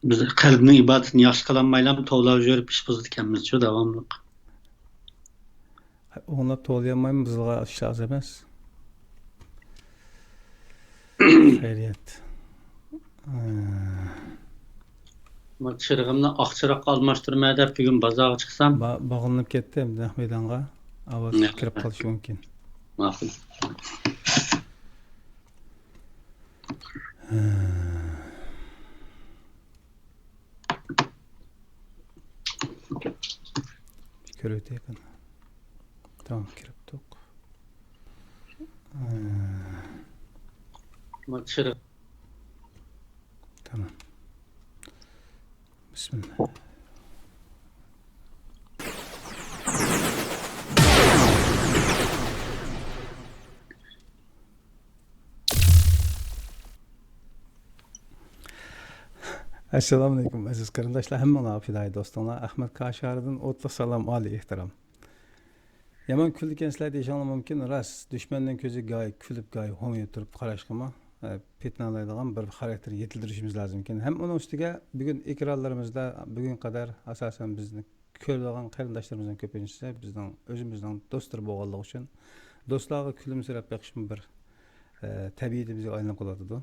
Biz qalbning ibodatini yaxshi qilolmaylam, tovlab yurib ish buzdi ekanmiz-ku davomli. O'nlab to'layolmayman, bizga ish oz emas. Xayriyat. Chirig'imni oq chiroqqa almashtirmay deb bugun bozorga chiqsam, Bog'lanib ketdi naq maydonga. Ovoz kirib qolishi mumkin. ma'qul. Ko'raylik ekan. Tamam, kirib to'q. Chirig. Tamam. Bismillah. Assalomu alaykum aziz qarindoshlar, hammaga fidoyi do'stlar. Ahmad Kasharidan o'tliq salom, oliy ehtirom. Yomon kuldigansizlar deyishinglar mumkin. Rost, dushmanning ko'zi go'y kulib go'y ho'mib turib qarashqimi, fitnalaydigan bir xarakter yetildirishimiz lozim ekan. Ham uning ustiga bugun ekranlarimizda bugun qadar asosan bizni ko'radigan qarindoshlarimizning ko'pinchisi bizning o'zimizning do'stlar bo'lganligi uchun do'stlarga kulimsirab beqishim bir tabiiyatimizga aylanib qoladi.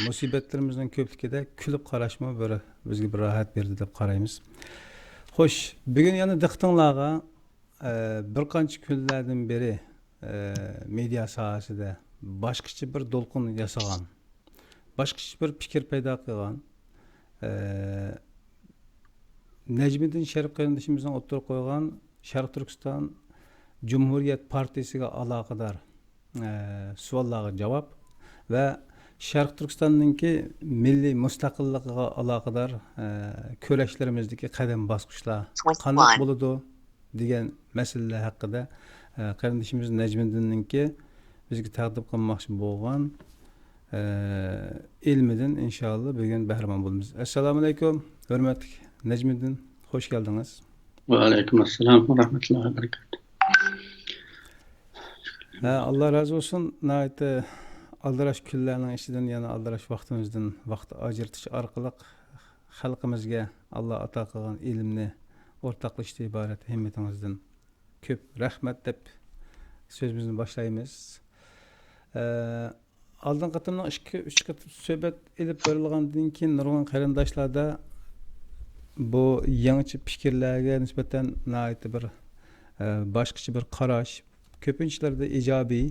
Musibatlarimizning ko'pligida kulib qarashmi bizga bir rahat berdi deb qaraymiz. Xo'sh, bugun yana diqqatingizga bir qancha kunlardan beri media sohasida boshqacha bir to'lqin yasagan, boshqacha bir fikr paydo qilgan Necmiddin Sharif qarindishimizning o'ttirib qo'ygan Sharq Turkiston Cumhuriyet Partiyasiga aloqador savollarga javob va Sharq Turkistonninki milliy mustaqilligiga aloqador kurashlarimizdagi qadam bosqichlar qanday bo'ladi degan masalalar haqida qarindishimiz Necmiddinninki bizga taqdim qilmoqchi bo'lgan ilmidan inshaalloh bugun bahramand bo'lamiz. Assalomu alaykum, hurmatli Necmiddin, hoş geldiniz. Va alaykum assalom va rahmatullohi va barakatuh. Allah razı olsun. Nəhayət aldırış küllərinin içindən, yəni aldırış vaxtımızdan vaxt ajırtış arqılıq xalqımızga Allah ata qılğan ilmni ortaqlaşdı ibarət himmetinizdən köp rəhmət deb sözümüzü başlayımız. Aldın qatımdan 2-3 qatım söhbət elib verilgandan keyin nurg'un qarindoshlarda bu yangicha fikrlarga nisbatan nəhayət bir başqacha bir qarash, ko'pinchalarda ijobiy,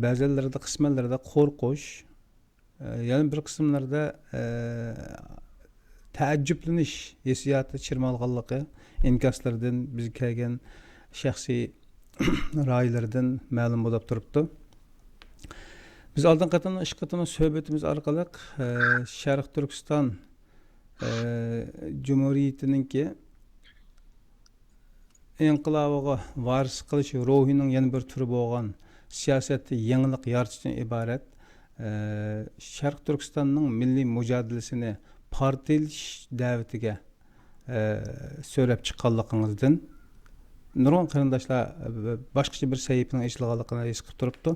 ba'zilarda qismanlarda qo'rqish, yana bir qismlarda taaccüblanish hissiyoti chirmalganligi, inkaslardan bizga kelgan shaxsiy ra'ylardan ma'lum bo'lib turibdi. Biz oldin qatimdan 2 qatim suhbatimiz orqali Sharq Turkiston Cumhuriyetininki inqilobiga varis qilish ruhining yana bir turi bo'lgan siyosatda yangilik yaratishdan iborat Sharq Turkistonning milliy mujodilasini partiyalash da'vatiga so'rab chiqqanligingizdan nurg'un qarindoshlar boshqacha bir sahifaning ishlanganligini his qilib turibdi.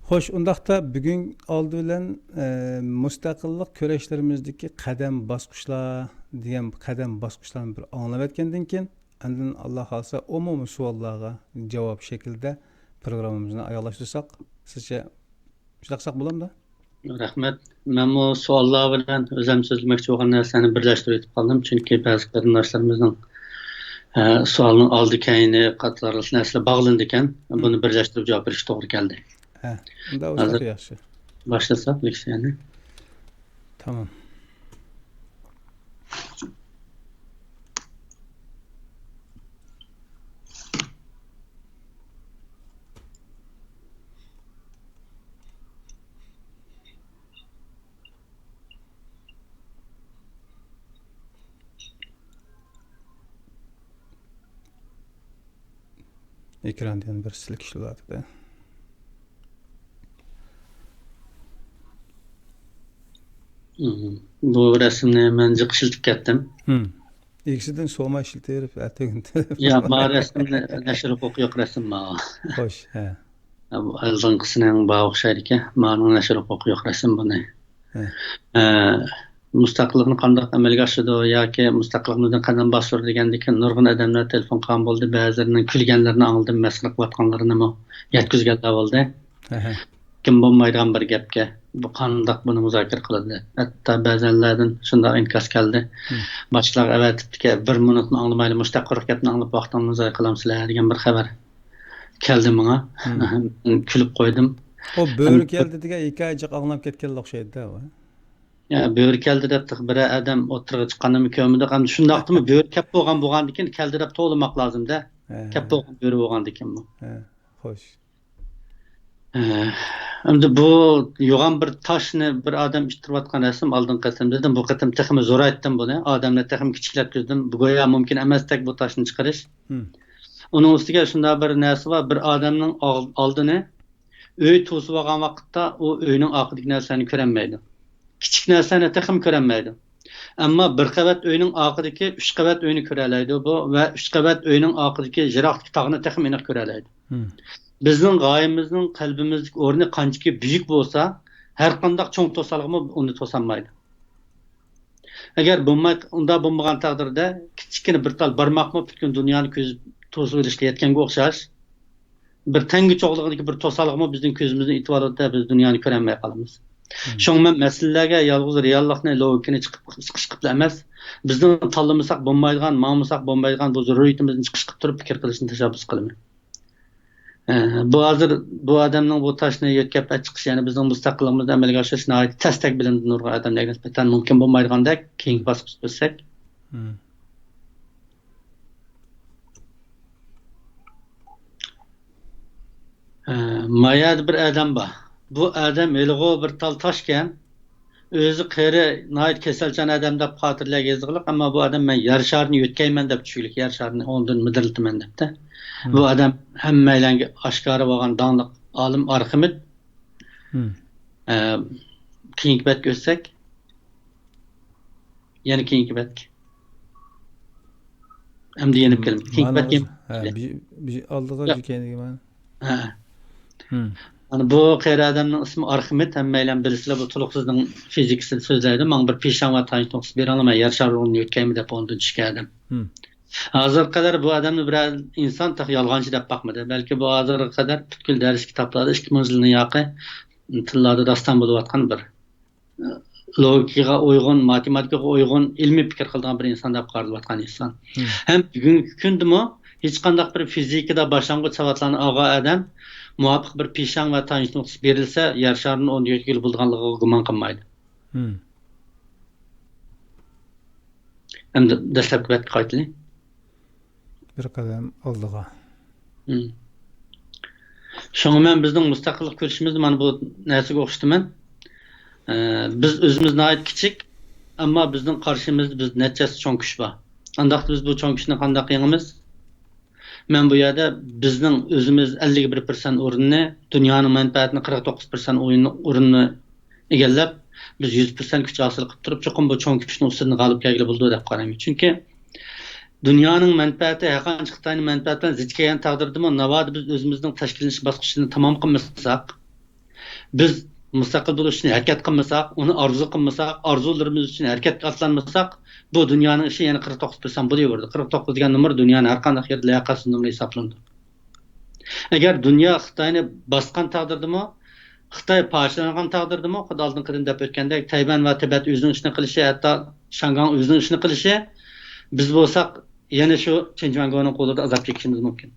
Xo'sh, undaqda bugun oldi bilan mustaqillik kurashlarimizdagi qadam bosqichlar degan qadam bosqichlarni bir anglab o'tgandan keyin andin Alloh xolsa umumiy savollarga javob shaklida programmamizni ayollashtirsak, sizcha shunday qilsak bo'ladimi? Rahmat. Men bu savollar bilan o'zim so'zlamoqchi bo'lgan narsani birlashtirib qoldim, chunki ba'zi qarindoshlarimizning savolning oldi keyini qatorli narsalar bog'landi ekan, buni birlashtirib javob berish to'g'ri keldi. Unda o'zi yaxshi. Başlasak leksiyani. Tamam. Ekrandan bir silkishlardi. Bu resimni men jiqishiltib ketdim. İkisinden soğuma işiltirip ertegen. Ya, ma resimni nashr huquqi yo'q resim ma. Xo'sh, ha. Bu aldinqisining bog'i o'xshaydi ekan. Ma'ning nashr huquqi yo'q resim buni. Mustaqillikni qanday amalga oshirdi yoki mustaqilligimizni qanday bostirdi degandek nurg'un odamlar telefon qilgan bo'ldi, ba'zilarining kulganlarini angladim, masxara qilayotganlarini yetkazganlar bo'ldi. Kim bo'lmaydigan bir gapga bu qandoq buni muzokara qiladi. Hatto ba'zanlardan shunday inkas keldi. Boshqalar avatibdiki 1 minutni anglamaydi, mustaqil gapni anglab vaqtni zoy qilamsizlar degan bir xabar keldi menga. Kulib qo'ydim. O bo'ri keldi degan hikoya jiq anglab ketganlar o'xshaydi-da. Ya bo'ri keldi deb bir odam o'tirg'i chiqqanimi ko'midi, ham shundoqdimi bo'ri kap bo'lgandan keyin keldi deb to'lamoq lozim-da. Kap bo'lgan bo'ri bo'lgandan keyin bu. Xo'sh. Endi bu yo'g'on bir toshni bir odam ishtirayotgan rasm oldin qatim dedim, bu qatim texmi zo'r aytdim buni. Odamlar texmi kichiklatdim. Bu go'yo mumkin emasdek bu toshni chiqarish. Uning ustiga shunday bir narsa bor, bir odamning oldini uy to'sib olgan vaqtda u uyning oqidagi narsani ko'rolmaydi. Kichik narsani texmi ko'rolmaydi. Ammo bir qavat uyning oqidagi 3 qavat uyni ko'ra oladi bu va 3 qavat uyning oqidagi jiroqdagi tog'ni texmi aniq ko'ra oladi. Bizning g'oyamizning qalbimizdagi o'rni qanchaki buyuk bo'lsa, har qanday cho'ng to'salg'imi uni to'sanmaydi. Agar unda bo'lmagan taqdirda kichkina bir tal barmoqmi butun dunyoni ko'z to'sib olishga yetganga o'xshash bir tangi cho'g'lig'idagi bir to'salg'imi bizning ko'zimizni itib oladi, biz dunyoni ko'rolmay qolamiz. Shunga masalalarga yolg'iz reallikni logikani chiqish qilib emas, bizning tanlamasak bo'lmaydigan, ma'musak bo'lmaydigan bu zaruriyatimizni chiqish qilib turib fikr qilishni tashabbus qilaman. Bu hozir bu odamning bu toshni yetkazib chiqish, ya'ni bizning mustaqilligimizni amalga oshirishni tasdak bilan nurg'un odamlarga nisbatan mumkin bo'lmaydigandek keyingi bosqich bo'lsak. Mayad bir odam bor. Bu odam elg'o bir tal toshgan, o'zi qeri nayt kasalchan odam deb xotirlarga yozig'liq, ammo bu odam men yer sharini yo'tkayman deb tushunlik, yer sharini ondan midirltaman debdi. Bu odam hammalarga oshkora bo'lgan donliq olim Arximid. Keyingi betga o'tsak, yana keyingi betga. Endi yenib keldim. Keyingi betga. Oldiga keyingi man. Ana bu qeri odamning ismi Arximid, hammalar bilasizlar, bu to'liqsizning fizikasini so'zlaydi. Men bir peshon va tanishlik bera olaman, yer sharini yo'tkaymi deb ondan tushgan odam. Hozirga qadar bu odamni bir inson yolg'onchi deb bakmadı. Belki bu hozirga qadar butkul dars kitoblarda 2000 yilning yoqi tillarda daston bo'layotgan bir logikaga uyg'un, matematikaga uyg'un ilmiy fikr qilgan bir inson deb qaralayotgan inson. Ham bugungi kundami hech qanday bir fizikada boshlang'ich savatlarni olgan odam muvofiq bir peshon va tanishlik berilsa, yer sharini 17 yil bo'lganligiga gumon qilmaydi. Endi dastlabki betga qaytaylik. Bir qadam oldiga. Şoňa men bizning mustaqillik ko'rishimizni mana bu narsaga o'xshataman. Biz o'zimizni ayt kichik, ammo bizning qarshimizda biz nechasi cho'ng kuch bor. Qandaqda biz bu cho'ng kuchni qandaq yengimiz? Men bu yerda bizning o'zimiz 51% o'rinni, dunyoning manfaatini 49% o'rinni egallab, biz 100% kuch hosil qilib turib, cho'qim bu cho'ng kuchni ustidan g'olib kelgili bo'ldi deb qarayman. Chunki dünyanın menfaati, haqiqatan Xitoyning menfaatidan zich kelgan taqdirdami, navoda biz o'zimizning tashkillanish bosqichini tamom qilmasak, biz mustaqil bo'lish uchun harakat qilmasak, uni orzu qilmasak, orzularimiz uchun harakat qilmasak, bu dunyoning ishi yana 49% bo'laverdi. 49 degan nomer dunyoning har qanday yerda layoqatsiz nomer hisoblanadi. Agar dunyo Xitoyni bosgan taqdirdami, Xitoy parchalangan taqdirdami, xudo oldin qirin deb o'tgandek, Tayvan va Tibet o'zining ishini qilishi, hatto Shangang o'zining ishini qilishi, biz bo'lsak yana shu Xinjiangning qo'lida azob chekishimiz mumkin.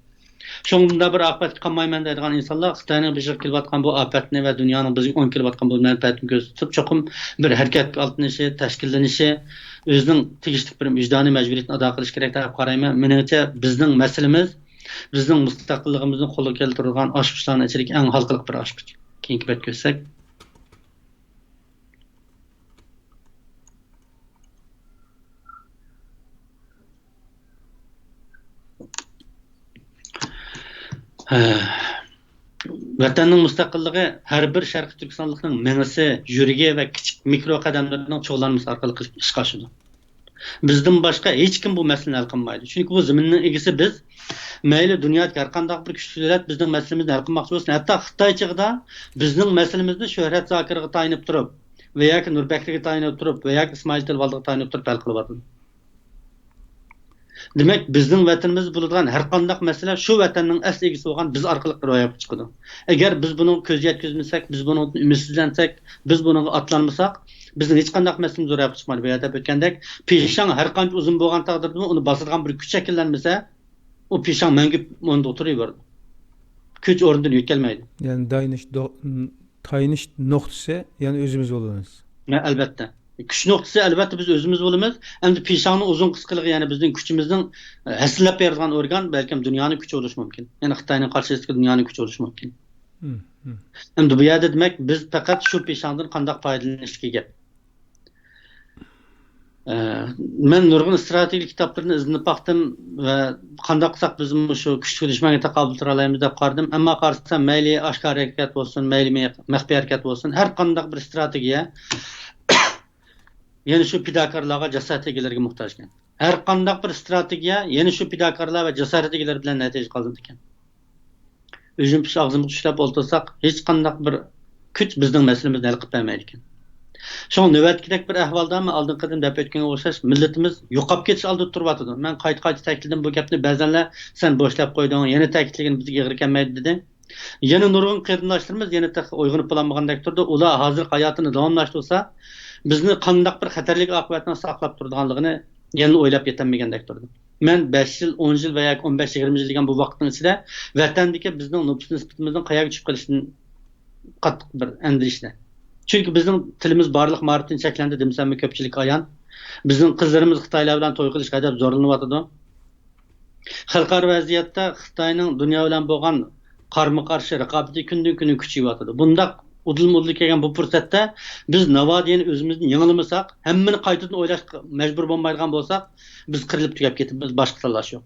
Shunda bir ofatga qolmayman deydigan insonlar Xitoyning bizga kelayotgan bu ofatni va dunyoning bizga 10 kelayotgan bu manfaatini ko'z tutib, cho'qim bir harakatga oltinishi, tashkillanishi, o'zining tegishli bir vijdoniy majburiyatini ado qilish kerak deb qarayman. Menimcha bizning masalamiz, bizning mustaqilligimizni qo'lga keltirgan oshquchlarning ichidagi eng xalqlik bir oshquch. Keyingi bet ko'rsak, vatanning mustaqilligi har bir sharqiy Turkistonlikning mengisi, yuragi va kichik mikro qadamlarning cho'g'lanmasi orqali ishga oshadi. Bizdan boshqa hech kim bu masalani hal qilmaydi. Chunki bu zaminning egasi biz. Mayli dunyoda har qanday bir kuchlilar bizning masalamizni hal qilmoqchi bo'lsin. Hatto Xitoy chig'ida bizning masalamizni shuhrat zokiriga tayinib turib, veya ki Nurbekli'ye tayin turup veya ki İsmail Tilvaldı'ya tayin turup hal kılıp. Demek bizning vatanimiz bo'ladigan har qanday masala shu vatanning asl egasi bo'lgan biz orqali ro'yobga chiqadi. Agar biz buni ko'z yetkazmasak, biz buni umidsizlansak, biz buni atlanmasak, bizning hech qanday masalamiz ro'yobga chiqmaydi. Bu yerda o'tgandek, peshang har qancha uzun bo'lgan taqdirda uni bosadigan bir kuch shakllanmasa, o peshang mangu o'rnida o'tiraveradi. Kuch o'rnidan yetolmaydi. Yani tayinish noktası yani özümüz oluruz. Albatta. Kuch noktasi albatta biz o'zimiz bo'lamiz. Endi peshongning uzun qisqaligi, ya'ni bizning kuchimizning haslab beradigan organ balkim dunyoning kuchi bo'lishi mumkin. Ya'ni Xitoyning qarshisidagi dunyoning kuchi bo'lishi mumkin. Endi bu yerda demak biz faqat shu peshongdan qanday foydalanishga gap. Men nurg'un strategik kitoblarni izlanib baxtim va qanday qilsak biz shu kuchli dushmanga taqobil tura olamiz deb qaradim. Ammo qarasam mayli oshkor harakat bo'lsin, mayli maxfiy harakat bo'lsin, har qanday bir strategiya yeni şu fidakarlığa cesaret egilerine muhtaç ekan. Her qanday bir strategiya yeni şu fidakarlığa ve cesaret egiler bilen natija qildi ekan. Özüm piş ağzımızı tushab o'ltirsak, hech qanday bir kuch bizning masalamizni hal qilib bermaydi ekan. Şu navbatdagi bir ahvolda men oldingidan deb o'tganga o'xshash millatimiz yo'qolib ketish oldida turyapti. Men qayta ta'kidladim bu gapni, ba'zanlar sen bo'shlab qo'yding, yana ta'kidlagin bizga ig'ir kelmaydi dedi. Yana nurg'un qarindoshlarimiz yana uyg'onib qolmagandek turdi. Ular hozir hayotini davomlashtirsa, bizni qandaq bir xatarlik oqibatdan saqlab turadiganligini yana o'ylab yetolmagandek turdi. Men 5 yil, 10 yil veya 15-20 yil degan bu vaqtning ichida vatandagi bizning nüfus nisbatimizning qayoqqa tushib qolishini qattiq bir andishda. Chunki bizning tilimiz barliq ma'rifatdan cheklandi demsammi ko'pchilik ayon. Bizning qizlarimiz Xitoylar bilan to'y qilishga adab zo'rlanyapti. Xalqaro vaziyatda Xitoyning dunyo bilan bo'lgan qarama-qarshi raqobati kundan-kun kuchayyapti. Bundaq udul-mudul kelgan bu fursatda biz navodiyani o'zimizni yengilmasak, hammani qaytadan o'ylashga majbur bo'lmaydigan bo'lsak, biz qirilib tugab ketamiz, boshqa tanlash yo'q.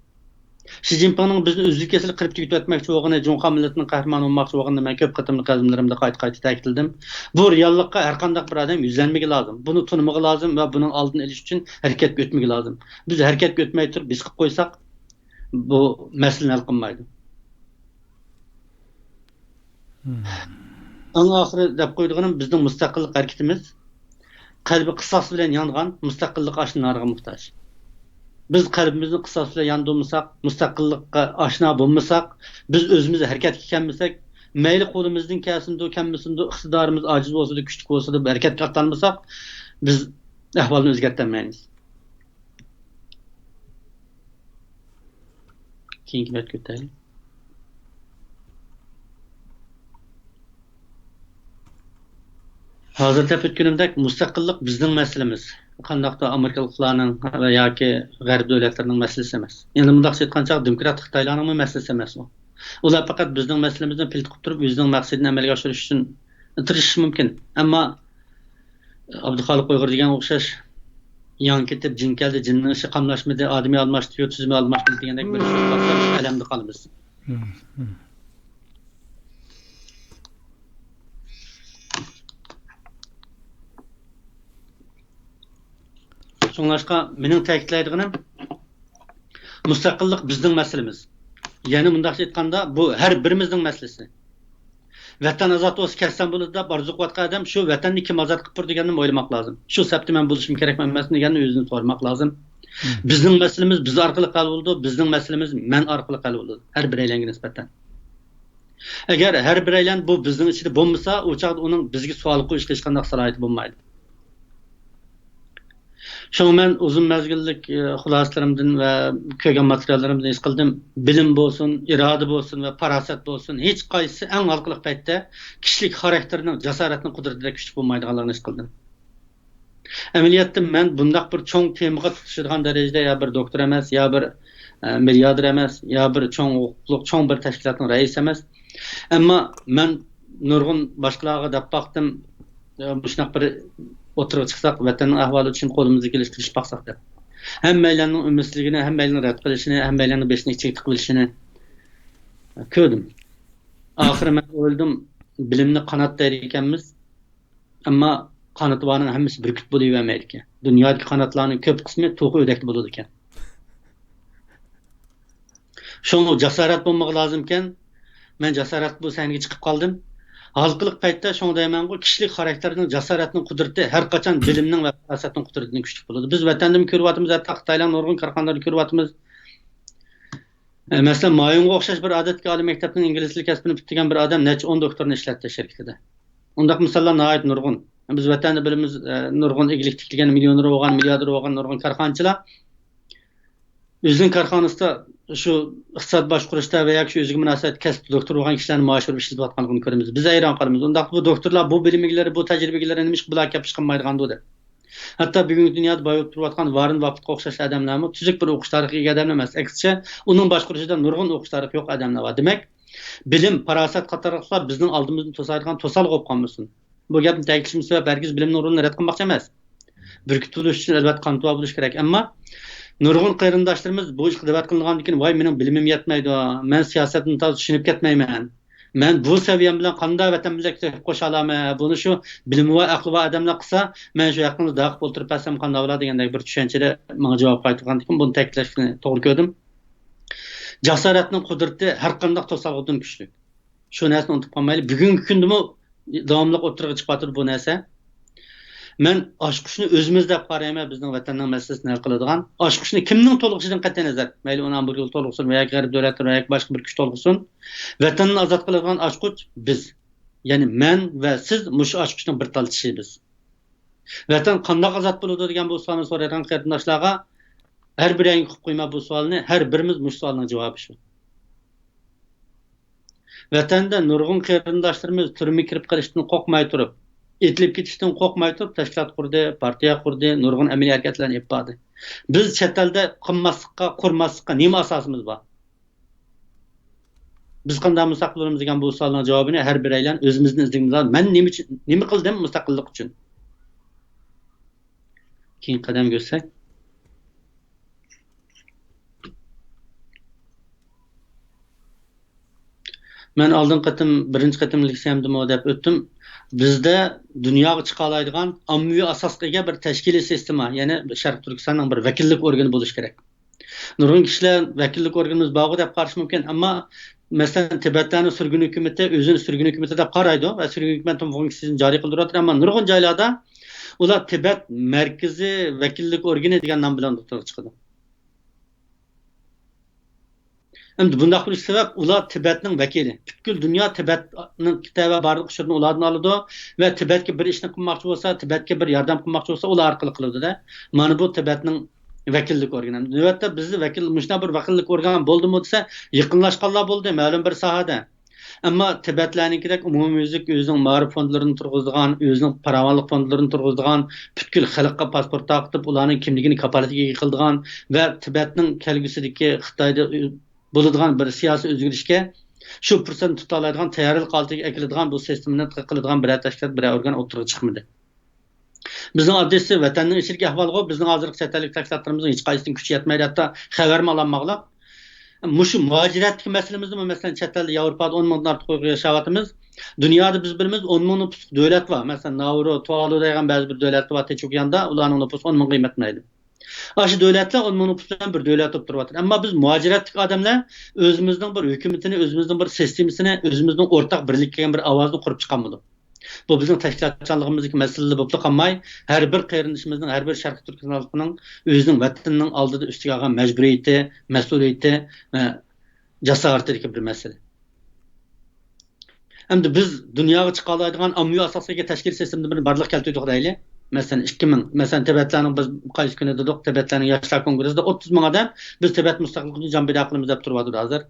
Xi Jinpingning bizni o'zlik kesilib qirib tugib o'tmoqchi bo'lgani, Junxo millatining qahramoni bo'lmoqchi bo'lganini men ko'p qatimli qazimlarimda qayta ta'kidladim. Bu reallikqa har qanday bir odam yuzlanmagi lozim. Buni tunimigi lozim va buning oldini olish uchun harakatga o'tmagi lozim. Biz harakatga o'tmay turib, biz qilib qo'ysak, bu masalani hal qilmaydi. Eng oxiri deb qo'ydiganim bizning mustaqillik harakatimiz qalbi qisos bilan yongan mustaqillik oshnalariga muhtoj. Biz qalbimizni qisos bilan yondolmasak, mustaqillikqa oshna bo'lmasak, biz o'zimizni harakatga kelmasak, mayli qo'limizdan kelsin-du, kelmasin-du, iqtidorimiz ojiz bo'lsa-da, kuchli bo'lsa-da, harakatga otlanmasak, biz ahvolni o'zgartirmaymiz. Keyingi betga o'taylik. Hozirda o'tganimdek mustaqillik bizning masalamiz. Qandaqda Amerikaliklarning va yoki g'arb davlatlarining masalasi emas. Endi bundoq aytgancha demokratik Xitoylarning masalasi emas u. Ular faqat bizning masalamizni pilt qilib turib, o'zining maqsadini amalga oshirish uchun tirishishi mumkin. Ammo Abduxoliq Uyg'ur degan o'xshash yan ketib jin keldi, jinning ishi qamlashmadi, odamiy almashdi, tuzumi almashdi degandek bir so'z qolsa alamda qolamiz. Şunlaşqa mening ta'kidlaydiganim mustaqillik bizning masalamiz. Ya'ni mundaq aytganda bu har birimizning masalasi. Vatan ozod bo'lsa kelsan bo'ladi deb orzu qilayotgan odam shu vatanni kim ozod qilib tur deganni o'ylamoq lozim. Shu sababda men bo'lishim kerakmi emasmi deganni o'zini so'ramoq lozim. Bizning masalamiz biz orqali hal bo'ldi, bizning masalamiz men orqali hal bo'ldi. Har bir aylanga nisbatan. Agar har bir aylan bu bizning ichida bo'lmasa, u chaqda uning bizga savol qo'yishga hech qanday salohiyati bo'lmaydi. Şunu men uzun mezgillik xulosalarimdan va ko'rgan materiallarimdan his qildim. Bilim bo'lsin, iroda bo'lsin va farosat bo'lsin, hech qaysi eng orqali paytda kishilik xarakterining, jasoratning qudratida kuchli bo'lmaydiganligini his qildim. Amaliyotda men bundaq bir cho'ng temaga tutishadigan darajada ya bir doktor emas, ya bir milliarder emas, ya bir cho'ng bir tashkilotning raisi emas. Ammo men nurg'un boshqalarga deb baqdim, bu shunaqa bir o'tirib chiqsak, vatanning ahvoli uchun qo'limizga kelishtirib baqsak deb. Hammalarning umidsizligini, hammalarning rad qilishini, hammalarning beshini ichiga tiqib olishini ko'rdim. Oxiri men o'ldim, bilimni qanot der ekanmiz. Ammo qanotlarning hammasi burkut bo'lavermaydi ekan. Dunyodagi qanotlarning ko'p qismi to'qi o'dakli bo'ladi ekan. Şunu jasorat bo'lmoq lozim ekan. Men jasorat bu saniga chiqib qoldim. Halkılık paytda şoň diýmen, kişilik karakterinin, jasaratının kudreti her kaçan bilimnin ve farasatynyň kudretini güçlük bolady. Biz vatanda mı körüwatymyz, hatda Xitaylaryň nurgun karhanlary körüwatymyz. Mesela Mayunga okşaş bir adatki ali mektepnin İngiliz tili kesbini bittigen bir adam neçe 10 doktorunu işletdi şirketide. Ondak misallar naayet nurgun. Biz vatanda bilimiz nurgun igilik tikilgen milyonları boğan, milyarder boğan nurgun karhançylar. Özünün karhanysda şu iqtisad başkuruşda veya şu özgü münasebet kesip doktor boğan kişilerin maaşı verip işletip atkanlygyny göremiz. Biz ayran kalymyz. Ondak bu doktorlar bu bilimlileri, bu tecrübegileri nimiş bulak yapışkanmaydygandy da. Hatta bugün dünyada bayıp duruyatkan Warren Buffett'a okşaş adamlarmı tüzük bir okuş tarihi adamlar emas. Eksinçe onun başkuruşida nurgun okuş tarihi yok adamlar var. Demek bilim, parasat qatarlıqlar bizning aldymyzdan tosaydigan tosal gop qalmysyn. Bu gapni ta'kidlashimiz sebäp herkes bilim nurunu ret qilmoqchi emas. Birkitilish uchun albatta qantuwa bo'lish kerak. Ammo nurgun qarindoshlarimiz bu ish qilat qilingandan keyin voy mening bilimim yetmaydi, men siyosatni toz tushunib ketmayman. Men bu seviyem bilan qanday vatan milletiga qo'sha olaman? Buni shu bilimi va aqli va odamlar qilsa, men shu yaqinda daqib o'tirib passam qanday bo'ladi degandek bir tushunchada menga javob qaytargandan keyin buni ta'kidlashni to'g'ri ko'rdim. Jasoratning qudrati har qanday to'salg'idan kuchli. Shu narsani unutib qolmaylik. Bugungi kundami davomli o'tirg'i chiqib bu narsa. Men oshqushni o'zimiz deb qarayman, bizning vatanning masalasini hal qiladigan. Oshqushni kimning to'lg'ishidan qat'iy nazar, mayli uni bir yo'l to'lg'sin yoki g'arb davlatlar yoki boshqa bir kuch to'lg'sin, vatanni ozod qiladigan oshqush biz. Ya'ni men va siz mush oshqushning bir talchishimiz. Vatan qanday ozod bo'ladi degan bu savolni so'rayotgan qarindoshlarga her bir yangi qilib qo'yma bu savolni, her birimiz mush savolning javobi shu. Vatanda nurg'un qarindoshlarimiz turma kirib qilishdan qo'rqmay turib, etilib ketishdan qo'rqmay turib tashkilot qurdi, partiya qurdi, nurg'un amaliy harakatlarni yapadi. Biz chet elda qilmaslikqa, qurmaslikqa nima asosimiz bor? Biz qanday mustaqil bo'lamiz degan bu savolning javobini har biraylar o'zimizni izlaymiz. Men nima qildim mustaqillik uchun? Keyin qadam ko'rsak, men oldin qatim birinchi qatim liseyimda deb o'tdim. Bizda dunyoga chiqa oladigan ommaviy asosga ega bir tashkiliy sistema, ya'ni Sharq Turkistonning bir vakillik organi bo'lishi kerak. Nurg'un kishilar vakillik organimiz bor deb qarash mumkin, ammo masalan Tibetlarning surgun hukumati o'zini surgun hukumati deb qaraydi va surgun hukumatning funksiyasini joriy qildiradi, ammo nurg'un joylarda ular Tibet markaziy vakillik organi degan nom bilan chiqadi. Endi bunday qilish sabab ular Tibetning vakili. Butkul dunyo Tibetning kitaba barliq ishini ulardan oladi va Tibetga bir ishni qilmoqchi bo'lsa, Tibetga bir yordam qilmoqchi bo'lsa, ular orqali qiladi-da. Mana bu Tibetning vakillik organi. Navbatda bizni vakil mushna bir vakillik organi bo'ldimi desa, yaqinlashganlar bo'ldi ma'lum bir sohada. Ammo Tibetlarnikidek umumyuzlik o'zining ma'rif fondlarini turg'izgan, o'zining paravanlik fondlarini turg'izgan, butkul xalqqa pasport taqib, ularning kimligini kapolatiga qildigan va Tibetning kelgusidagi Xitoyda bo'ladigan bir siyosiy o'zgarishga shu fursatni tuta oladigan tayyorlik holatiga ekiladigan bu sistemani qiladigan bir tashkilot, bir organ o'tirib chiqmadi. Bizning oddiysi vatanning ichki ahvoliga bizning hozirgi chetalik tashkilotlarimizning hech qaysisining kuchi yetmaydi, hatto xabarmi ololmoqlar. Mushu muhojiratdagi masalamizni masalan chet elda Yevropada 10 mingdan ortiq yashayapmiz. Dunyoda biz bilamiz 10 ming nüfusli davlat bor. Masalan Nauru, Tuvalu degan ba'zi bir davlatlar bor, Techukanda ularning nüfusi 10 ming qiymatlaydi. Aşı devletler onun nüfusundan bir devlet tutup duruyor. Ama biz muhaciratlik adamlar özümüzden bir hükümetini, özümüzden bir sistemini, özümüzden ortak birlikten bir avazını kurup çıkamadı. Bu bizim teşkilatçılığımızdaki meseleleri bulup kalmay, her bir qarindoshimizning, her bir Sharq Turkiston xalqining o'zining vatanning oldida ustiga olgan majburiyati, mas'uliyati va jasorati bir mesele. Endi biz dunyoga chiqa oladigan ommaviy asosga tashkil sistemini bir barliq keltirdik deyli. Mesela 2000, mesela Tibetlarning biz qaysi kuni dedik, Tibetlarning yoshlar kongressida 30 ming odam biz Tibet mustaqilligini jon beda qilamiz deb turibdi hozir.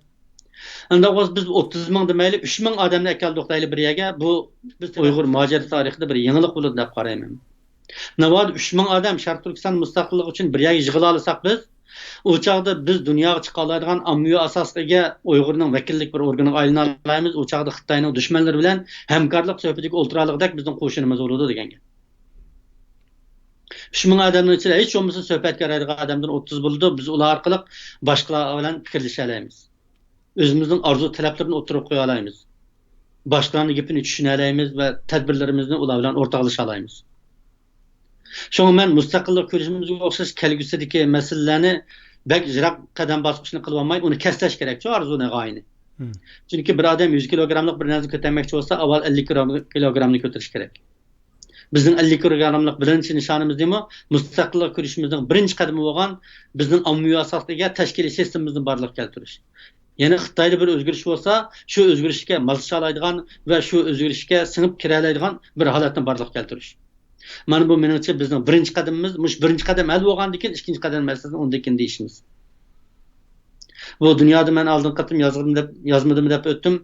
Endi biz 30 ming demayli 3 ming odamni akaldik deyli bir yerga. Bu biz Uyg'ur muhojirat tarixida bir yangilik bo'ladi deb qarayman. Navoid 3 ming odam Sharq Turkiston mustaqilligi uchun bir yerga yig'ila olsak biz, o chaqda biz dunyoga chiqa oladigan ommaviy asosga Uyg'urning vakillik bir organiga aylana olamiz. O chaqda Xitoyning dushmanlari bilan hamkorlik suhbatiga o'tiraliqdak bizning qo'shinimiz bo'ladi deganga. 3 ming odamning ichida hech bo'lmasa suhbat qaraydigan odamdan 30 bo'ldi. Biz ular orqali boshqalar bilan fikrlasha olamiz. O'zimizning orzu talablarini o'tirib qo'ya olamiz. Boshqalarning gapini tushuna olamiz va tadbirlarimizni ular bilan o'rtoqlasha olamiz. Şoň men mustaqillik ko'rishimizga o'xshash kelgusidagi masalalarni bak yiroq qadam bosqichini qilib olmay, uni kaslash kerak, shu arzuni g'oyini. Çünkü bir adam 100 kilogramlık bir narsa ko'tarmoqchi olsa, avval 50 kilogramni ko'tarish kerak. Bizning 50 kilogramlik birinchi nishonimiz nima? Mustaqillik kurashimizning birinchi qadami bo'lgan bizning ommaviy asosdagi tashkiliy sistemamizni barliqqa keltirish. Ya'ni Xitoyda bir o'zgarish bo'lsa, shu o'zgarishga moslasha oladigan va shu o'zgarishga singib kira oladigan bir holatni barliqqa keltirish. Mana bu menimcha bizning birinchi qadamimiz, mush birinchi qadam hal bo'lgandan keyin ikkinchi qadam masalasini undan keyin deyishimiz. Bu dunyoda men oldin qatim yozmadim deb o'tdim.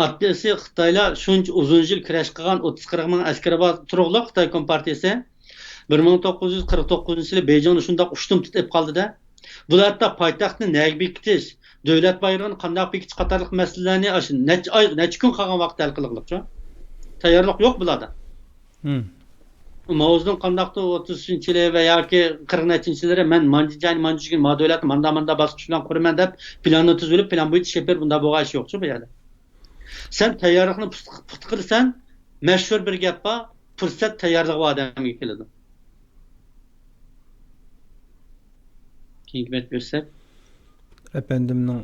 Atlasi Xitoylar shuncha uzun yil kurash qilgan 30-40 ming askari bor turug'liq Xitoy Kompartiyasi 1949-yili Beyjingni shundoq ushtum tutib qoldida. Bularda poytaxtni nega bekitish, davlat bayrog'ini qanday bekitish qatorliq masalalarni necha kun qolgan vaqt hal qiliqliqcha. Tayyorlik yo'q bularda. Mavzuning qandaqdir 30-yili va yoki 40-yillari men manjigin modulat manda bosqich bilan quraman deb planni tuzib olib, plan bo'yicha sheper bunda bo'lgan ish yo'qchi bu yerda. Sen tayyorlikni puxta qilsan, mashhur bir gap bor, fursat tayyorligi odamga keladi. Keyingi bet bersak. Efendimning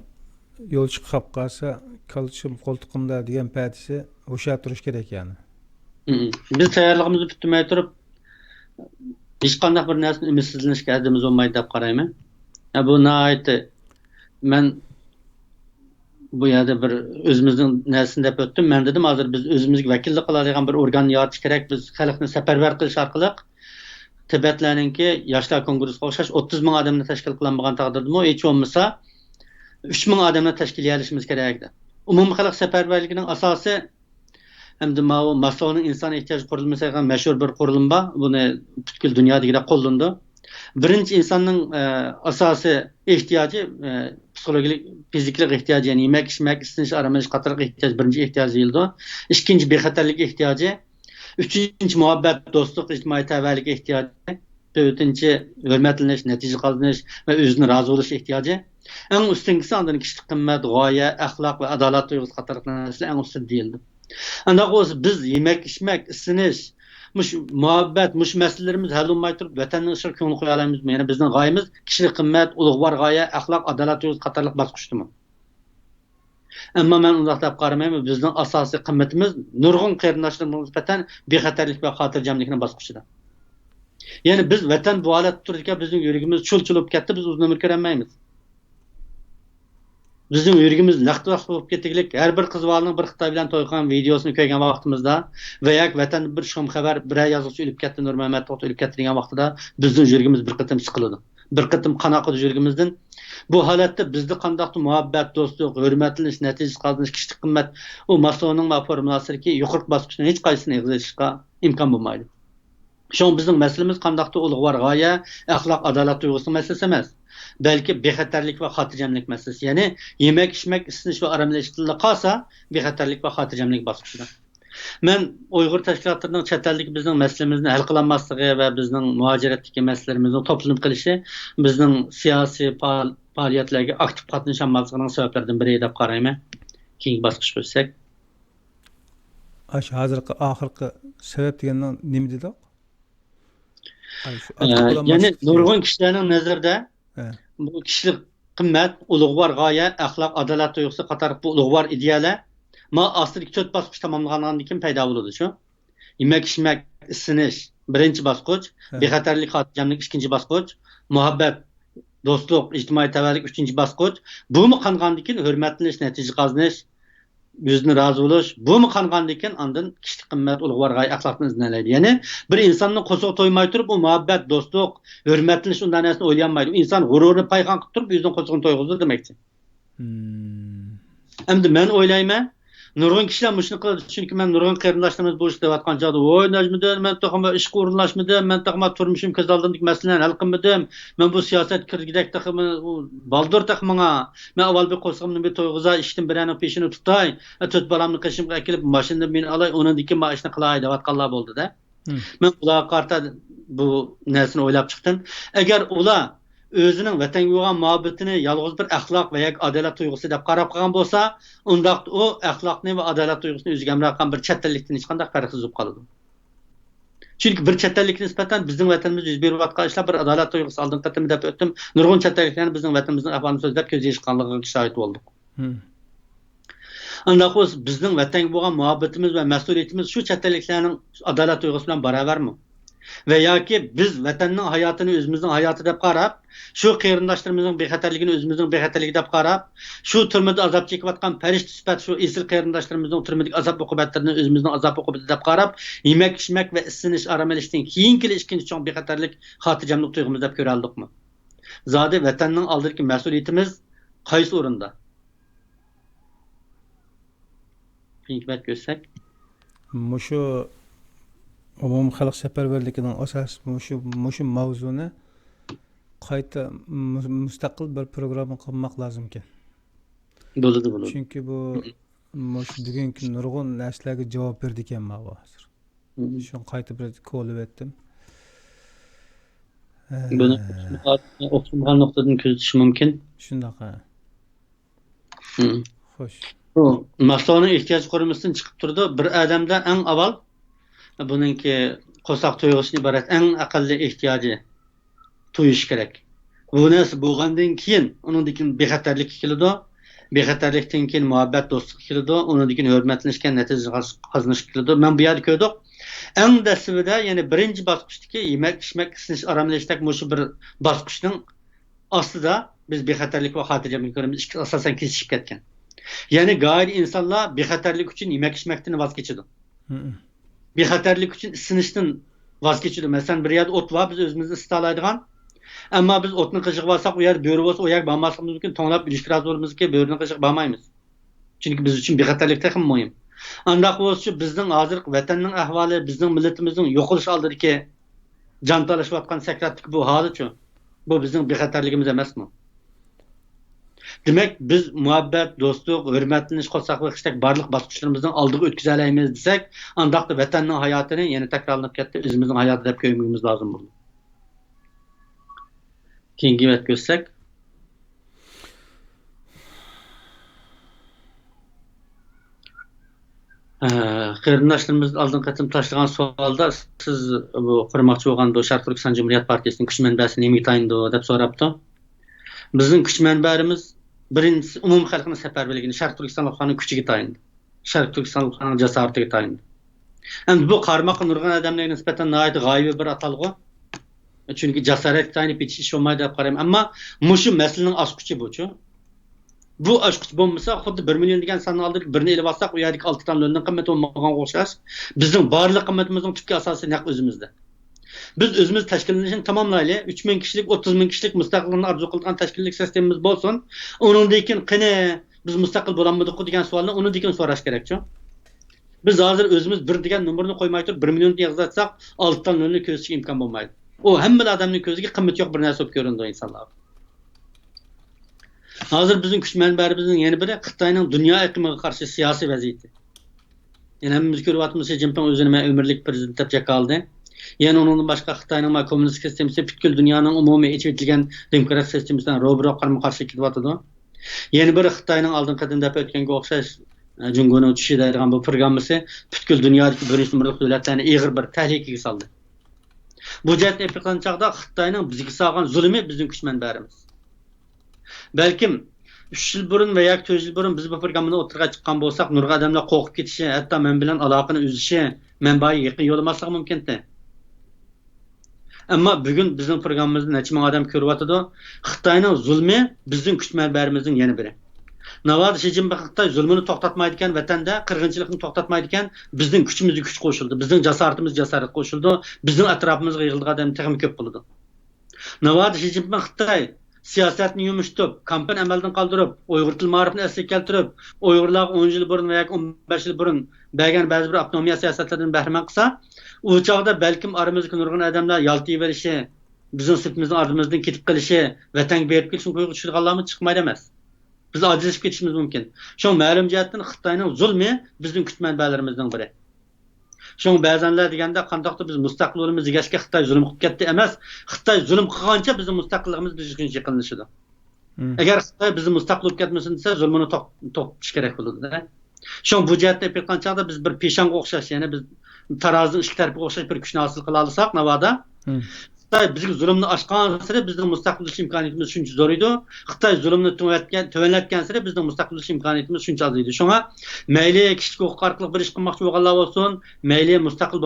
yo'l chiqib qolsa, kalchim qo'ltiqimda degan patisi o'sha turish kerak yani. Biz tayyorligimizni bitirmay turib hech qanday bir narsani umidsizlanishga adimiz bo'lmaydi deb qarayman. Bu nihoyatda men bu yerda bir o'zimizning narsani deb o'tdim. Men dedim hozir biz o'zimizga vakillik qiladigan bir organ yaratish kerak. Biz xalqni safarbar qilish orqali Tibetlarninki yoshlar kongressiga o'xshash 30 ming odamni tashkil qilinmagan taqdirda hech bo'lmasa 3 ming odamni tashkil qilishimiz kerak edi. Umumiy xalq safarbarligining asosi hem de Maslow'un insan ihtiyacı kurulması yapan meşhur bir kurulum var. Bunu bütün dünyada kullandı. Birinci insanın asası ihtiyacı psikolojik, fiziklik ihtiyacı yani yemek, içmek, ısınış, aramış, katılık ihtiyacı birinci ihtiyacı yıldı. İkinci bir xatarlik ihtiyacı. Üçüncü muhabbet, dostluk, ictimai tevellik ihtiyacı. Dördüncü hürmetleniş, netice kazanış ve özünün razı oluş ihtiyacı. En üstünkisi andın kişilik kıymet, gaye, ahlak ve adalet duygusu katılıklarının en üstün değildi. Anda biz yemek, içmek, ısınış, muhabbet, meselelerimiz hal olmay turib, vatanning ishga ko'ngil qo'ya olamizmi? Yani bizning g'oyamiz kishilik qimmat, ulug'vor g'oya, axloq, adolat yo'l qatorliq bosqichdimi? Ammo men undaq deb qaramayman. Bizning asosiy qimmatimiz nurg'un qarindoshlarga nisbatan bexatarlik va xotirjamlikning bosqichida. Yani biz vatan bu holatda turgan bizning yuragimiz chul-chulib ketdi, biz uzun umr ko'rmaymiz. Bizim yuragimiz naqd vaqt bo'lib ketganlik, har bir qiz bolaning bir Xitoy bilan to'ygan videosini ko'rgan vaqtimizda va yoki vatan bir shum xabar, bir yozuvchi o'lib ketdi, Nur Muhammad To'xta o'lib ketdi degan vaqtida bizning yuragimiz bir qitim siqiladi. Bir qitim qanaqadir yuragimizdan bu holatda bizda qandaqdir muhabbat, do'stlik, hurmatlanish, natija qozonish, kishilik qimmat u Maslow'ning formulasiki yuqori bosqichdan hech qaysini eg'izlashga imkon bo'lmaydi. Şu bizning masalamiz qandaqdir ulug'vor g'oya, axloq, adolat tuyg'usi masalasi emas. Belki bexatarlik ve xotirjamlik meselesi. Yani yemek, içmek, ısınış ve aramlaştırılı kalsa bexatarlik ve xotirjamlik basqıçıda. Men Uyghur teşkilatlarının çetellik bizning meselemizin hal qilinmasligi ve bizning muhaciretdeki meselelerimizin toplanıp qilishi bizning siyasi faaliyetlerge aktif qatnashmasligining sebeplerinden biri deb qarayman. Keyingi basqıch bo'lsak. Hozirgi oxirgi sebep degandan nima dedi? Yani nurg'un kishilarning nazarida bu kishilik qimmat, ulug'vor g'oya, axloq, adolat tuyg'usi qator bu ulug'vor ideyalar ma asrlik 4 bosqich tamomlangandan keyin paydo bo'ladi shu. Yemek, içmek, ısınış birinchi bosqich, bexatarlik, xotirjamlik ikkinchi bosqich, muhabbat, do'stlik, ijtimoiy tavallik uchinchi bosqich. Bu mu qangandan keyin hurmatlanish, natija qozonish, yüzünü razı oluş, bu mu qangandan keyin andın kishilik qimmat, ulug'vor g'oya, axloqni izlaydi. Yani bir insonning qo'shiq to'ymay turib, bu muhabbat, do'stlik, hurmatlanish undan narsani o'ylamaydi. İnsan g'ururini payqon qilib turib, o'zining qo'shig'ini to'yg'izdi demekçi. Endi men o'ylayman, nurg'un kishilar shuni qiladi, chunki men nurg'un qarindoshlarimiz bu ishda deyotgan chog'da o'ynashmidim, men to'g'ma ishga o'rinlashmidim, men to'g'ma turmushim ko'z oldimdagi masalalarni hal qilmadim, men bu siyosat kirgidek to'g'ma baldur to'g'manga, men avval bir qo'shig'imni bir to'yg'iza ishdim birani peshini tutay, to'rt bolamni qishimga kelib mashinada meni olay, undan ma ishni qilay deyotganlar bo'ldi-da. Men ularga qarta bu narsani o'ylab chiqdim. Agar ular özünün vatanga bo'lgan muhabbatini yolg'iz bir axloq va yoki adolat tuyg'usi deb qarab qolgan bo'lsa, unda u axloqni va adolat tuyg'usini o'ziga amraqan bir chet ellikdan hech qanday farqsiz bo'lib qoladi. Chunki bir chet ellikka nisbatan bizning vatanimizda yuz berayotgan ishlar bir adolat tuyg'usi oldin qatim deb o'tdim. Nurg'un chet elliklarni bizning vatanimizning ahvolini so'zlab ko'z yechganligiga shohid bo'ldik. Anda bizning vatanga bo'lgan muhabbatimiz va mas'uliyatimiz shu chet elliklarning adolat tuyg'usi bilan barobarmi? Va yoki biz vatanning hayotini o'zimizning hayoti deb qarab, shu qarindoshlarimizning bexatarligini o'zimizning bexatarligi deb qarab, shu turmada azob chekayotgan farishta sifat shu esil qarindoshlarimizning turmadagi azob uqubatlarini o'zimizning azob uqubati deb qarab, yemak-ichmak va isinish aramilishdan keyingi ikkinchi cho'ng bexatarlik xotirjamlik tuyg'umiz deb ko'ra oldikmi? Zodi vatanning oldidagi mas'uliyatimiz qaysi o'rinda? Hikmat ko'rsak, mushu umum xalq safarbarligining asos mushu mavzuni qayta mustaqil bir programma qilmoq lozim ekan. bo'ladi. Chunki bu mushu bugungi nurg'un narsalarga javob berdi ekan mana hozir. Shuni qayta bir ko'rib etdim. Buni o'qimagan nuqtadan kuzatish mumkin. Shunaqa. Xo'sh. Bu mahsulotning ehtiyoj qurilmasidan chiqib turdi. Bir odamda eng avval buningki qo'saq tuyg'usidan iborat eng aqlli ehtiyoji to'yish kerak. Bu narsa bo'lgandan keyin uningdan bexatarlik keladi. Bexatarlikdan keyin muhabbat do'stlik keladi. Uningdan hurmatlanishgan natija qozonish keladi. Men bu yerda ko'rdik. Eng dastlabida, ya'ni birinchi bosqichdagi yemak-ichmak, isinish aramilishdak mushu bir bosqichning ostida biz bexatarlik va xotirjamlik ko'ramiz. Ikki asosan kesishib ketgan. Ya'ni g'ayri insonlar bexatarlik uchun yemak-ichmakdan voz kechadi. Bexatarlik uchun isinishdan voz kechadi. Masalan, bir yerda o't var, biz o'zimizni isita oladigan. Ammo biz o'tni qishiq olsak, u yer bo'ri bo'lsa, u yer bormasligimiz mumkin. To'nglab ilishtirib o'rmizga bo'rini qishiq bormaymiz. Chunki biz uchun bexatarlik ham muhim. Andaq bo'lsa, bizning hozir vatanning ahvoli, bizning millatimizning yo'qolish oldidagi jon talashayotgan sakratlik bu holichu. Bu bizning bexatarligimiz emasmi? Demak, biz muhabbat, do'stlik, hurmatlanish, qo'saq va qishdak barliq bosqichlarimizni oldiga o'tkaza olamiz desak, andaqda vatanning hayotini yana takrorlanib ketdi, o'zimizning hayoti deb ko'rishimiz lozim bo'ldi. Keyingi vat ko'rsak, qarindoshlarimiz oldin qatim tashlagan savolda siz bu qurmoqchi bo'lgan bu Sharq Turkiston Cumhuriyet Partiyasining kuch manbasi nima tayindi deb so'rabdi. Bizning kuch manbarimiz birinchisi umum xalqning safarbarligini Sharq Turkistonliklarning kuchiga tayindi. Sharq Turkistonliklarning jasoratiga tayindi. Endi bu qarmoqqa nurg'un odamlarga nisbatan nihoyat g'oyibi bir atalg'u. Chunki jasorat tayinib ketish ish bo'lmaydi deb qarayman. Ammo mushu masalaning ochqichi bu-chu. Bu ochqich bo'lmasa, xuddi 1 million degan sonni oldirib, birini elib olsak, u yerdagi 6 dan löndan qimmat bo'lmagan o'xshash. Bizning barliq qimmatimizning tubki asosi naq o'zimizda. Biz o'zimiz tashkillanishini tamomlaylik. 3000 kishilik, 30000 kishilik mustaqillikni orzu qilgan tashkillik sistemamiz bo'lsin. Undan keyin qani biz mustaqil bo'lammidik degan savolni undan keyin so'rash kerak-ku. Biz hozir o'zimiz 1 degan nomerni qo'ymay turib 1 million yozatsak, 6 dan lönni ko'rishga imkon bo'lmaydi. O hamma odamning ko'ziga qimmat yo'q bir narsa bo'lib ko'rindi insonlar. Hozir bizning kuch manbarimizning yana biri Xitoyning dunyo iqlimiga qarshi siyosiy vaziyati. Yana biz ko'ryapmiz, Xi Jinping o'zini umrlik prezident deb jakaldi. Yana undan boshqa Xitoyning kommunist sistemasi butkul dunyoning umumiy ichitilgan demokratik sistemasidan ro'baro qarama-qarshi kelyapti. Yana biri Xitoyning oldin qadim deb o'tganga o'xshash Jungoning tushidaydigan bu programmasi butkul dunyodagi birinchi numaralı davlatlarni ig'ir bir tahlikaga soldi. Bu jihatda epiqan chaqda Xitoyning bizga solgan zulmi bizning kuch manbarimiz. Balkim 3 yil burun veya 4 yil burun biz bu programmani o'tirga chiqqan bo'lsak, nurg'a odamlar qo'rqib ketishi, hatto men bilan aloqani uzishi, manbaga yaqin yo'lamasligi mumkin-da. Ammo bugun bizning programmamizni necha ming odam ko'ryapti. Xitoyning zulmi bizning kuch manbarimizning yana biri. Navoid Xi Jinping Xitoy zulmini to'xtatmaydi ekan, vatanda qirg'inchilikni to'xtatmaydi ekan, bizning kuchimizga kuch qo'shildi, bizning jasoratimizga jasorat qo'shildi, bizning atrofimizga yig'ilgan odam texnik ko'p bo'ldi. Navoid Xi Jinping Xitoy siyosatni yumishtirib, kampan amaldan qoldirib, Uyg'ur til ma'rifini asliga keltirib, Uyg'urlar 10 yil burun va 15 yil burun bergan ba'zi bir avtonomiya siyosatlaridan bahramand qilsa, u chog'da balkim aramizga nurg'un odamlar yaltib verishi, bizning siftimizning ardimizdan ketib qolishi, vatanga berib ketishni qo'yib tushirganlarmi chiqmaydi emas. Biz ajrashib ketishimiz mumkin. Shu ma'lum jihatdan Xitoyning zulmi bizning kuch manbalarimizning biri. Shu ba'zanlar deganda qandoqdir biz mustaqil bo'limiz degashga Xitoy zulm qilib ketdi emas, Xitoy zulm qilgancha bizning mustaqilligimiz biz uchun yiqilishidi. Agar Xitoy bizni mustaqil bo'lib ketmasin desa, zulmini to'xtatish kerak bo'ladi. Shu bu jihatda qanchaqda biz bir peshonga o'xshash, ya'ni biz tarozining ikki tarafiga o'xshash bir kuchni hosil qila olsak, navoda Xitoy bizga zulmni oshgan sari bizning mustaqillik imkoniyatimiz shuncha zo'r edi. Xitoy zulmni tuvanlatgan sari bizning mustaqillik imkoniyatimiz shuncha az edi. Shunga mayli kishilik huquq orqali bir ish qilmoqchi bo'lganlar bo'lsin, mayli mustaqil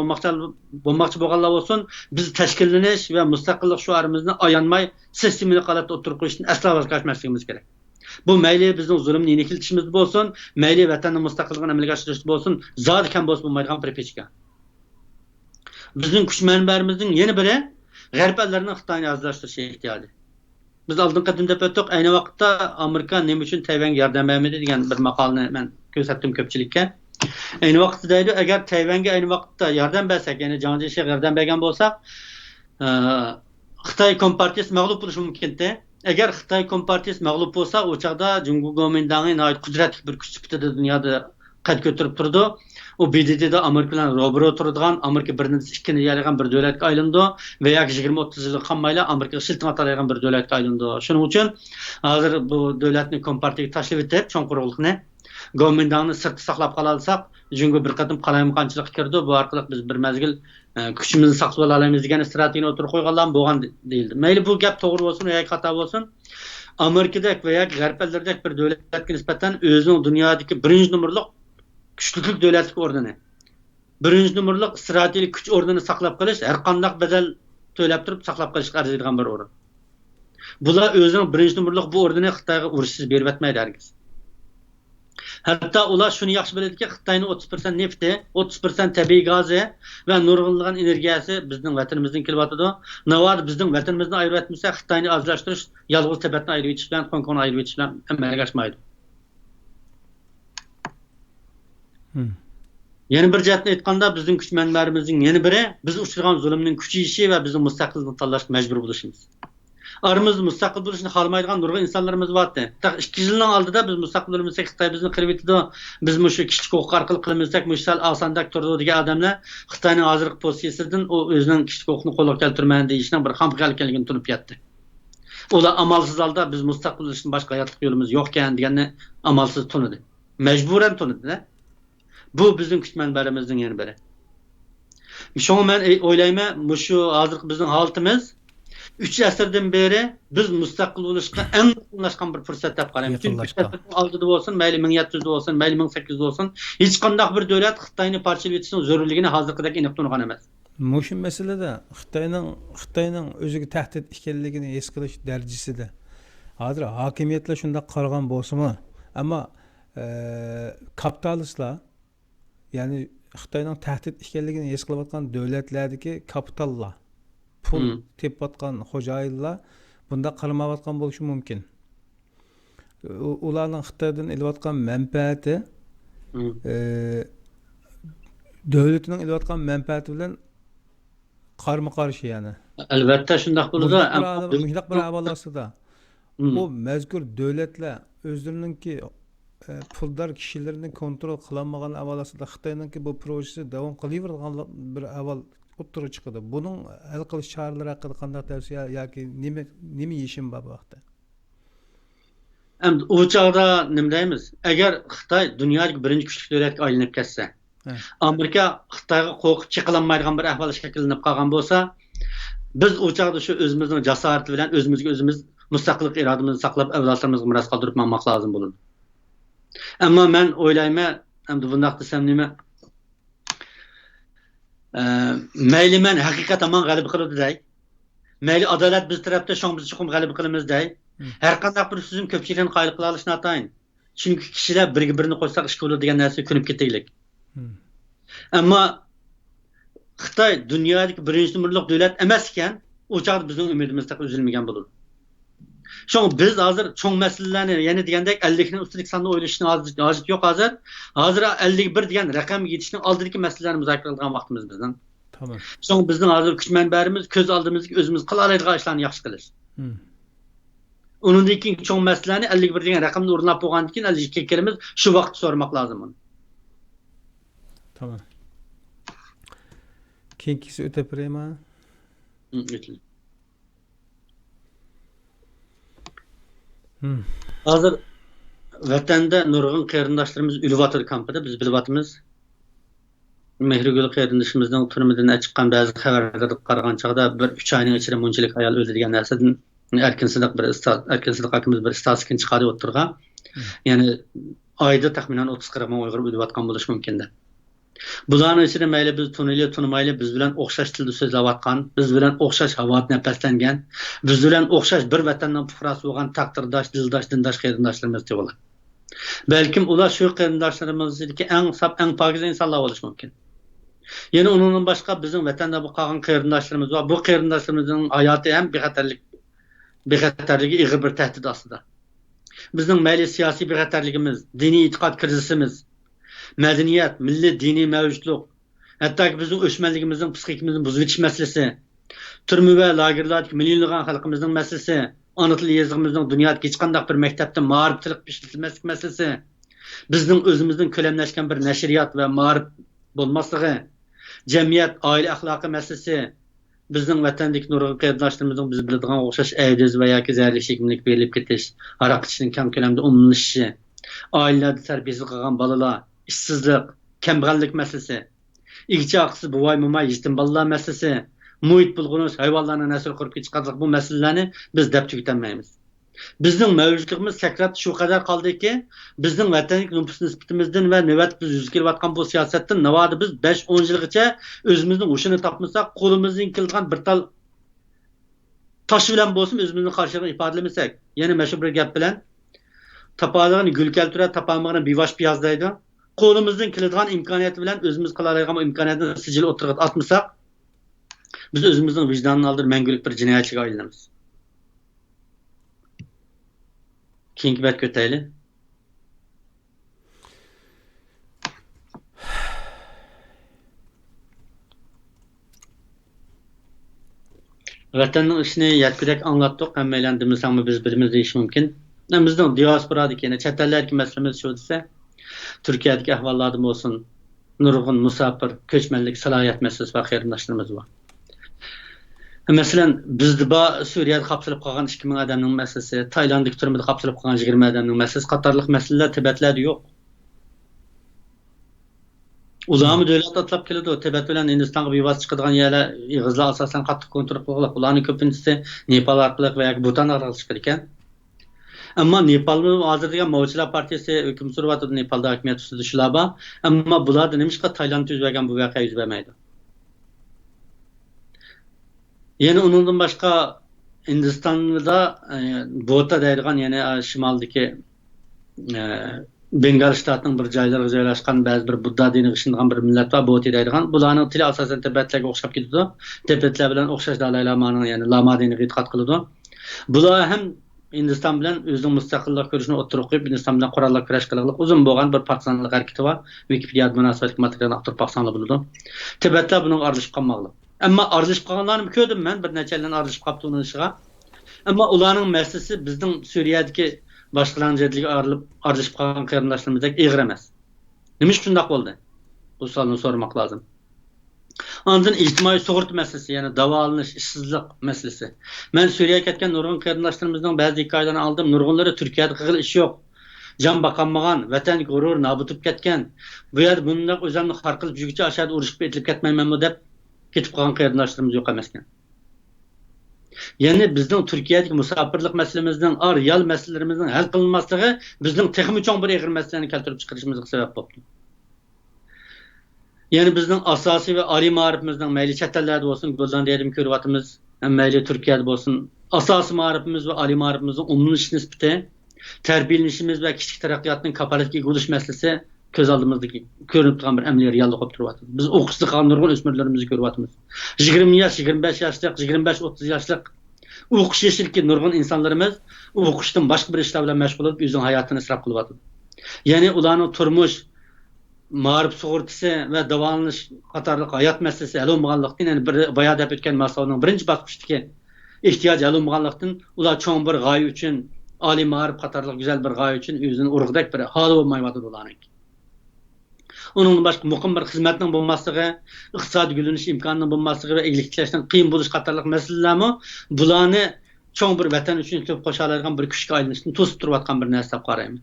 bo'lmoqchi bo'lganlar bo'lsin, biz tashkillanish va mustaqillik shuarimizni ayanmay sistemli holatda o'tirib qo'yishdan aslo voz kechmasligimiz kerak. Bu mayli bizning zulmni yenikiltishimiz bo'lsin, mayli vatanning mustaqilligini amalga oshirish bo'lsin, zodi kam bo'lmaydigan bir pechka. Bizning kuch manbaimizning yana biri G'arb ellarining Xitoyni ozlashtirish ehtiyojı. Biz oldin qadim deb o'tdik, ayni vaqtda Amerika nima uchun Tayvanga yordam bermadi degan bir maqolani men ko'rsatdim ko'pchilikka. Ayni vaqtda deydi, agar Tayvanga ayni vaqtda yordam bersak, ya'ni Jiang Zeminga yordam bergan bo'lsak, Xitoy kompartiyasi mag'lub bo'lishi mumkin-da. Agar Xitoy kompartiyasi mag'lub bo'lsa, o chaqda Jungo Gomindangi nihoyat qudratli bir kuch sifatida dunyoda qad ko'tarib turdi. O BDT'de Amerika bilan robiro turadigan, Amerika birinchi ikkinchi yaragan bir davlatga aylandi va 20-30 yil qolmayla Amerika shiltin atalaydigan bir davlatga aylandi. Shuning uchun hozir bu davlatni kompartiyaga tashlab etib, cho'ng quruqlikni Gomindangni sirtda saqlab qolalsak, Jungo bir qatim qalayimqanchilik kirdi. Bu orqali biz bir mezgil kuchimizni saqlab olamiz degan strategiyani o'tirib qo'yganlar bo'lgan deyildi. Mayli bu gap to'g'ri bo'lsin yoki xato bo'lsin, Amerikadagi va yoki G'arb ellardagi bir davlatga nisbatan o'zining dunyodagi birinchi numurli kuchlik davlatlik o'rnini, birinchi numurli strategik kuch o'rnini saqlab qolish, har qanday bedel to'lab turib saqlab qolishga arziydigan bir o'rin. Bular o'zining birinchi numurli bu o'rnini Xitoyga urushsiz berib etmaydi hargiz. Hatta ular shuni yaxshi biladiki, Xitoyning 30% nefti, 30% tabiiy gazi va nurg'unlagan energiyasi bizning vatanimizdan kelyotdi. Navod bizning vatanimizni ayirib etmasa, Xitoyni ozlashtirish, yolg'iz Tibetni ayirib etish bilan, Hong Kongni ayirib etish bilan amalga oshmaydi. Yana bir jihatdan aytganda, bizning kuch manbalarimizning yana biri biz uchragan zulmning kuchayishi va bizning mustaqillikni tanlashga majbur bo'lishimiz. Aramızda mustaqil bo'lishni xohlamaydigan nurg'un insonlarimiz bordi. 2 yilning oldida biz mustaqil bo'lmasak, Xitoy bizni qirib etdi. Biz shu kichik huquq orqali qilmasak, mushal osondak turdi degan odamlar Xitoyning hozirgi pozitsiyasidan o o'zining kichik huquqni qo'lga keltirmaydi deyishning bir xomxalligini tunib yetdi. Ular amalsiz holda biz mustaqil bo'lishning boshqa hayotlik yo'limiz yo'q ekan deganni amalsiz tunidi. Majburan tunidi. Bu bizning kuch manbalarimizning yana biri. Shunga men o'ylayman, shu hozirgi bizning holatimiz 3 asrdan beri biz mustaqil bo'lishga eng yaqinlashgan bir fursat deb qarayman. Chunki oldida bo'lsin, mayli 1700 bo'lsin, mayli 1800 bo'lsin, hech qanday bir davlat Xitoyni parchalab etishning zarurligini hozirgidek aniq tushungan emas. Mushu masalada Xitoyning o'ziga tahdid ekanligini his qilish darajasida hozir hokimiyatlar shunday qaragan bo'lsa-mu, ammo kapitalistlar, ya'ni Xitoyning tahdid ekanligini his qilayotgan davlatlardagi kapitallar, pul tepayotgan xo'jayinlar bunda qaramayotgan bo'lishi mumkin. Ularning Xitoydan olayotgan manfaati davlatining olayotgan manfaati bilan qarama-qarshi, ya'ni. Albatta shunday bo'ladi. Mutlaq bir ahvolda bu mazkur davlatlar o'zlarininki puldor kishilarni kontrol qilolmagan ahvolda Xitoyninki bu projesi davom qilavergan bir ahvol o'ttirib chiqadi. Buning hal qilish choralari haqida qanday tavsiya yoki nima yechim bor bu vaqtda? Endi u chog'da nima deymiz? Agar Xitoy dunyodagi birinchi kuchli davlatga aylanib ketsa, Amerika Xitoyga qo'rqib chiqilmaydigan bir ahvol shakllanib qolgan bo'lsa, biz u chog'da shu o'zimizning jasorati bilan o'zimiz mustaqillik irodamizni saqlab avlodlarimizga meros qoldirib qo'ymoq lozim bo'ladi. Ammo men o'ylayman, endi bunday desam nima? Mayli men haqiqatan men g'alaba qiladi dey. Mayli adolat biz tarafda shon biz chuqum g'alaba qilamiz dey. Har qanday bir so'zim ko'pchilikni qoyil qila olishni atayin. Chunki kishilar birga birini qo'ysak ish bo'ladi degan narsa ko'nib ketaylik. Ammo Xitoy dunyodagi birinchi numurli davlat emas ekan, u chog'da bizning umidimizda uzilmagan bo'ladi. Şoň biz hazır çoň meselelerni, yani degandek 50'nin üstünlük sanını oýlaşyny hajat ýok hazır. Hazır 51 diýen rakam ýetişiniň aldyky meselelerni müzakere kılgan wagtymyz bizden. Tamam. Şoň bizden hazır güç menberimiz köz aldymyzda özümüz kıla alaýdygan işlerni ýaxşy kılış. Onundan keyin çoň meselelerni 51 diýen rakamda urunlap bolgandan keyin 52 kelimiz şu wagt sormak lazım onu. Tamam. Keyinki öte prema. Öteli. Hazır vatanda nurg'un qarindoshlarimiz o'lyapti kampida, biz bilyapmiz. Mehrigül qarindishimizning turmudan chiqqan ba'zi xabarlarga qaragan chaqda bir 3 oyning ichida munchalik ayol o'zi degan narsadan Erkin Sidiq akamiz bir statistikani chiqarib o'tirgan. Ya'ni oyda taxminan 30-40 ming Uyg'ur o'layotgan bo'lishi mumkin deb. Bularning ichida mayli biz tunimayli biz bilan o'xshash tilda so'zlayotgan, biz bilan o'xshash havo nafaslangan, biz bilan o'xshash bir vatanning fuqarosi bo'lgan taqdirdosh, dildosh, dindosh qarindoshlarimiz bo'ladi. Balkim ular shu qarindoshlarimizdagi eng saf, eng pokiza insonlar bo'lishi mumkin. Yana undan boshqa bizning vatanda bu qolgan qarindoshlarimiz va bu qarindoshlarimizning hayoti ham bexatarligi ig'ir bir tahdid ostida. Bizning mayli siyosiy bexatarligimiz, diniy e'tiqod krizisimiz, madaniyat, milliy diniy mavjudlik, hattoki bizning o'chmanligimizning psixikimizning buzib o'tish masalasi, turma va lagerlardagi millionlagan xalqimizning masalasi, ona tili yozig'imizning dunyodagi hech qanday bir maktabda ma'rif tiliq ishlatilmaslik masalasi, bizning o'zimizning ko'lamlashgan bir nashriyat va ma'rif bo'lmasligi, jamiyat, oila axloqi masalasi, bizning vatandagi nurg'un qarindoshlarimizning biz biladigan o'xshash aydiz va yoki zararli chekimlik berilib ketish, aroq ichishning kam ko'lamda umumlashishi, oilalarda tarbiyasiz qolgan bolalar, ishsizlik, kambag'allik masalasi, igchi aqsi buvay mo'may yetim bolalar masalasi, muhit bulg'unish, hayvonlarning nasl qurib chiqadiq bu masalalarni biz deb tugatolmaymiz. Bizning mavjudligimiz sakrat shu qadar qoldiki, bizning vatandagi nüfus nisbatimizdan va navbat biz yuz kelayotgan bu siyosatdan navoda biz 5-10 yilgacha o'zimizning o'shini topmasak, qo'limizdan kelgan bir tal tosh bilan bo'lsin o'zimizni qarshiligini ifodalamasak, yana mana shu bir gap bilan topadigan gul keltiradi, topolmagan bivosh piyoz deydi. Qo'limizdan keladigan imkoniyat bilan o'zimiz qila oladigan imkoniyatni sijil o'tirib atmasak, biz o'zimizning vijdonini oldir mangulik bir jinoyatchiga aylanamiz. Keyingi bet ko'tayli. Vatanning ishini yakudek anglatdik, hammalar demasangmi biz birimiz deyish mumkin. Bizning diasporadagi, ya'ni chet ellardagi masalamiz shu desa, Turkiyadagi ahvollarda bo'lsin, nurg'un musafir, ko'chmanlik, salohiyat masalasi va qarindoshlarimiz bor. Masalan, bizda Suriyada qapsilib qolgan 2000 odamning masalasi, Taylandda turmada qapsilib qolgan 20 odamning masalasi qatorliq masalalar Tibetlarda yo'q. Ularni davlat atlab keladi, Tibet bilan Hindistonga bevosita chiqadigan yerlar ig'izlar asosan qattiq kontrol qilinadi. Ularning ko'pinchisi Nepal orqali va yoki Butan orqali chiqar ekan. Ammo Nepalning hozir degan Mavchilar partiyasi hukm surayotdi, Nepalda hokimiyat ustida shular bor. Ammo bularda nimishqa Taylandda yuz bergan bu voqea yuz bermaydi. Yana undan boshqa Hindistonda Bota deydigan, ya'ni shimoldagi Bengal shtatining bir joylariga joylashgan ba'zi bir Budda diniga ishongan bir millat va Boti deydigan. Bularning tili asosan Tibetlarga o'xshab ketadi. Tibetlar bilan o'xshash Dalay Lamaning, ya'ni Lama diniga e'tiqod qiladi. Bular ham Hindiston bilan o'zining mustaqillik ko'rishini o'ttirib qo'yib, Hindiston bilan qurolli kurash qilib, uzun bo'lgan bir partizanlik harakati va Wikipedia munosabatli materialni aqtirib baxsanlar bo'ladi. Tibetlar buning aralashib qolmoqda. Ammo aralashib qolganlarni ko'rdim men, bir necha yildan aralashib qolibdi uning ishiga. Ammo ularning masalasi bizning Suriyadagi boshqalarning jadliga aralashib qolgan qarindoshlarimizdek ig'ir emas. Nima uchun shunday bo'ldi? Bu savolni so'ramoq lozim. Ondan ijtimoiy sug'urta masalasi, ya'ni davolanish, ishsizlik masalasi. Men Suriyaga ketgan nurg'un qarindoshlarimizning ba'zi hikoyalarini oldim. Nurg'unlari Turkiyada qilgan ish yo'q. Jon boqolmagan, vatan g'urur nobutib ketgan. Bu yer bundoq o'zimni har qilib jugicha ashad urushib etilib ketmaymanmi deb ketib qolgan qarindoshlarimiz yo'q emas ekan. Ya'ni bizning Turkiyadagi musofirlik masalamizning, real masalalarimizning hal qilinmasligi bizning texnik cho'ng bir ig'ir masalalarni keltirib chiqarishimizga sabab bo'ldi. Ya'ni bizning asosiy va oliy ma'rifimizning mayli chet ellarda bo'lsin, Gollandiyada ko'ryapmiz, mayli Turkiyada bo'lsin, asosiy ma'rifimiz va oliy ma'rifimizning umumlanish nisbati, tarbiyalanishimiz va kichik taraqqiyotning kafolatga bo'lish masalasi ko'z oldimizda ko'rinib turgan bir amaliy reallik bo'lib turibdi. Biz o'qishda qolgan nurg'un o'smirlarimizni ko'ryapmiz. 20 yosh, 25 yoshlik, 25-30 yoshlik o'qish yashilki nurg'un insonlarimiz o'qishdan boshqa bir ishlar bilan mashg'ul bo'lib, o'zining hayotini isrof qilyapti. Ya'ni ularning turmush, ma'rif sug'urtasi va davolanish qatorliq hayot masalasi hal bo'lmaganlikdan, ya'ni bir boya deb o'tgan masalaning birinchi bosqichdagi ehtiyoj hal bo'lmaganlikdan ular cho'ng bir g'oya uchun, oliy ma'rif qatorliq go'zal bir g'oya uchun o'zini urug'dek bir holi bo'lmayapti ularning. Onun boshqa muqim bir xizmatning bo'lmasligi, iqtisodiy gullanish imkonining bo'lmasligi va eglik tiklashning qiyin bo'lish qatorliq masalalarmi bularni cho'ng bir vatan uchun ko'p qo'sha oladigan bir kuchga aylanishni to'sib turayotgan bir narsa deb qarayman.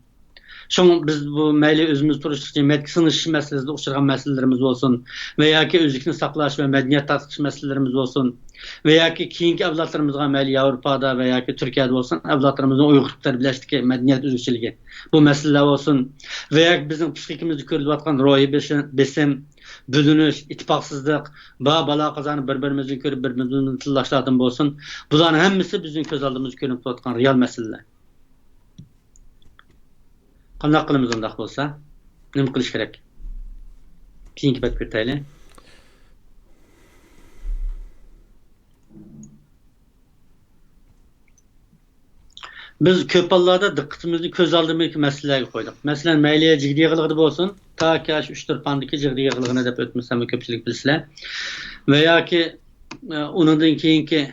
Şoň biz bu meýli özümüz turuşyk jemgyýetke synyş meselesinde uçurgan meselelerimiz bolsun veya ki özlükni saklaş we medeniýet tartışyş meselelerimiz bolsun veya ki kiyinki awlatlarymyzga meýli Ýewropada veya ki Türkiýede bolsun awlatlarymyzyň uýgurluklar bileşdiki medeniýet üzüçiligi bu meseleler bolsun veya ki bizim psihikimizde görülüp atgan rohy besim, bölünüş, ittipaksızlyk, bala kazanyp bir-birimizi görüp bir-birimizi tıllaşlardan bolsun. Buların hemmisi bizim köz aldymyzda görünüp turýan real meseleler. Qanday qilamiz undaq bolsa? Nima qilish kerak? Keyingi bet ketayli. Biz köp ballarda diqqatimizni köz aldymyzdaki meselelerge koyduk. Mesela meýli jigdi ýygylgydy bolsun, ta ki 3-4 pandaki jigdi ýygylgyny dep ötmesem köpçilik bilseler. Veya ki onundan keyinki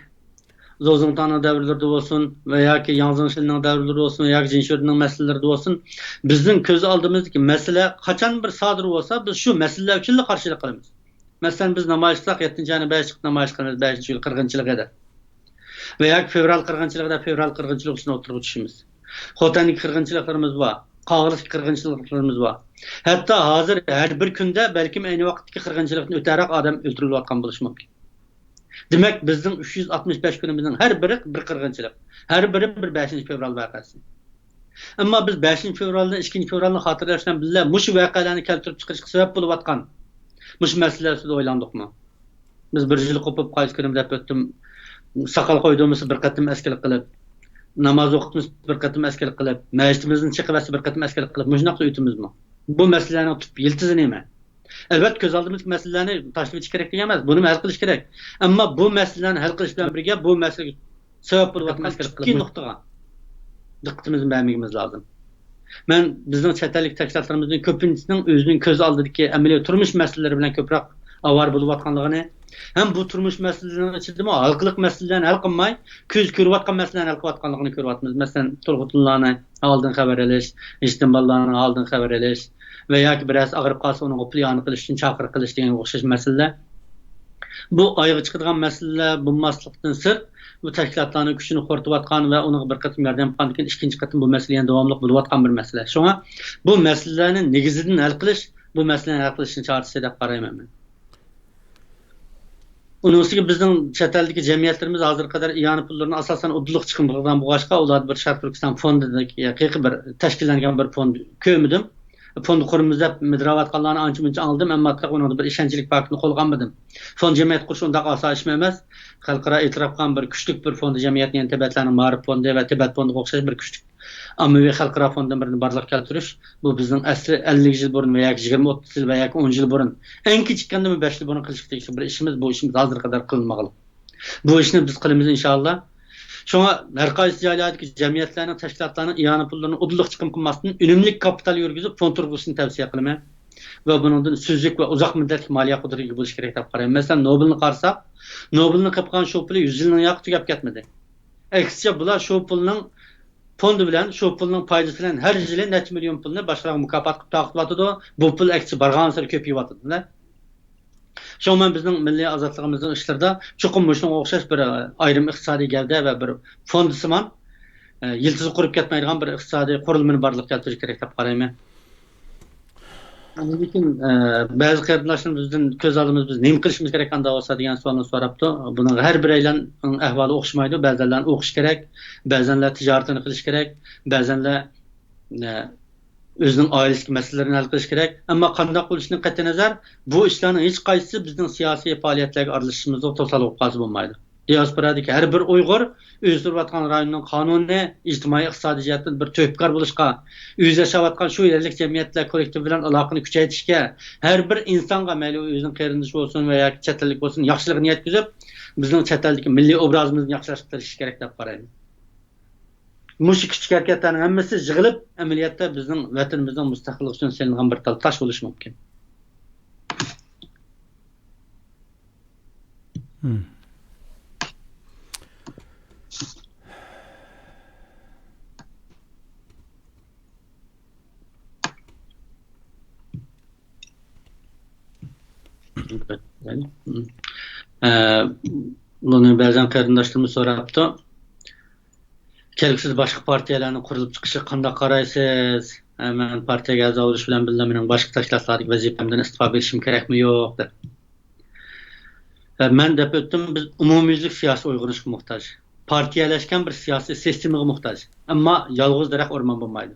Zozuntanın devirleri olsun veya ki Yanzınşılının devirleri olsun veya ki Cinşörünün meseleleri olsun. Bizim köz aldığımızdaki mesele kaçan bir sadır olsa biz şu meseleler için de karşılık kılımız. Mesela biz namayışlık 7. ayını 5 namayış kılımız 5. yıl kırgınçılık eder. Veya ki fevral kırgınçılık eder fevral kırgınçılık için oturup düşümüz. Xotanik kırgınçılıklarımız var. Qağırlık kırgınçılıklarımız var. Hatta hazır her bir günde belki aynı vakitteki kırgınçılıktan öterek adam öldürülüp atkan buluş mümkün. Demek bizim 365 günümüzün her biri bir kırgınçılık. Her biri bir 5. fevral vakası. Ama biz 5. fevraldan 2. fevralını hatırlaştan bile muş vakalarını keltirip çıkışık sebep bulup atkan. Muş meselelerinde oylandık mı? Biz bir yıl kopup qaysı günüm dep öttüm. Sakal koyduğumuz bir katım eskilik kılıp, namaz okutmuş bir katım eskilik kılıp, meclisimizin çıkıvesi bir katım eskilik kılıp, mujnaqda ütümüz mü? Bu meselelerini tutup yıltızı neyme? Elbette göz aldığımız meselelerini taşlıp hiç gerek diyemez. Bunu hal kılış gerek. Ama bu meselelerini hal kılış bilen birge bu mesele sebep bulup atmaz gerek. İki noktaga dikkatimizi vermemiz lazım. Ben bizim çetelik teşkilatlarımızın köpüncüsünün özünün köz aldığı emeli turmuş meseleleri bilen köprek avar bulup atkanlığını hem bu turmuş meselelerini içinde halkılık meselelerini hal kılmay, köz körüp atkan meselelerini hal kılıp atkanlığını körüp atmaz. Mesela Turgutlularını aldığın haber eliş, İstimballarını aldığın haber eliş veya ki biraz ağırıp kalsa onun opliyanı kılış için çakır kılış diyen okşaş meseleler. Bu ayığı çıkıdığan meseleler bulmaslıktan sır bu teşkilatlarının güçünü kortup atkan ve onun bir katım yardım pandikin ikinci katım bu meseleyen devamlılık bulup atkan bir mesele. Şuna bu meselelerin negizidin hal kılış, bu meselelerin hal kılışını çağrısı edip karayım ben. Onun ki bizim çeteldeki cemiyetlerimiz hazır kadar iyanı pullarını asasen uduluk çıkımlıktan bu başka ular bir Şarkı Türkistan fondundaki yakıkı bir teşkillengen bir fond köymüdüm. Fondu kurumuzda midravat kallarını ançı aldım ama onun bir işençilik farkını kolganmadım. Fond cemiyet kurşunda kalsa işmemez. Halkara itiraf kan bir küçük bir fondu cemiyetinin Tibetlerinin Mağrib fondu ve Tibet fondu okşayış bir küçük. Ama ve halkara fondun birini barlıq keltiriş. Bu bizim asli 50 yıl burun veya 20-30 yıl veya 10 yıl burun. En küçükkende mi 5 yıl burun kılışık bir işimiz bu işimiz hazır kadar kılınmalı. Bu işini biz kılımız inşallah. Şuna her kaysi cahiliyadaki cemiyetlerinin, teşkilatlarının iyanı pullarının uduluk çıkım kılmasının ünümlük kapital yürgüzüp fon turgusunu tavsiye kılmaya ve bunun süzlük ve uzak müddetlik maliye kudreti gibi buluş gerek tabi karayım. Mesela Nobel'ini qarsak, Nobel'ini kapıkan şu pulu 100 yılın yağı tügep ketmedi. Eksizce bular şu pulunun fondu bilen, şu pulunun paydası bilen her yılı net milyon pulunu başkalarına mukafat kıp taqıp atıdı. Bu pul eksizce barğan sırı köpüyüp atıdı. Şoňa bizning milli azatlygymyzyň işlerinde çuqum muşun okşaş bir ayrım iqtisadi gäwde we bir fondysyman ýyltyzy kurup ketmeýän bir iqtisadi gurulmany barlyk keltiriş gerek dep garaýmyn. Lekin bäzi gaýrdaşlarymyzdan köz aldymyz biz näme kılışymyz gerek anda bolsa diýen sualyny sorapdy. Bunyň her bir eýlen ähwaly okşmaýdy. Bäzenler okuş gerek, bäzenler tijaratını kılış gerek, bäzenler özünün ailesindeki meselelerini hal kılış gerek. Ama kandak buluşunun qat'i nazar bu işlerin hiç qaysı bizden siyasi faaliyetlerge aralışışımızda total okazı bulmaydı. Diasporadaki her bir Uygur özürüp atkan rayonunun kanuni, ictimai iqtisadi jihatdan bir töhpkar buluşqa, öz yaşap atkan şu yerlik cemiyetler kolektiv bilen alaqını küçeytişke, her bir insanga məli özünün qeyrindiş olsun veya chet ellik olsun yaxşılığını yetkizip bizning chet eldeki milli obrazımızın yaxşılaştırışı gerek dep qarayman. Muş küçük hareketlerin hemmesi yığılıp ameliyatda bizim vatanımızın müstakillik için selingan bir tal taş buluş mümkün. Bunu bazen qarindaşlarımız soraptı. Kelgisiz başka partiyalarning qurilib chiqishi qanday qaraysiz? men partiyaga a'zo bo'lish bilan birga mening boshqa tashkilotlardagi vazifamdan istiqo berishim kerakmi yo'q deb. Men deb o'tdim, biz umumyuzlik siyosiy uyg'unishga muhtoj. Partiyalashgan bir siyosiy sistemaga muhtoj. Ammo yolg'iz daraxt o'rmon bo'lmaydi.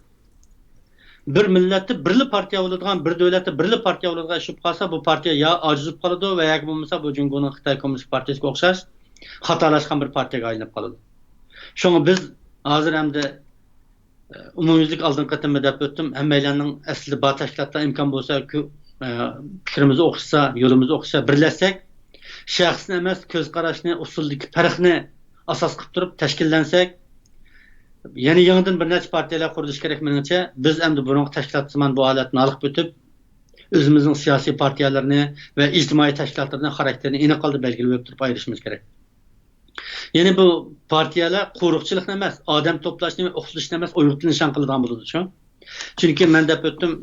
Bir millatda birli partiya bo'ladigan, bir davlatda birli partiya bo'ladigan ishib qolsa, bu partiya ya ojiz bo'lib qoladi va yoki bo'lmasa bu Jungoning Xitoy Kommunist partiyasiga o'xshash xatolashgan bir partiyaga aylanib qoladi. Shunga biz hozir hamda umumyuzlik oldingi qatimda deb o'tdim, hammalarning aslida bor tashkilotlar imkon bo'lsa, fikrimizni o'qisa, yo'limizni o'qisa, birlashsak, shaxsni emas, ko'z qarashni, usuldagi farqni asos qilib turib tashkillansak, ya'ni yangidan bir necha partiyalar qurilish kerak menimcha. Biz endi burungi tashkilotsimon bu holatni olib o'tib, o'zimizning siyosiy partiyalarni va ijtimoiy tashkilotlarning xarakterini aniq holda belgilab turib ayirishimiz kerak. Ya'ni bu partiyalar qo'riqchilikni emas, odam to'plashni va o'qitishni emas, o'yinni nishon qiladigan bo'ladi, shu. Chunki men deb o'tdim,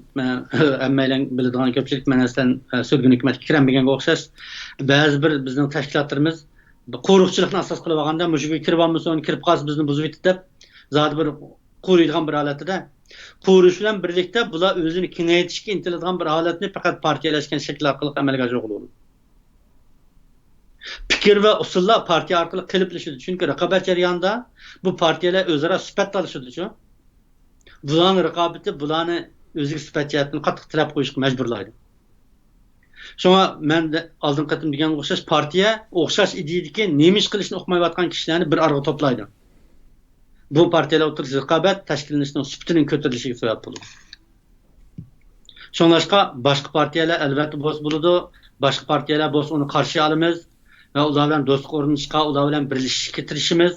hammalar biladigan ko'pchilik men aslan so'lgun hukumatga kirmaganga o'xshash ba'zi bir bizning tashkilotlarimiz qo'riqchilikni asos qilib olganda, mushuga kirib olmasa, uni kirib qolsa bizni buzib yetdi deb zodi bir qo'riydigan bir holatida qo'rish bilan birlikda bular o'zini kengaytirishga intiladigan bir holatni faqat partiyalashgan shakl orqali amalga oshiradi. Fikr va usullar partiya orqali qilib-lishadi. Chunki raqobat jarayonida bu partiyalar o'zaro sifat olishadi-ku. Bularning raqobati bularni o'ziga sifat jihatdan qattiq talab qo'yishga majburlaydi. Shunga men oldin qatim degan o'xshash partiya o'xshash ideyadagi nima ish qilishni o'qimayotgan kishilarni bir arga to'playdi. Bu partiyalar o'rtasida raqobat tashkillanishning sifatining ko'tarilishiga sabab bo'ladi. Shunlashqa boshqa partiyalar albatta bo'z bo'ladi, boshqa partiyalar bo'z uni qarshi olamiz va ular bilan do'stlik o'rnatishga, ular bilan birlashishga tirishimiz.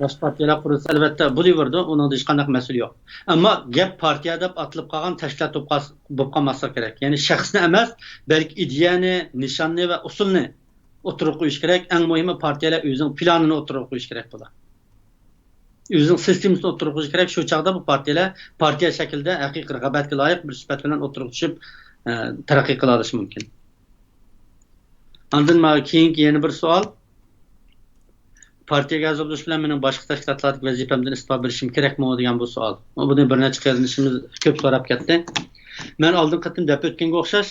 Boshqa partiyalar qursa albatta bo'laverdi, uning hech qanday mas'ul yo'q. Ammo gap partiya deb atilib qolgan tashkilot bo'lib qolmasa kerak. Ya'ni shaxsni emas, balki ideyani, nishonni va usulni o'tirib qo'yish kerak. Eng muhimi partiyalar o'zining planini o'tirib qo'yish kerak bo'ladi. O'zining sistemasini o'tirib qo'yish kerak. Shu chaqda bu partiyalar partiya shaklida haqiqiy raqobatga loyiq bir sifat bilan o'tirib tushib taraqqiy qila olishi mumkin. Ondan keyingi yana bir savol. Partiyaga a'zo bo'lish bilan mening boshqa tashkilotlardagi vazifamdan istiqo berishim kerakmi degan bu savol. Buni bir necha qarindoshimiz ko'p so'rab ketdi. Men oldin qatim deb o'tganga o'xshash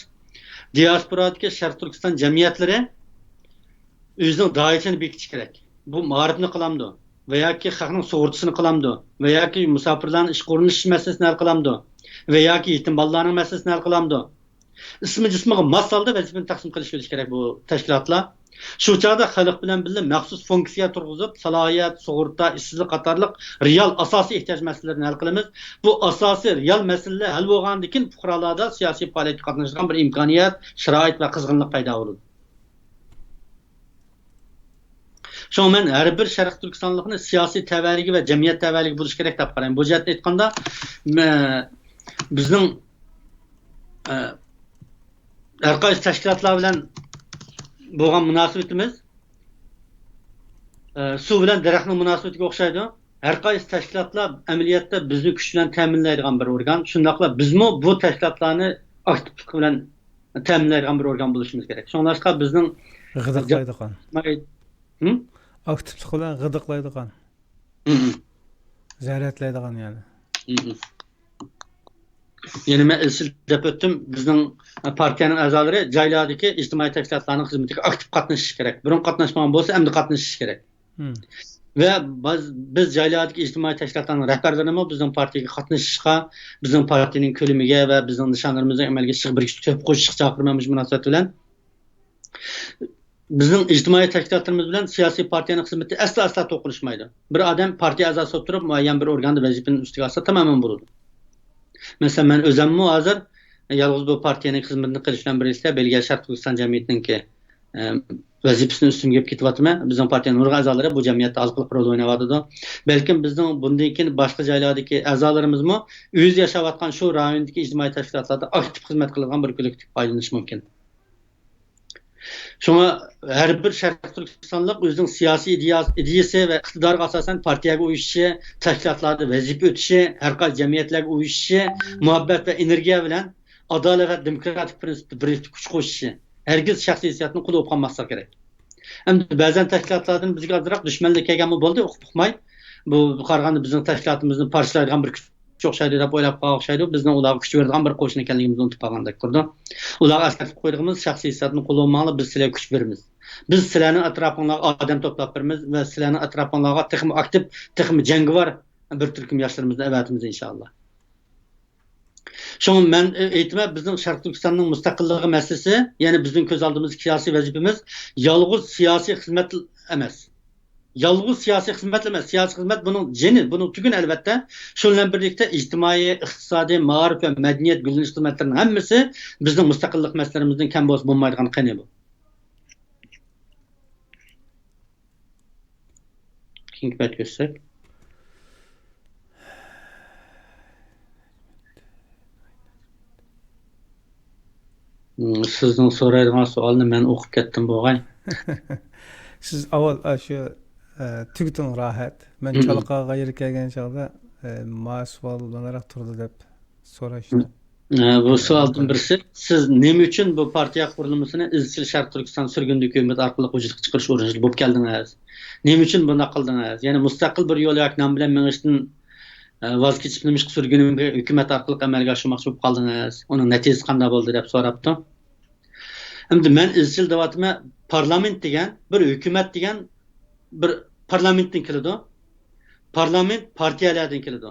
diasporadagi Sharq Turkiston jamiyatlari o'zining doirasini bekitish kerak. Bu ma'rifni qilamdi va yoki xalqning sug'urtasini qilamdi va yoki musofirlarning ish qurilish masalasini hal qilamdi va yoki yetim bolalarning masalasini hal qilamdi. Ismi jismiga mos holda vazifani taqsim qilish kerak bu tashkilotlar. Shu chog'da xalq bilan birga maxsus funksiya turg'izib, salohiyat, sug'urta, ishsizlik qatorliq real asosiy ehtiyoj masalalarini hal qilamiz. Bu asosiy real masalalar hal bo'lgandan keyin fuqarolarda siyosiy faoliyatga qatnashadigan bir imkoniyat, sharoit va qizg'inlik paydo bo'ladi. Shunga men har bir Sharq Turkistonlikni siyosiy tavalligi va jamiyat tavalligi bo'lish kerak deb qarayman. Bu jihatdan aytganda bizning har qaysi tashkilotlar bilan bo'lgan munosabatimiz suv bilan daraxtning munosabatiga o'xshaydi. Har qaysi tashkilotlar amaliyotda bizni kuch bilan ta'minlaydigan bir organ. Shundaqla bizmi bu tashkilotlarni aktivlik bilan ta'minlaydigan bir organ bo'lishimiz kerak. Shunlashqa bizning g'idiqlaydigan. Aktivlik bilan g'idiqlaydigan. Zaryadlaydigan yani. Ya'ni men izchil deb o'tdim, bizning partiyaning a'zolari joylardagi ijtimoiy tashkilotlarning xizmatiga aktiv qatnashishi kerak. Burun qatnashmagan bo'lsa, endi qatnashishi kerak. Va biz joylardagi ijtimoiy tashkilotlarning rahbarlarimiz bizning partiyaga qatnashishga, bizning partiyaning ko'lamiga va bizning nishonlarimizga amalga oshirib bir kuch qo'shishga chaqirmamiz munosabat bilan bizning ijtimoiy tashkilotlarimiz bilan siyosiy partiyaning xizmati asla to'qnashmaydi. Bir odam partiya a'zosi bo'lib turib, muayyan bir organda vazifani ustiga olsa tamoman bo'ladi. Mesela men o'zimmi hozir yolg'iz bu partiyaning xizmatini qilish bilan birlikda Belgiya Sharq Turkiston jamiyatininki vazifasini ustimga olib ketyapman. Bizning partiyaning nurg'un a'zolari bu jamiyatda ozqilik rol o'ynayotdi. Balkim bizning bundan keyin boshqa joylardagi a'zolarimizmi o'z yashayotgan shu rayondagi ijtimoiy tashkilotlarda aktiv xizmat qiladigan bir kollektiv foydalanish mumkin. Shunga har bir Sharq Turkistonlik o'zining siyosiy ideyasi va iqtidoriga asosan partiyaga uyushishi, tashkilotlarda vazifa o'tishi, har qaysi jamiyatlarga uyushishi, muhabbat va energiya bilan adolat va demokratik prinsipda birlikda kuch qo'shishi, hargiz shaxsiyatni qulab qolmaslik kerak. Endi ba'zan tashkilotlardan bizga ozroq dushmanlik kelganmi bo'ldi, uqmay. Bu qaraganda bizning tashkilotimizni parchalaydigan bir kuch o'xshaydi deb o'ylab qolgan o'xshaydi. Bizning ularga kuch beradigan bir qo'shin ekanligimizni unutib qolgandek turdi. Ularga eslatib qo'yganimiz shaxsiy hissiyatni qo'llanmanglar, biz sizlarga kuch beramiz. Biz sizlarning atrofingizga odam to'plab beramiz va sizlarning atrofingizga texnik aktiv, texnik jangovar bir turkum yoshlarimizni avatimiz inshaalloh. Şoň men aytma bizning Sharq Turkistonning mustaqilligi masalasi, ya'ni bizning ko'z oldimizda siyosiy vazifamiz yolg'iz siyosiy xizmat emas. Yolg'iz siyosiy xizmat emas. Siyosiy xizmat buning jini, buning tuguni albatta. Şundan bilan birlikda ijtimoiy, iqtisodiy, ma'rif va madaniyat gullanış xizmatlarining hammasi bizning mustaqillik masalalarimizdan kam bo'lmaydigan qani bu. Hikmat ko'rsak. Sizning so'raydigan savolni men o'qib ketdim bo'g'ay. Siz avval shu tugding rohat. Men Chalqaga yeri kelgan chog'da mas'ullarga turdi deb so'rashdi. Bu savoldan birisi, siz nima uchun bu partiya qurilmasini izchil Sharq Turkiston surgun hukumat orqali vujudga chiqarish urinishida bo'lib keldingiz? Nima uchun buni qildingiz? Ya'ni mustaqil bir yo'l yoki nom bilan mengishdan voz kechib nima surgun hukumat orqali amalga oshirmoqchi bo'lib qoldingiz? Uning natijasi qanday bo'ldi deb so'rabdi. Endi men izchil devatime parlament degan, bir hukumat degan bir parlamentdan keladi. Parlament partiyalardan keladi.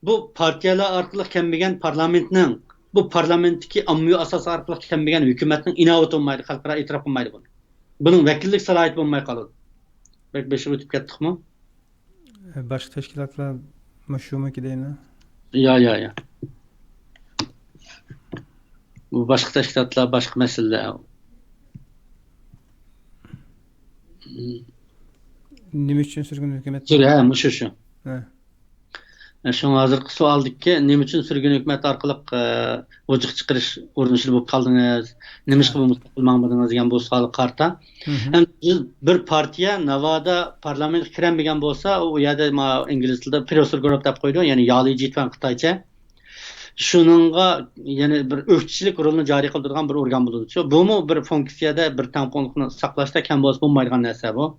Bu partiyalar orqali kelmagan parlamentning, bu parlamentdagi ommaviy asos orqali kelmagan hukumatning inoat bo'lmaydi, xalqaro e'tirof bo'lmaydi buni. Buning vakillik salohiyati bo'lmay qoladi. Bak beshi o'tib ketdikmi? Boshqa tashkilotlar mashhurmiki deymi? Ya. Bu boshqa tashkilotlar, boshqa masalalar. Nima uchun surgun hukumat? Ha, shu. Şoň hazırkı sualdiki, nima uchun surgun hukumat orqali vujudga chiqarish urinishida bo'lib qoldingiz? Nima ishga bu mustaqil ma'muriyat degan bu savolga qarta. Bir partiya navoda parlamentga kirmagan bo'lsa, u yerda ingliz tilida pressure group deb qo'ydi, ya'ni yali jitvan Xitoycha. Şununla yani bir öfçilik rolunu cari kıldırgan bir organ bulundu. Bu mu bir fonksiyada bir tamponluğunu saklaşta kem boz bulmaydigan narsa bu.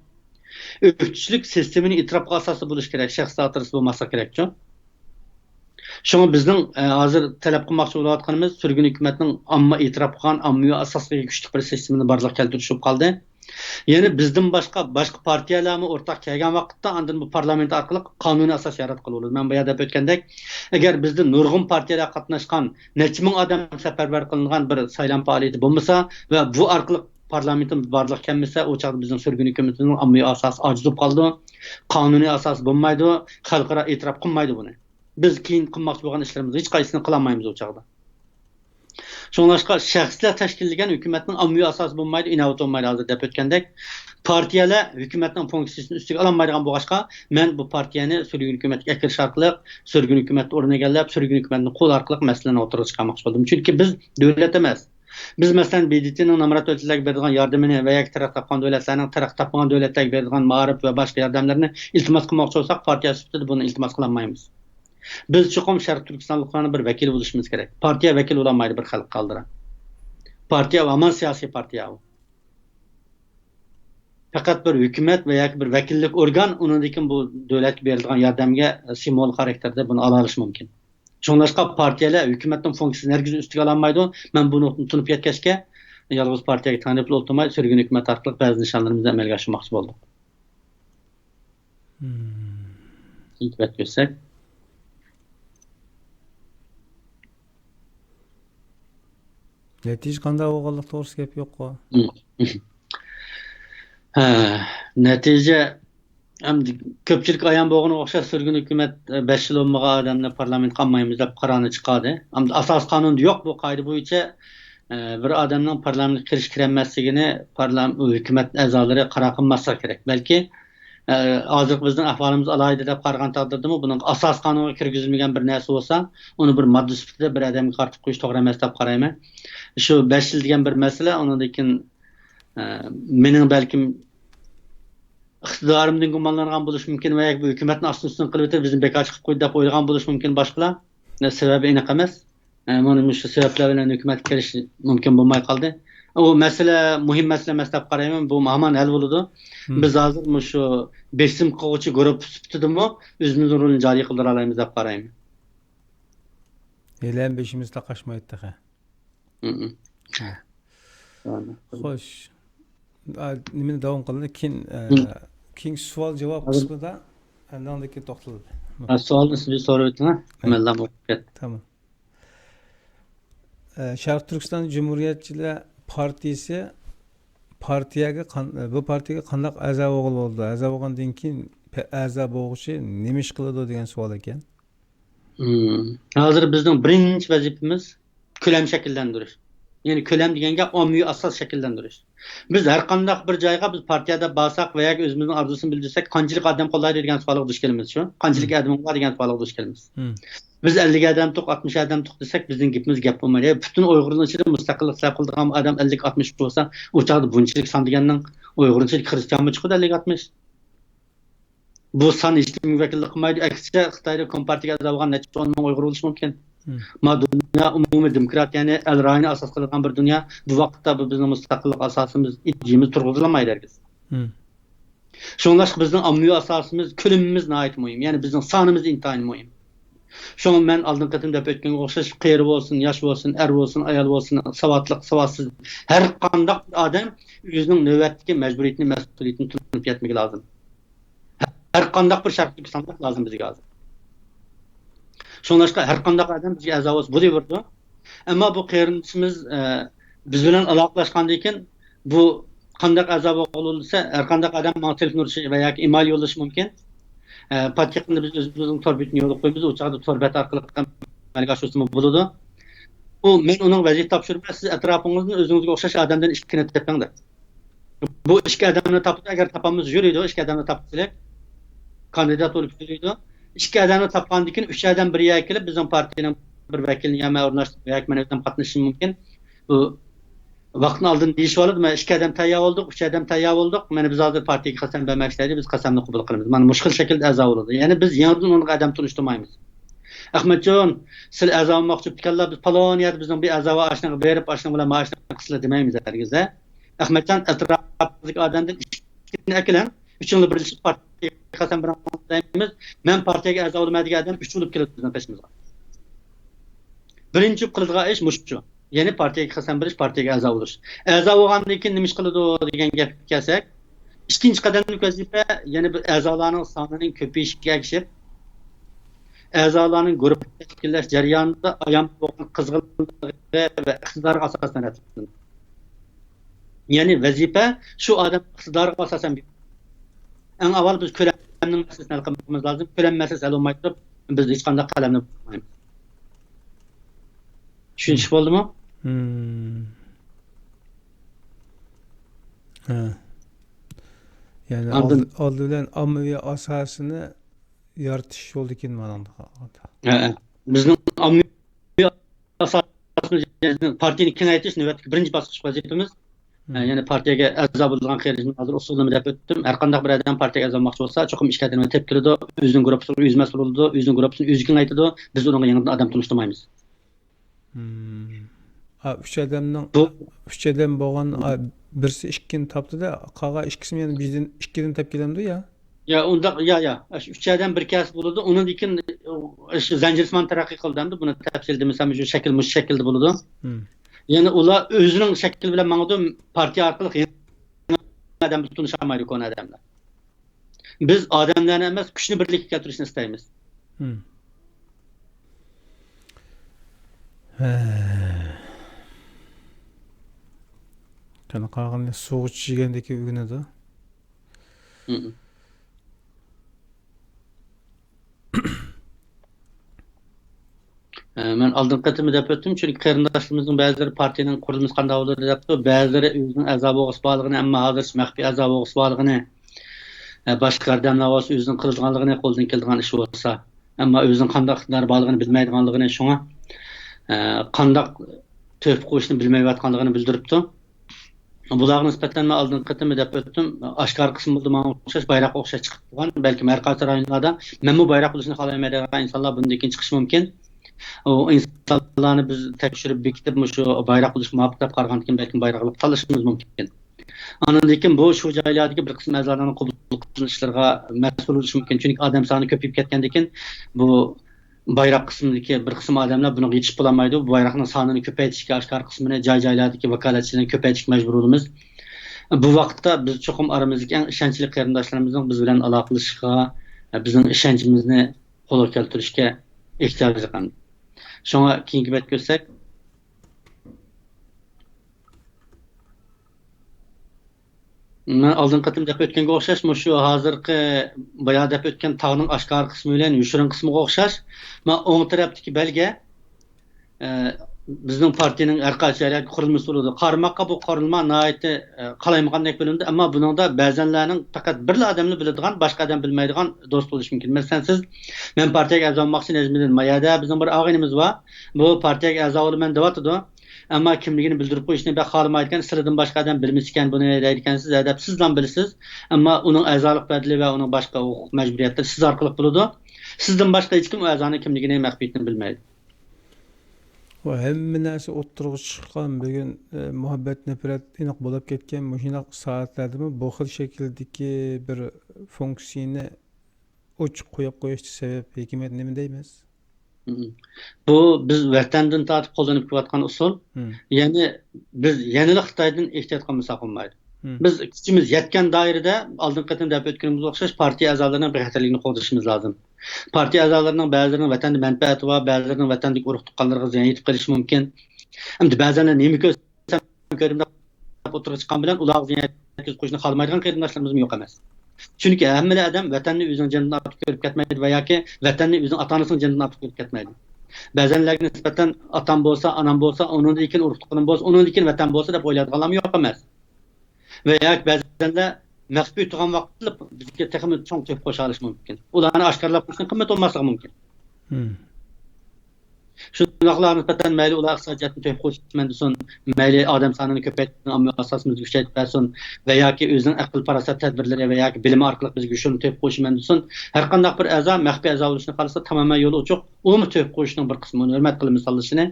Öfçilik sistemini itirafga asası buluş gerek, şahs hatırısı bulmasa gerek. Şuna bizning hozir talab qilmoqchi bo'layotganimiz surgun hukumatning amma itiraf qilgan ommaviy asosga kuchli bir sistemini barliqqa keltirish bo'lib qoldi. Ya'ni bizdan boshqa partiyalarni o'rtaq kelgan vaqtda andan bu parlament orqali qonuniy asos yaratib bo'ladi. Men bu yerda aytgandek, agar bizda nurg'un partiyalar qatnashgan, necha ming odam safarbar qilingan bir saylan faoliyati bo'lmasa va bu orqali parlamentimiz barliq kelmasa, o chaqda bizning surgun hukumatimizning ommaviy asosi ojiz bo'lib qoldi. Qonuniy asos bo'lmaydi, xalqaro e'tirof qilmaydi buni. Biz keyin qilmoqchi bo'lgan ishlarimizni hech qaysini qila olmaymiz o chaqda. Şoňlaşqa şäxsler teşkillengen hökümetning ommaviy asosi bo'lmaydi, inoat bo'lmaydi hozir deb o'tgandek. Partiyalar hökümetning funksiyasini ustiga olmaydigan bo'lg'achqa, men bu partiyani surgun hukumatga kirish orqali surgun hukumatni o'rniga egallab, surgun hukumatning qo'l orqali masalani o'tirg'a chiqarmoqchi bo'ldim. Chunki biz davlat emas. Biz masalan BDTning namrat o'lchalarga beradigan yordamini va yak taraf topgan davlatlarning taraf topgan davlatlarga beradigan ma'rif va boshqa yordamlarni iltimos qilmoqchi bo'lsak, partiya sifatida buni iltimos qila olmaymiz. Biz chuqum Sharq Turkistonliklarning bir vakili bo'lishimiz kerak. Partiya vakil bo'lolmaydi bir xalq qaldira. Partiya aman siyosiy partiya bu. Faqat bir hukumat va yoki bir vakillik organ uningdan bu davlatga berilgan yordamga simvol xarakterda buni ola olish mumkin. Shunlashqa partiyalar hukumatning funksiyasini hargiz ustiga ola olmaydi. Men buni tutunib yetkazishga yolg'iz partiyaga tanib o'tmay, surgun hukumat orqali ba'zi nishonlarimizni amalga oshirmoqchi bo'ldik. Hikmat ko'rsak Netij qanday o'g'illik to'g'risi gap yo'q-ku. Natija hamda ko'pchilik ayon bo'lgani o'xshash surgun hukumat 5 yil bo'lmagan odamni parlament qilmaymiz deb qarorni chiqardi. Hamda asos qonunda yo'q bu qoida bo'yicha bir odamning parlamentga kirish kirenmasligini hukumat a'zolari qaror qilmasa kerak. Balki hozir bizning ahvolimiz alohida deb qaragan taqdirdami buning asos qonunga kirgizilmagan bir narsa bo'lsa, uni bir modda sifatida bir odamga qartib qo'yish to'g'ri emas deb qarayman. Şu 5 yil degan bir masala, ondan keyin mening balkim iqtidorimdan gumonlangan bo'lish mumkin va bu hukumatni asosini qilib o'tib bizni bekor chiqib qo'ydi deb o'ylagan bo'lish mumkin boshqalar. Sababi aniq emas. Mana shu sabablar bilan hukumat kirish mumkin bo'lmay qoldi. O masala muhim masala emas deb qarayman. Bu hamon hal bo'ladi. Biz hozir shu besim qiluvchi guruh sifatidami o'zimizning rolni joriy qildira olamiz deb qarayman. Elem beşimiz taqaşmaydı taqa. Xo'sh. Nimani davom qildi? Keyin savol javob qismida andan keyin to'xtaldi. Savolni siz so'rab o'ting, men Tamam. Sharq Turkiston Cumhuriyetçiler Partisi bu partiyaga qanday a'zo bo'ldi? A'zo bo'lgandan keyin a'zo bo'luvchi nima ish qiladi degan savol ekan. Hozir bizning birinchi vazifamiz ko'lam shakllantirish. Ya'ni ko'lam deganga ommaviy asos shakllantirish. Biz har qanday bir joyga biz partiyada borsak va yoki o'zimizning orzusini bildirsak, qanchalik odam qo'llaydi degan savolga duch kelamiz shu. Qanchalik odam bor degan savolga duch kelamiz. Biz 50 odam to'q, 60 odam to'q desak, bizning gapimiz gap bo'lmaydi. Butun Uyg'urlar ichida mustaqillik talab qiladigan odam 50-60 bo'lsa, u chaqda bunchalik son deganning Uyg'urchilik xristianmi chiqadi 50-60. Bu son ijtimoiy vakillik qilmaydi. Aksincha Xitoyda kompartiyaga a'zo bo'lgan necha 10 ming Uyg'ur bo'lishi mumkin. Ma dünya umumiy demokratiyani el rayini asos qilgan bir dünya. Bu vaqtda bu bizning mustaqillik asosimiz, ideyamiz turg'izilmaydi herkes. Şunlaş bizning ommaviy asosimiz, ko'lamimiz nihoyat muhim. Ya'ni bizning sonimiz intayin muhim. Şunu men oldin qatim deb o'tganga o'xshash qiyri bo'lsin, yosh bo'lsin, er bo'lsin, ayol bo'lsin, savodliq, savotsiz har qanday odam o'zining navbatdagi majburiyatini, mas'uliyatini tushunib yetmigi lozim. Har qanday bir shartli sandoq lozim bizga hozir. Şunlaşqa har qanday odam bizga a'zo bo'lsa bo'laverdi. Ammo bu qiyrinchimiz biz bilan aloqalashgandan keyin bu qanday a'zo bo'lsa, har qanday odam menga telefon urishi va yoki email yo'llashi mumkin. Patyaqında biz özümüzün torbetini yo'lib qo'yamiz, o chaqda torbet orqali amalga oshirsa bo'ladi. U men uning vaziyat topshirib, siz atrofingizdan o'zingizga o'xshash odamdan ikkini topinglar. Bu ikki odamni topib, agar topamiz yuriydi, ikki odamni topsak, kandidat bo'lib yuriydi. Ikki odamni topgandan keyin 3 odam bir yerga kelib, bizning partiyaning bir vakilini yana o'rnashtirib, yoki men o'zim qatnashishim mumkin. Bu vaqtni oldin deyishib oladi, men 2 odam tayyor bo'ldik, 3 odam tayyor bo'ldik. Mana biz hozir partiyaga qasam bermoqchidik, biz qasamni qabul qilamiz. Mana mushkil shaklda a'zo bo'ladi. Ya'ni biz yangidan unga odam tunishtirmaymiz. Ahmadjon, siz a'zo bo'lmoqchi ekanlar, biz palon yer bizning bir a'zo va ashnaga berib, ashnaga bilan maoshni qisla demaymiz herkese. Ahmadjon atrofidagi odamdan ikkini akilan, uchinchi birlashib partiyaga qasam beramiz. Men partiyaga a'zo bo'lmaydigan odam 3 bo'lib keladi bizning peşimizga. Birinchi qiladigan ish mushu. Yeni partiyaga qasam berish, partiyaga a'zo bo'lish. A'zo bo'lgandan keyin nima ish qiladi degan gapga kelsak, ikkinchi qadamlik vazifa yana bir a'zolarning sonining ko'payishiga erishib, a'zolarning guruh tashkillash jarayonida ayon bo'lgan qizg'inligi va iqtidorga asosan yaratadi. Ya'ni vazifa shu odam iqtidoriga asosan. Eng avval biz ko'lamning masalasini hal qilishimiz lozim. Ko'lam masalasi hal bo'lmay turib, biz hech qanday qalamni bo'lmaymiz. Tushunish bo'ldimi? Yani oldi bilan ommaviy asosini yaratish yo'lida ekan ma'noda. Bizning ommaviy asosimiz partiyani kengaytirish navbatdagi birinchi bosqich vazifamiz. Ya'ni partiyaga a'zo bo'lgan qiyinchilik hozir usulini deb o'tdim. Har qanday bir odam partiyaga a'zo bo'lmoqchi bo'lsa, cho'qim ishga adamni tep kiradi, o'zining guruhiga o'zi mas'ul bo'ladi, o'zining guruhini o'zi kengaytiradi. Biz unga yangidan odam tunishtirmaymiz. 3 odam bo'lgan birisi 2ni topdi-da, qolgan ikkisini yana bizdan 2dan topib kelamdi ya. Ya unda ya 3 odam bir kasb bo'ladi. Undan keyin zanjirsimon taraqqiy qildimdi. Buni tafsil demasam shu shakl mush shaklda bo'ladi. Ya'ni ular o'zining shakli bilan mangdi partiya orqali odam tunishamaydi ko'n odamlar. Biz odamlarni emas, kuchni birlikka keltirishni istaymiz. Qani qolganda suv ichgandeki ugunadi. Men oldin qatimda deb o'tdim, chunki qarindoshlarimizning ba'zilari partiyaning qurilmasi qanday bo'ladi debdi, ba'zilari o'zining a'zo bo'lg'isi borligini, ammo hozir maxfiy a'zo bo'lg'isi borligini, boshqa odamlar bo'lsa o'zining qilganligini qo'ldan keladigan ish bo'lsa, ammo o'zining qanday iqtidori borligini bilmaydiganligini, shunga qanday to'p qo'yishni bilmayotganligini bildiribdi. Bularga nisbatan men oldin qatimda deb o'tdim, oshkor qismi bo'ldi, menga o'xshash bayroq o'xshash chiqib turgan, balki markaziy rayonlarda men bu bayroq bo'lishini xohlamaydigan insonlar bundan keyin chiqishi mumkin. O insanlarni biz tekshirib bekitib, shu bayroq bo'lishga muvofiq deb qaragandan keyin balki bayroqlik tanlashimiz mumkin. Lekin bu shu joylardagi bir qism a'zolarning qabul qilishlariga mas'ul bo'lishi mumkin, chunki odam soni ko'payib ketgandan keyin bu bayroq qismidagi bir qism odamlar buni yetishib bo'lmaydi. Bu bayroqning sonini ko'paytirishga, oshkor qismini joy-joylardagi vakolatchilarni ko'paytirishga majbur bo'lamiz. Bu vaqtda biz cho'qim oramizdagi eng ishonchli qarindoshlarimizning biz bilan aloqalashishga, bizning ishonchimizni qo'lga keltirishga ehtiyoji qoldi. Shunga keyingi bet ko'rsak, men oldin qatim deb o'tganga o'xshash, shu hozirgi boya deb o'tgan tog'ning oshkor qismi bilan yushirin qismiga o'xshash, men o'ng tarafdagi belga bizning partiyaning har qancha qurilmasi bo'ladi. Qarmoqqa bu qurilma nihoyatda qalaymagandek bo'lindi, ammo buningda ba'zanlarning faqat bir odamni biladigan, boshqa odam bilmaydigan do'st bo'lishi mumkin. Masalan, siz men partiyaga a'zo bo'lmoqchi Najmiddin Mayada bizning bir og'inimiz bor. Bu partiyaga a'zo bo'laman deyotdi. Ammo kimligini bildirib qo'yishni ben xohlamaydigan, sizlardan boshqa odam bilmas ekan buni deydigansiz, deb sizdan bilasiz. Ammo uning a'zolik badli va uning boshqa huquq majburiyatlari siz orqali bo'ladi. Sizdan boshqa hech kim a'zoning kimligini, maxfiyatini bilmaydi. Va hamma narsa o'ttirg'i chiqqan bugun muhabbat nafrat aniq bo'lib ketgan mushunaq soatlardami bu xil shakldagi bir funksiyani ochiq qo'yib qo'yishga sabab hikmat nima deymiz? Bu biz vatandan tortib qo'llanib kelayotgan usul. Ya'ni biz yenilik Xitoydan ehtiyot qilmasak bo'lmaydi. Biz kuchimiz yetgan doirada oldin qatim deb o'tganimizga o'xshash partiya a'zolarining bexatarligini qo'llashimiz lozim. Partiya a'zolarining ba'zilarining vatanda manfaati va ba'zilarining vatandagi urug' tuqqanlarga ziyon yetib qolishi mumkin. Endi ba'zanlar nima ko'rsam ko'rimda o'tirib chiqqan bilan ular ziyon yetkazib qo'yishni xohlamaydigan qarindoshlarimiz yo'q emas. Chunki hamma odam vatanni o'zining jonidan ortiq ko'rib ketmaydi va yoki vatanni o'zining ota-onasining jonidan ortiq ko'rib ketmaydi. Ba'zanlarga nisbatan otam bo'lsa, onam bo'lsa, undan keyin urug' tuqqanim bo'lsa, undan keyin vatan bo'lsa deb o'ylaydiganlar yo'q emas. Ve yoki ba'zanlar maxfiy turgan vaqtda bizga texnik cho'ng to'p qo'sha olish mumkin. Ularni oshkorlab qo'yishning qimmat olmasligi mumkin. Shundoqlar nisbatan mayli ular iqtisodiyotni to'p qo'shishman desin, mayli odam sonini ko'paytirishni ammo asosimizni kuchaytirib bersin va yoki o'zining aql parasat tadbirlari va yoki bilim orqali bizga shuni to'p qo'shishman desin, har qanday bir a'zo maxfiy a'zo bo'lishni xohlasa tamoman yo'li ochiq, uni to'p qo'yishning bir qismini hurmat qilib misollashini.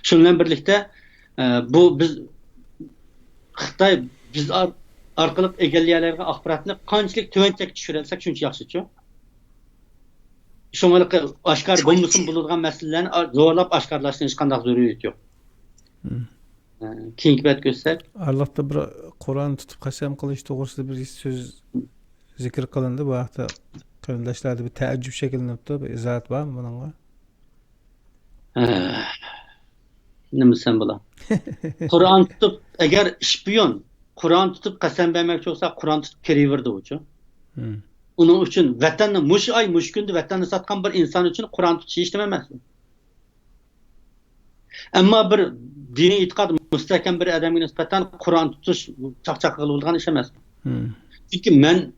Shu bilan birlikda bu biz Xitoy biz orqali egallarga axborotni qanchalik tuvanchak tushirsak shuncha yaxshi-ku. Şunları aşkar bulmuşsun bulungan meselelerni zorlap aşkarlaştığın hiç qanday zörüyet yok. Keyingi bet göster. Allah'ta bir Kur'an tutup qasam qilish to'g'risida bir so'z zikr qilindi. Bu vaqtda qarindoshlarda bir ta'ajjub shakllanibdi. Bir izohat bormi buningga? Nima sen bo'la? Qur'on tutup agar shpiyon Qur'on tutup qasam bermoqchi bo'lsa, Qur'on tutib kiraverdi uchu. Onun için vatanni muş ay muş günde vatanni satkan bir insan için Kur'an tutuşu işlememez. Ama bir dini itikad müstehkem bir adamın nispeten Kur'an tutuş çak kılılgan işlemez. Çünkü men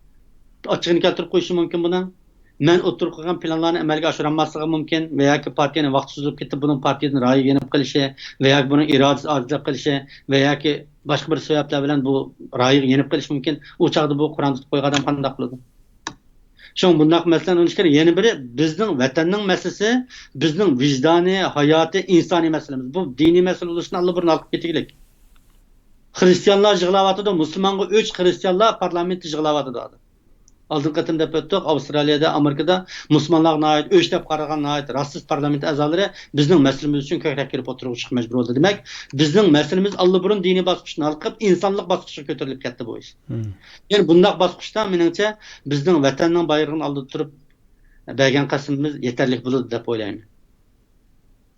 açığını keltirip koyuşum mümkün buna. Men oturup koygan planlarını amelge aşıranmaslığı mümkün veya ki partiyenin vaktsızlık getip bunun partiyenin rayı yenip kılışı veya ki bunun iradesi azizlik kılışı veya ki başka bir sebepler bilen bu rayı yenip kılışı mümkün. O çağda bu Kur'an tutup koygan adam kandak kılıdı. Şun bundak meselenin oluşkere yeni biri bizning vatanning meselesi, bizning vicdani, hayati, insani meselemiz. Bu dini mesele oluşunu Allah burun alıp getirgilik. Hristiyanlar jığlavatıda, Müslümanға 3 Hristiyanlar parlamenti jığlavatıda. Aldın qatım dep ötdük, Avustraliyada, Amerikada Müslümanlar nəhayət, 3 dep qaragan nəhayət, rassist parlament əzaları bizning meselemiz üçün kökrək girib oturup çıxıb mecbur oldu. Demek, bizning meselemiz Allah burun dini basqıçını alıp, insanlık basqıçına götürülüp ketdi bu iş. Yani bundaq basqıçda meningçe bizning vatanning bayrağını aldı turup bergen qasımımız yeterlik bulur dep oylayman.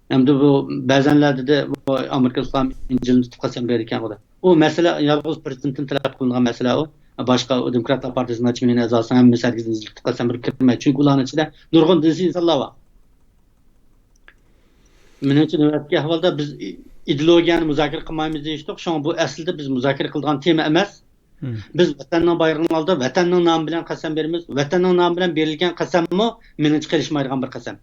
Hem de bu ba'zanlarda de bu Amerika İslam İncilini tutup qasam bergan o da. O mesele yalnız prezidentin talep kılınan mesele o. Başka Demokratlar Partisi'nin açımının azalsın hem sergizini izleyip qasam bir kirmey. Çünkü ulanın içinde nurgun dinsiz insanlar var. Benim için nöbetki ahvalda biz ideologiyani müzakere qilmaymiz deyishdik. Şu an bu aslida biz müzakere qilgan tema emas. Biz vatanning bayrog'ini oldi, vatanning nomi bilan qasam beramiz. Vatanning nomi bilan berilgan qasammi menimcha qilishmaydigan bir qasam.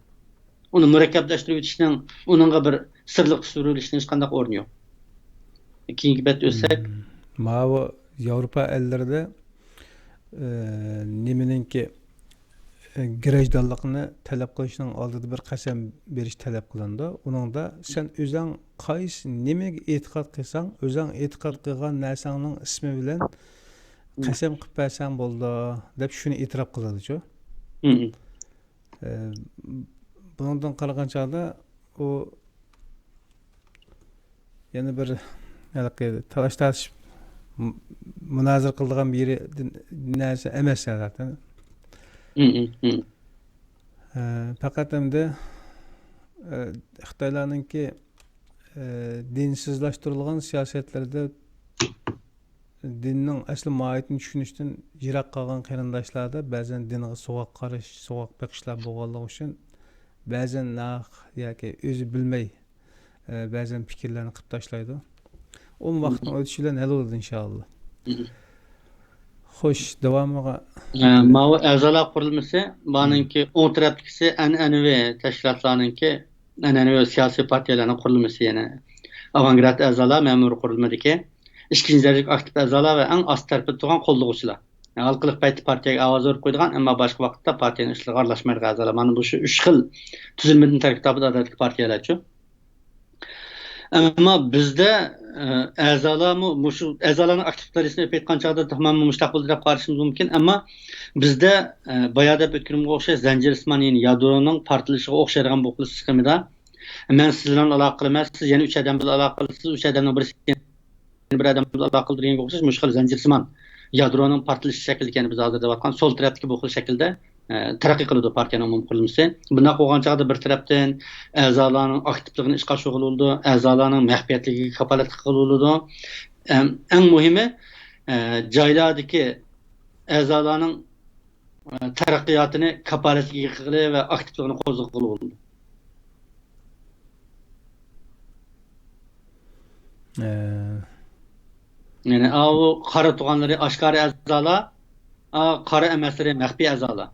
Uni murakkablashtirib o'tishning, uningga bir sirliq tushirishning hech qanday o'rni yo'q. Keyingi bet o'tsak, Mavi Yevropa ellerinde nimeninki girejdanlıqını talep qilishning oldida bir qasam berish talep qilindi. Onun da sen o'zing qaysi nimaga e'tiqod qilsang, o'zing e'tiqod qilgan narsaning ismi bilan qasam qilib bersang bo'ldi deb shuni e'tirof qiladi-ku. bundan qaragan chog'da u yana bir talash tartish munozir qiladigan bir narsa emas zaten. Faqat endi Xitoylarninki dinsizlashtirilgan siyosatlarda dinning asli mohiyatini tushunishdan yiroq qolgan qarindoshlarda ba'zan dinga sovuq qarash, sovuq boqishlar bo'lganligi uchun ba'zan yoki o'zi bilmay ba'zan fikrlarni qilib tashlaydi. O vaqtning o'tishi bilan hal bo'ladi inshaalloh. Xo'sh, davomiga Mao a'zolar qurilmasi buninki o'ng tarafdagisi an'anaviy tashkilotlarninki an'anaviy siyosiy partiyalarning qurilmasi yana avangard a'zolar ma'muriy qurilmadagi ikkinchi darajalik aktiv a'zolar va eng ost tarafda turgan qo'llovchilar. Halqiliq payti partiyaga ovoz berib qo'ygan, ammo boshqa vaqtda partiyaning ishlariga aralashmaydigan a'zolar. Mana bu shu 3 xil tuzilmadan tarkib topib adolatli partiyalarchi. Ammo bizda a'zolarmi shu a'zolarning aktivlarini aytgan chog'da tamom mustaqil deb qarashimiz mumkin, ammo bizda boyada o'tganimga o'xshash zanjirsimon yadroning partilashiga o'xshaydigan bu xil sxemada men siz bilan aloqa qilaman, siz yana 3 odam bilan aloqa qilasiz, 3 odamning birisi bir odam bilan aloqa qildirganga o'xshash mushkil zanjirsimon yadroning partilishi shaklida biz hozir deyotgan sol tarafdagi bu xil shaklda taraqqiy qiladi partiyaning umumiy qurilmasi. Bunda qo'ygan chog'da bir tarafdan a'zolarning aktivligini ishga sho'g'iladi, a'zolarning maxfiyatligiga kafolat qiladi. Eng muhimi joylardagi a'zolarning taraqqiyotini kafolatga qilib va aktivligini qo'zg'oladi. Yani o qara tuğanları aşkari a'zolar, qara emasları maxfiy a'zolar.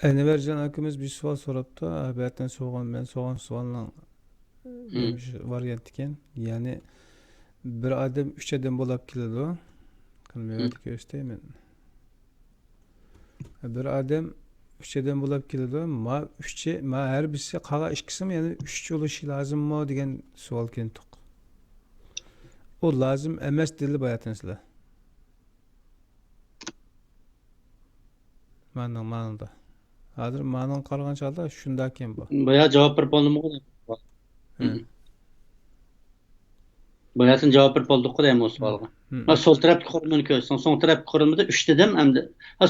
Envercan akimiz bir sual soruptu. Haberden ben soğan sualın varyant iken. Yani bir adam 3 adam bo'lib keladi. Qilmayapti ko'rsatayman. Bir adam 3 adam bo'lib keladi. Ma har birisi qala ikkisimi yani 3 bo'lishi lozimmi degan savol keldi. O lazım emas dedi bayatınızla. Ma'nında. Hazır ma'nın qarag'an chog'da shunda ekan bu. Boya javob berib bo'ldimi? Boyasin javob berib bo'ldik-ku deyman o savolga. Sol tarafga qurilmani ko'rsan, so'ng tarafga qurilmada 3 dedim endi.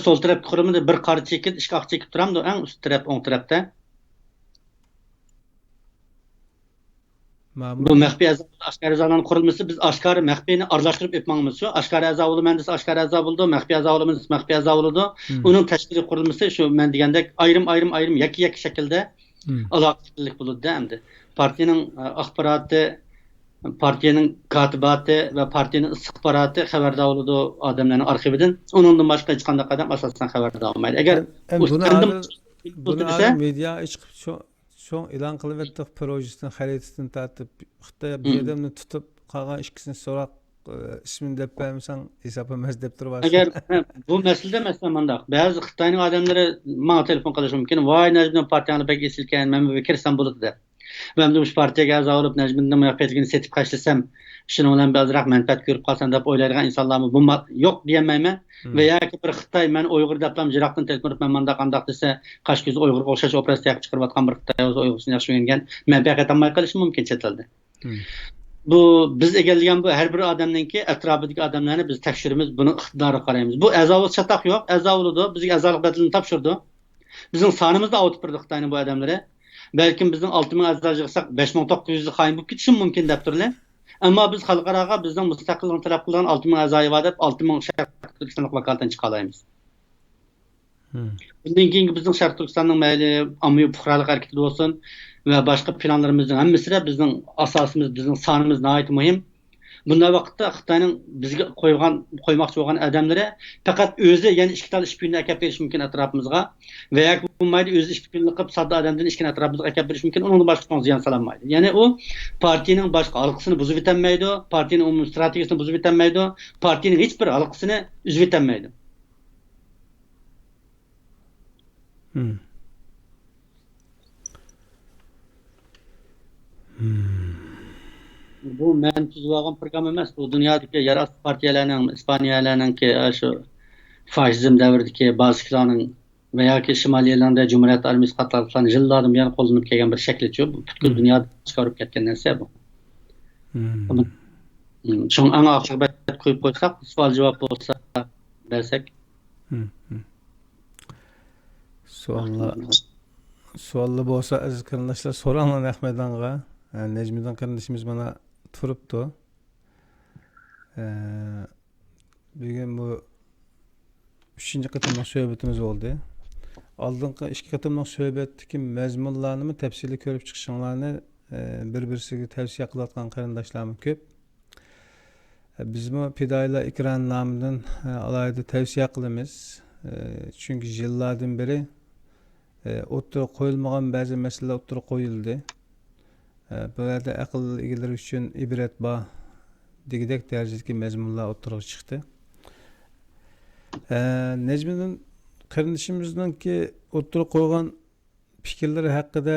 Sol tarafga qurilmada bir qora chekit, ikki oq chekit turamdi, eng ust taraf, o'ng tarafda. Bu maxfiy askari a'zolarning qurilmasi biz askari maxfiyni aralashtirib o'tmoqmiz. Shu askari a'zo bo'laman desa askari a'zo bo'ldi, maxfiy a'zo bo'laman desa maxfiy a'zo bo'ldi. Uning tashkiliy qurilmasi shu men degandek ayrim yakka shaklda aloqalik bo'ladi endi. Partiyaning axboroti, partiyaning kotibati va partiyaning istixboroti xabardor bo'ladi odamlarning arxividan. Uningdan boshqa hech qanday qadam asosan xabardor bo'lmaydi. Agar buni media chiqib şu ilan qilib etdik projesini xaritasini tartib Xitoy bir odamni tutib qolgan ikkisini so'rab ismini deb bermasang hisob emas deb turibsiz. Agar bu masalada masalan mundaq ba'zi Xitoyning odamlari menga telefon qilishi mumkin. Voy Najmiddin partiyani bek esilkan, men bu kirsam bo'ladi deb. Ben de bu partiyaga a'zo bo'lib Najmiddin muvaffaqiyatini setib qashlasam, shuning bilan ba'ziroq manfaat ko'rib qolsam deb o'ylaydigan insonlarmi bu yo'q deyamayman. Ve yoki bir Xitoy men Uyg'ur deblam jiroqdan telefon qilib men manda qandaq desa, qash ko'z Uyg'urga o'xshash operatsiya qilib chiqarayotgan bir Xitoy o'zi Uyg'ursini yaxshi o'rgangan manfaat olmay qolishi mumkin chet elda. Bu biz egallagan bu har bir odamninki atrofidagi odamlarni biz tekshiramiz, buni iqtidoriga qaraymiz. Bu a'zolik chataq yo'q, a'zo bo'ldi, bizga a'zolik badalini topshirdi. Bizning sonimizda avtib birdi Xitoyning bu odamlari. Balkim bizning 6000 a'zo yig'sak 5900 xoin bo'lib ketishi mumkin deb turlar. Ammo biz xalqaroga bizning mustaqillikni talab qilgan 6000 a'zoyi bor deb 6000 Sharq Turkistonlik vakolatdan chiqa olamiz. Bundan keyingi bizning Sharq Turkistonning mayli ommaviy fuqarolik harakati bo'lsin va boshqa planlarimizning hammasida bizning asosimiz, bizning sonimiz nihoyat muhim. Bunday vaqtda Xitoyning bizga qo'ymoqchi bo'lgan odamlari faqat o'zi ya'ni ikki tal ish kunini akab berish mumkin atrofimizga va yoki bo'lmaydi o'zi ish kunini qilib sodda odamdan ishkini atrofimizga akab berish mumkin. Uningdan boshqa ziyon sololmaydi. Ya'ni u partiyaning boshqa halqasini buzib o'tolmaydi, partiyaning umumiy strategiyasini buzib o'tolmaydi, partiyaning hech bir halqasini uzib o'tolmaydi. Bu men tuzib olgan program emas. Bu dunyodagi yeraltı partiyalarning, İspaniyalarninki şu faşizm davridagi bazılarning va yoki Shimoliy Irlandiya Cumhuriyet Armiyasi qatorliqlarning yillardan buyon qo'llanib kelgan bir shaklichu. Bu butkul dunyoda chiqarib ketgan narsa bu. Şoň aňa akybat koyup koysak, sual jawap bolsa bersak. Suallı bolsa aziz qarindoshlar so'ranglar Ahmadonga. Necmiddin qarindoshimiz mana turibdi. Bugun bu 3-nji qatimliq söhbetimiz oldu. Aldınqı 2 qatimliq söhbetdeki mezmunlarını tefsili körüp çıkışınlarını bir-birisiga tavsiye qilayotgan qarindoshlarimiz köp. Bizmi Pidayla ikran nomidan alayda tavsiye qilamiz. Çünkü yıllardan beri o'tira qo'yilmagan ba'zi masalalar o'tira qo'yildi. Bu yerda aql egalari uchun ibrat bor degidek darajadagi mazmunlar o'tiraga chiqdi. Necmiddin qarindishimizningki o'tira qo'ygan fikrlari haqida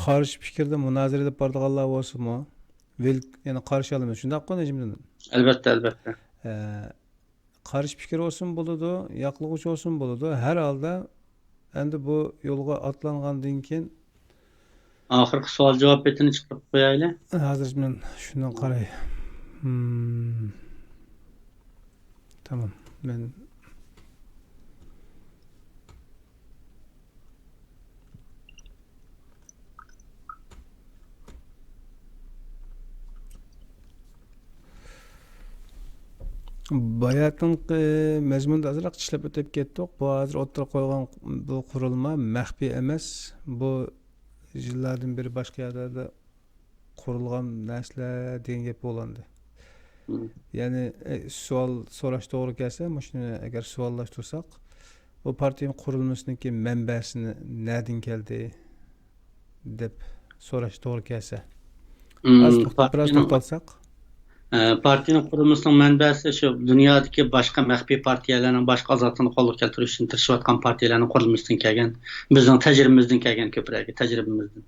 qarshi fikrda munozara qilib borganlar bo'lsa-mu, yana qarshi olamiz. Shundaqmi Necmiddin? Albatta. Qarshi fikir olsun bo'ladi, yoqlug'uchi olsun bo'ladi. Har holda endi bu yo'lga atlangandan keyin oxirgi savol javob betini chiqarib qo'yayli. Hozir men shundan qaray. Tamam. Men bayatınqı mezmunda azraq ishlab o'tib ketdik. Bu hozir o'tira qo'ygan bu qurilma maxfiy emas. Bu yillardan beri boshqa yerlarda qurilgan narsalar degan gap bo'landi. Ya'ni savol so'rash to'g'ri kelsa, shuni agar savollashtirsak, bu partiya qurilmasiningki manbasini nereden keldi deb so'rash to'g'ri kelsa. Biraz to'xtalsak. Partiyanın qurulmasının mənbəsi şu dünyadakı başqa məxfi partiyalarning boshqa azadlığını qo'lga keltirish uchun tirishayotgan partiyalarning qurulmasidan kelgan, bizning tajribamizdan kelgan ko'proq tajribamizdan.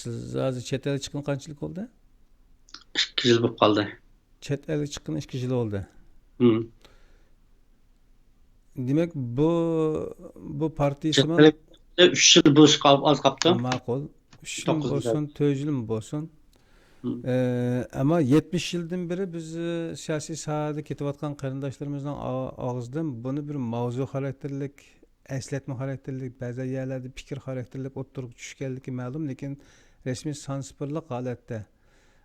Siz hozir chet elga chiqqan qanchalik bo'ldi? 2 yil bo'lib qoldi. Chet elga chiqqan 2 yil oldu. Demek bu partiya 3 yil bo'sh az qoldi. Ma'qul. 3 yıl olsun, 4 yıl mı olsun? Ama 70 yıldan beri biz siyasi sahada ketayotgan qarindoshlarımızdan ağızdan bunu bir mavzu xarakterlik, eslatma xarakterlik, ba'zi yerlarda fikir xarakterlik o'ttirib tushganligi ma'lum, lekin resmiy sansipirlik holatda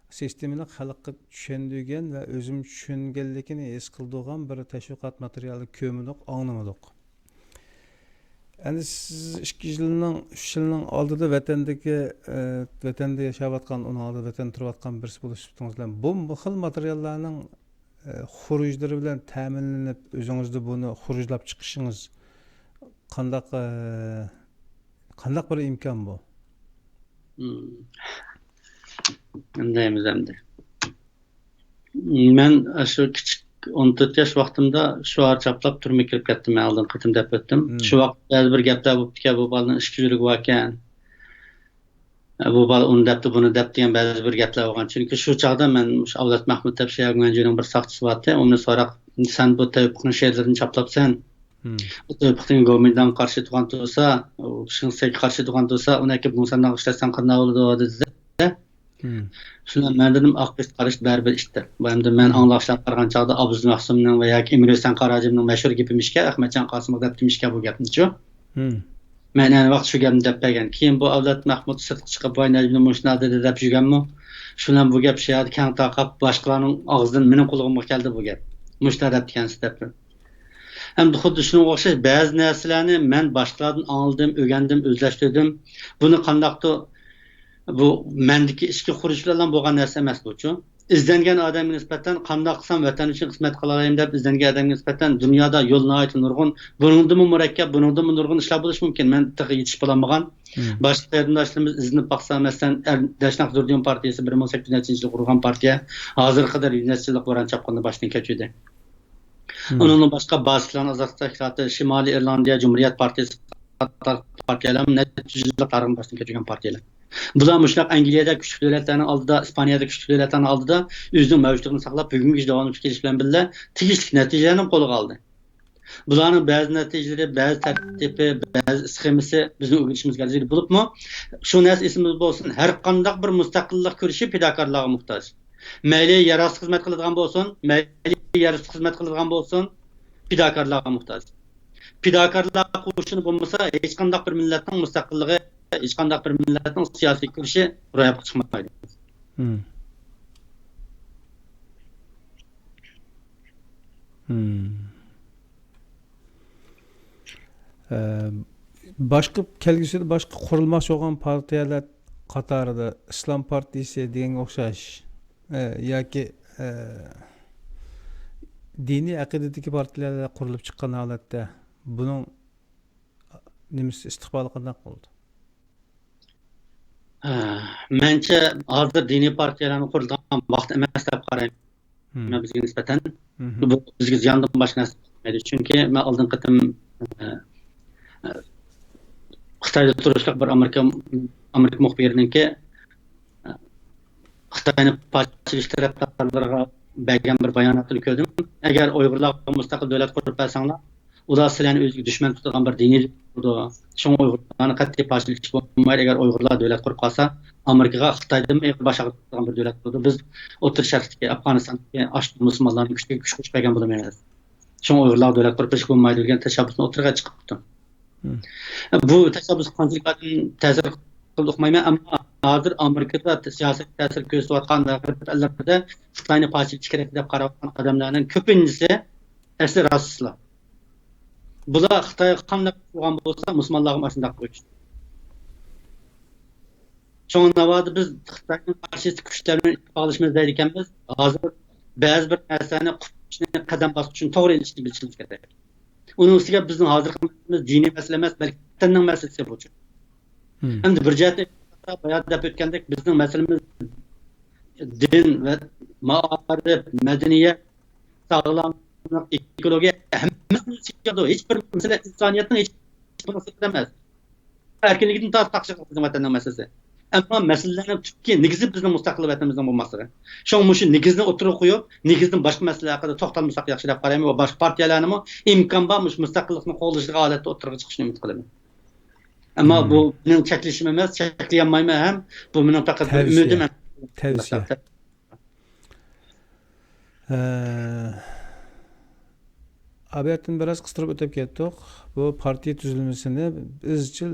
sistemani xalqqa tushundirgan va o'zim tushunganligini his qildigan bir tashviqot materiali ko'miliq anglamadik. Yani siz 2 yılının, 3 yılının aldığı vatanda yaşayotgan, onun aldığı vatanda turayotgan birisi bo'lishibdingizlar. Bu xil materiallarning xurujlari bilan ta'minlanib, o'zingizda buni xurujlab chiqishingiz qandaq bir imkon bu? Endaymiz endi. Men shu kichik 14 yaş vaqtimda shuar chaplab turma kirib ketdim, men oldin qitim deb o'tdim. Shu vaqt ba'zi bir gaplar bo'libdi-ki, bu bolaning ishki yurigi bor ekan. Bu bola uni debdi, buni deb degan ba'zi bir gaplar bo'lgan. Chunki shu chaqda men Avlat Mahmud deb Shayagmanjining bir saqchisi bor-da, uni so'rab, sen bu tavfiqning she'rlarini chaplabsan. Bu tavfiqning governmentdan qarshi turgan bo'lsa, shinsiga qarshi turgan bo'lsa, uni akib bu sendan ishlatsan qanday bo'ladi dedi. Şuna men dedim aqbest qarash baribir ishdir. Bu endi men anglashdan qarag'an chaqda Abuz Mahsumning va yoki Emir Hüseyin Qarajimning mashhur gapimishga, Ahmadjon Qosimov deb demishga bu gapni-chu. Men ayni vaqt shu gapni deb bergan. Keyin bu Avlat Mahmud sirtqa chiqib Boynajimni mushna dedi deb yurganmi? Shundan bu gap shayad kang taqab boshqalarning og'zidan mening qulig'imga keldi bu gap. Mushna deb degansiz deb. Hem xuddi shunga o'xshash ba'zi narsalarni men boshqalardan angladim, o'rgandim, o'zlashtirdim. Buni qandaqdir bu mendeki ichki xuruj bilan bo'lgan narsa emas bu-chu. İzlengen adamga nisbatan qanday qilsam vatan uchun xizmat qilalayim deb izlengen adamga nisbatan dunyoda yo'l nihoyat nurg'un, buningdan murakkab, buningdan nurg'un ishlar bo'lishi mumkin. Men tiq yetish bo'lmagan. Boshqa qarindoshlarimiz izinib baqsa, masalan, Dashnak Zurdiyon partiyasi 1800-yilda qurgan partiya, hozirga qadar 100 yillik boran chapqonni boshdan kechirdi. Onun boshqa Baslan Azad Tashkiloti, Shimoliy Irlandiya Cumhuriyet Partiyasi partiyalar neticede tarixini boshdan kechirgan partiyalar. Bular muşlaq Angliyada küçük devletlerin aldıda, İspaniyada küçük devletlerin aldıda özünün mevcutluğunu saqlab bugünkü davamlı kelish bilan birga tegishli natijalarni qo'lga oldi. Bularning ba'zi natijalari, ba'zi tartibi, ba'zi sxemasi bizning o'rganishimizga arzir bo'libmi? Shu narsa esimizda bo'lsin, har qanday bir mustaqillik ko'rishi fidokorlarga muhtoj. Mayli yarasi xizmat qiladigan bo'lsin, mayli yarasi xizmat qiladigan bo'lsin, fidokorlarga muhtoj. Fidokorlar qo'shini bo'lmasa, hech qanday bir millatning mustaqilligi, hech qanday bir millatning siyosiy kurishi ro'yobga chiqmaydi. Başqa kelgusida boshqa qurilmoqchi bo'lgan partiyalar qatorida Islom partiyasi deganga o'xshash yoki diniy aqidadagi partiyalar qurilib chiqqan holatda buning nimasi istiqboli qanday bo'ldi? Mencha hozir diniy partiyalarni qurilgan vaqt emas deb qarayman. Bizga nisbatan bu bizga ziyondan boshqa narsa bo'lmaydi. Chunki men oldin qatim Xitoyda turishliq bir Amerika muxbiriniki Xitoyni parchalash tarafdorlariga bergan bir bayonotni ko'rdim. Agar Uyg'urlarga mustaqil davlat qurib bersanglar, ular sizlarni o'ziga dushman tutadigan bir diniy bo'ldi. Shunga Uyg'urlarni qat'iy parchalash bo'lmaydi. Agar Uyg'urlar davlat qurib qolsa, Amerikaga Xitoydan boshqa bir davlat bo'ldi. Biz O'rta Sharqdagi Afg'onistondagi ashq musulmonlarni kuch qo'shgan bo'lmaymiz. Shunga Uyg'urlar davlat qurib besh bo'lmaydi degan tashabbusni o'tirg'a chiqibdi. Bu tashabbus qanchalik ta'sir qildi uqmayman, ammo hozir Amerikada siyosiy ta'sir ko'rsatayotgan davlatlarda Xitoyni parchalash kerak deb qarayotgan odamlarning ko'pinchisi asli rasistlar. Bular Xitoy qanday qilgan bo'lsa, musulmonlarga ham shunday qo'yishdi. Shunga navoda biz Xitoyning qarshi kuchlarni ittifoqlashimiz deydi ekanmiz. Hozir ba'zi bir narsani qutishni qadam bosib uchun to'g'ri ilishni bilishimiz kerak. Uning ustiga bizning hozirgi masalamiz diniy masala emas, balki dinning masalasi bu. Endi bir jihatdan bayat deb o'tgandek bizning masalamiz din va ma'arif, madaniyat, sog'lomlik, ekologiya hammasi hech bir masala insoniyatning hech bir masalasi emas. Erkinlikni taqshir qilgan vatanning masalasi. Ammo masalalarning tubki negizi bizning mustaqil vatanimizning bo'lmasligi. Shuning shu negizni o'tirib qo'yib, negizdan boshqa masalalar haqida to'xtalmasak yaxshi deb qarayman va boshqa partiyalarni imkon bormish mustaqillikni qo'llashga holatda o'tirib chiqishni umid qilaman. Ammo bu mening cheklashim emas, cheklayolmayman ham. Bu mening faqat umidim. Tavsiya. Abiyatin biraz qistirib o'tib ketdik. Bu partiya tuzilmasini izchil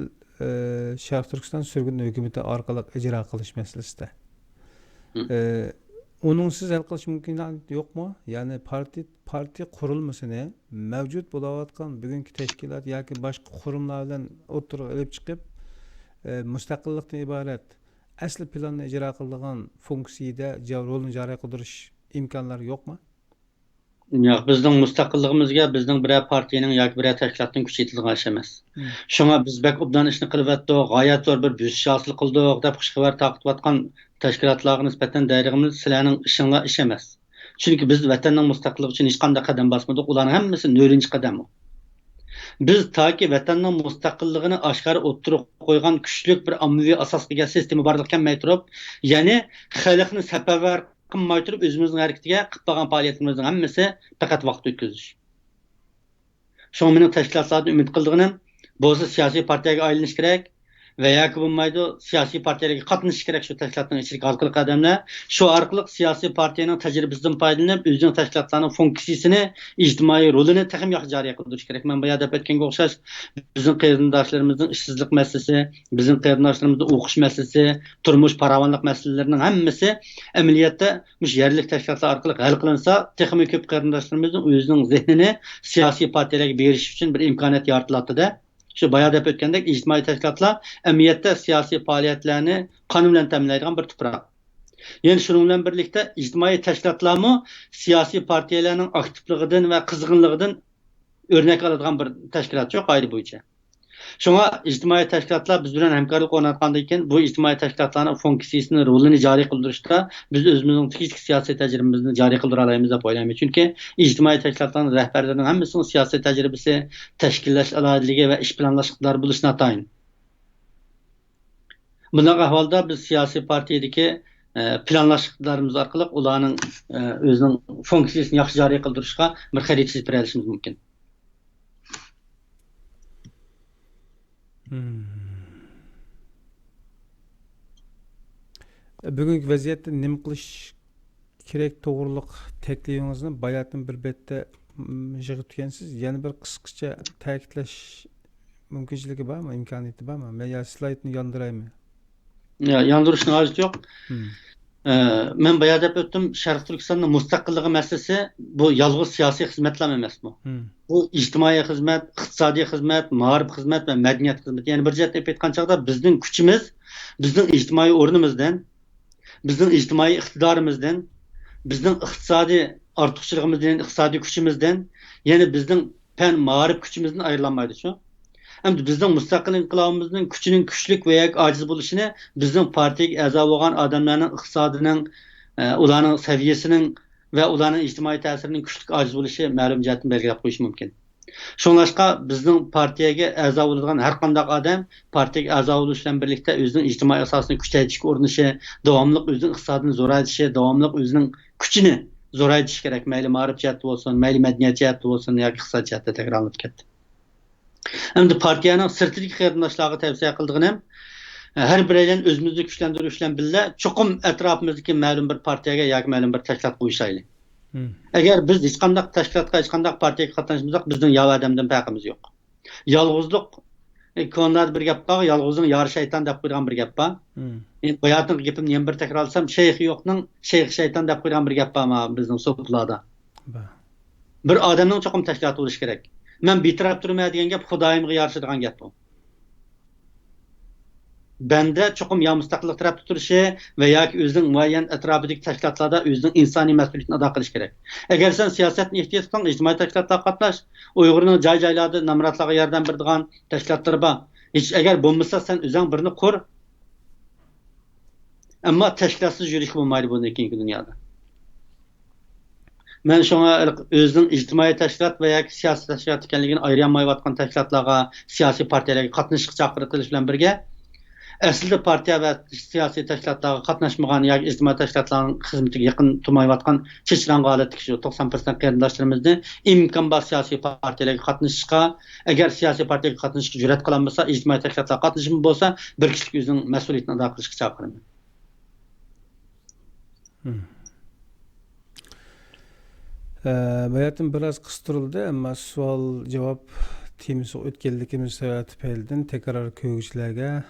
Sharq Turkiston sürgün hükümeti orqali ijro qilish masalasida. Uningsiz hal qilish mumkinligi yo'qmi? Ya'ni partiya qurilmasini mavjud bo'layotgan bugungi tashkilot yoki boshqa qurimlar bilan o'tirib olib chiqib, mustaqillikdan iborat asli planni ijro qiladigan funksiyada rolni joriy qildirish imkonlari yo'qmi? Yo'q, bizning mustaqilligimizga bizning biror partiyaning yoki biror tashkilotning kuchi yetilgan ish emas. Shunga biz bak obdan ishni qilyapti, g'oyat zo'r bir bo'sish hosil qildik deb xushxabar taqdim tashkilotlarga nisbatan dayrig'imiz sizlarning ishinglar ish emas. Chunki biz vatanning mustaqilligi uchun hech qanday qadam bosmadik, ularning hammasi 4-qadam. Biz toki vatanning mustaqilligini oshkor o'ttirib qo'ygan kuchli bir ommaviy asosga sistema borligini bilmay turib, ya'ni xalqni safarbar qilmay turib o'zimizning harakatiga qilib qolgan faoliyatimizning hammasi faqat vaqt o'tkazish. Shu mening tashkilotlardan umid qildig'im bo'lsa siyosiy partiyaga aylanish kerak va yoki bo'lmaydi siyosiy partiyalarga qatnashish kerak shu tashkilotning ichiga orqali qadamlar. Shu orqali siyosiy partiyaning tajribasidan foydalanib o'zining tashkilotlarning funksiyasini, ijtimoiy rolini texim yaxshi joriy qildirish kerak. Men bu yerda aytganga o'xshash bizning qarindoshlarimizning ishsizlik masalasi, bizning qarindoshlarimizning o'qish masalasi, turmush farovonlik masalalarining hammasi amaliyotda mush yerlik tashkilotlar orqali hal qilinsa, texim ko'p qarindoshlarimizning o'zining zehnini siyosiy partiyalarga berish uchun bir imkoniyat yaratiladi-da. Şu bayağı dep ötkendek ijtimoiy tashkilotlar emniyetde siyasi faaliyetlerini qonun bilan ta'minlaydigan bir tuproq. Yani şunun bilan birlikte ijtimoiy tashkilotlarmi siyasi partiyalarning aktivligidan va qizg'inligidan o'rnak oladigan bir tashkilot yo'q ayri bo'yicha. Şuna ijtimoiy tashkilotlar biz bilan hamkorlik o'rnatgandan keyin bu ijtimoiy tashkilotlarning funksiyasini, rolini joriy qildirishda biz o'zimizning ichki siyosiy tajribamizni joriy qildira olamiz deb o'ylayman. Chunki ijtimoiy tashkilotlarning rahbarlarining hammasining siyosiy tajribasi, tashkillash alohidligi va ish planlash iqtidori bo'lishi notayin. Bunday ahvolda biz siyosiy partiyadagi planlashlarimiz orqali ularning o'zining funksiyasini yaxshi joriy qildirishga bir xarid chizib berishimiz mumkin. Bugungi vaziyatda nima qilish kerak to'g'riliq taklifingizni bayatdan bir betda yig'ib tugansiz. Yana bir qisqacha ta'kidlash mumkinchiligi bormi, imkoniyati bormi? Men ya slaydni yondiraymi? Ya yandırışın haceti yok. Ben bayağı dep öttüm. Şərq Türkistan'ın müstakilliği meselesi bu yalğız siyasi hizmetler emas bu. Bu ictimai hizmet, iqtisadi hizmet, ma'rif hizmet ve medeniyet hizmet. Yani bir jihatdan aytgan chaqda bizning kuchimiz, bizning ijtimoiy o'rnimizdan, bizning ijtimoiy iqtidorimizdan, bizning iqtisodiy ortiqchiligimizdan, iqtisodiy kuchimizdan, yani bizning fan ma'rif kuchimizdan ayrilanmaydi shu. Hem de bizden müstakil inqilabımızın küçünün küçlük veya aciz buluşunu bizden partiye a'zo bo'lgan adamların iqtisadining, ularning seviyesinin ve ularning ijtimoiy ta'sirining küçlük aciz buluşu ma'lum jihatdan belgilab qo'yish mumkin. Şonlaşqa bizden partiyege a'zo bo'lgan har qanday adam partiyege a'zo bo'lish bilan birlikda o'zining ijtimoiy asosini kuchaytirishga urinishi, davomli o'zining iqtisodini zo'raytirishi, davomli o'zining kuchini zo'raytirishi kerak. Mayli ma'rif jihatda bo'lsin, mayli madaniyat jihatda bo'lsin yoki iqtisod jihatda takrorlanib ketdi. Hem de partiyanın sırtidagi qarindoshlarga tavsiya qildiğim her bireyden özümüzü güçlendirish bilan birga cho'qim atrofimizdagi ma'lum bir partiyaga yoki ma'lum bir tashkilot qo'yishaylik. Agar biz hech qanday tashkilotga, hech qanday partiyaga qatnashmasak, bizning yav odamdan farqimiz yo'q. Yolg'izlik konlar bir gap bor, yolg'izning yori shayton deb qo'ygan bir gap bor. Men bu yerning gapimni yana bir takrorlasam, shayx yo'qning shayx shayton deb qo'ygan bir gap bor bizning so'zlarda. Bir odamning cho'qim tashkilot bo'lishi kerak. Men bitirab turma degan gap Xudoyimga yarashadigan gap bu. Bende cho'qim ya mustaqillik tarafda turishi va yoki o'zining muayyan atrofidagi tashkilotlarda o'zining insoniy mas'uliyatini ado qilish kerak. Agar sen siyosatni ehtiyot qilsang, ijtimoiy tashkilotlarga qatnash, Uyg'urning joy-joylarda namratlarga yordam beradigan tashkilotlar bor. Hech agar bo'lmasa sen o'zing birini qur. Ammo tashkilotsiz yurish bo'lmaydi bundan keyingi dunyoda. Men şuna özünün ictimai təşkilat və ya siyasi təşkilat ekanligini ayırmayotgan təşkilatlarga, siyasi partiyalarga qatnashishga chaqirtilish bilan birga, aslida partiya və siyasi təşkilatlarga qatnashmagan yoki ijtimai təşkilatların xizmatiga yaqin turmayotgan chechrangan holatdagi shu 90% qarindoshlarimizni imkon bor siyasi partiyalarga qatnashishga, agar siyasi partiyaga qatnashishga jur'at qilolmasa, ijtimai təşkilatlarga qatnashib bo'lsa, bir kishilik o'zining mas'uliyatini ado qilishga chaqiraman. Bayatım biraz kıstırıldı ama sual cevap temisi o'tganligimiz tufaylidan tekrar ko'ruvchilarga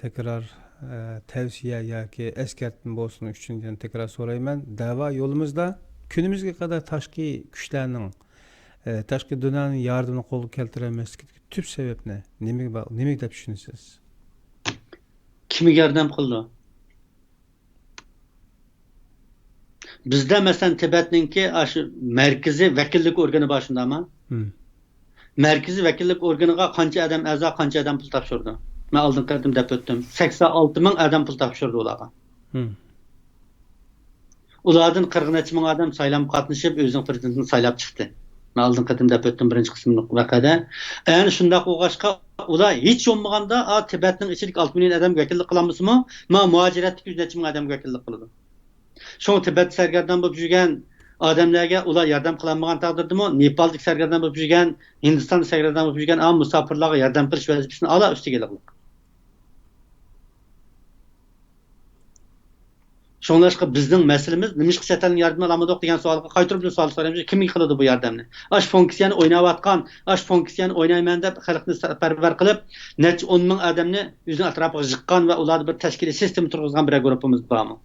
tekrar tavsiya yoki eskartma bo'lsin uchun tekrar so'rayman. Da'vo yo'limizda kunimizga qadar tashqi kuchlarning tashqi dunyoning yordamini qo'lga keltirolmasligiga tub sabab nima deb tushunasiz? Kimga yordam qildi? Bizde mesela Tibet'ninki aşı merkezi vekillik organı başında ama merkezi vekillik organıga qancha adam a'zo, qancha adam pul topshirdi. Men oldin qildim deb o'tdim. 86 ming adam pul topshirdi ularga. Ulardan 40 ming adam saylam qatnashib o'zining prezidentini saylab chiqdi. Men oldin qildim deb o'tdim birinchi qismni vaqada. Yani shunday qo'g'ashqa ular hech bo'lmaganda Tibetning ichidagi 6 million adam vakillik qilamizmi? Men muajiratdagi 100 ming adam vakillik qildim. Şu Tibet sergardan bo'lib yurgan odamlarga ular yordam qilolmagan taqdirdami, Nepaldagi sergardan bo'lib yurgan, Hindiston sergardan bo'lib yurgan musofirlarga yordam qilish vazifasini ala ustiga ilib. Şonlaşqa bizning masalamiz nimishqa chet elning yordamini olmadik degan savolga qaytarib bir savol so'raymiz. Kim qiladi bu yordamni? Ash funksiyani o'ynayotgan, ash funksiyani o'ynayman deb xalqni parvar qilib, necha 10 ming odamni o'zining atrofiga jiqqan va ularni bir tashkiliy sistem turg'izgan bir guruhimiz bormi?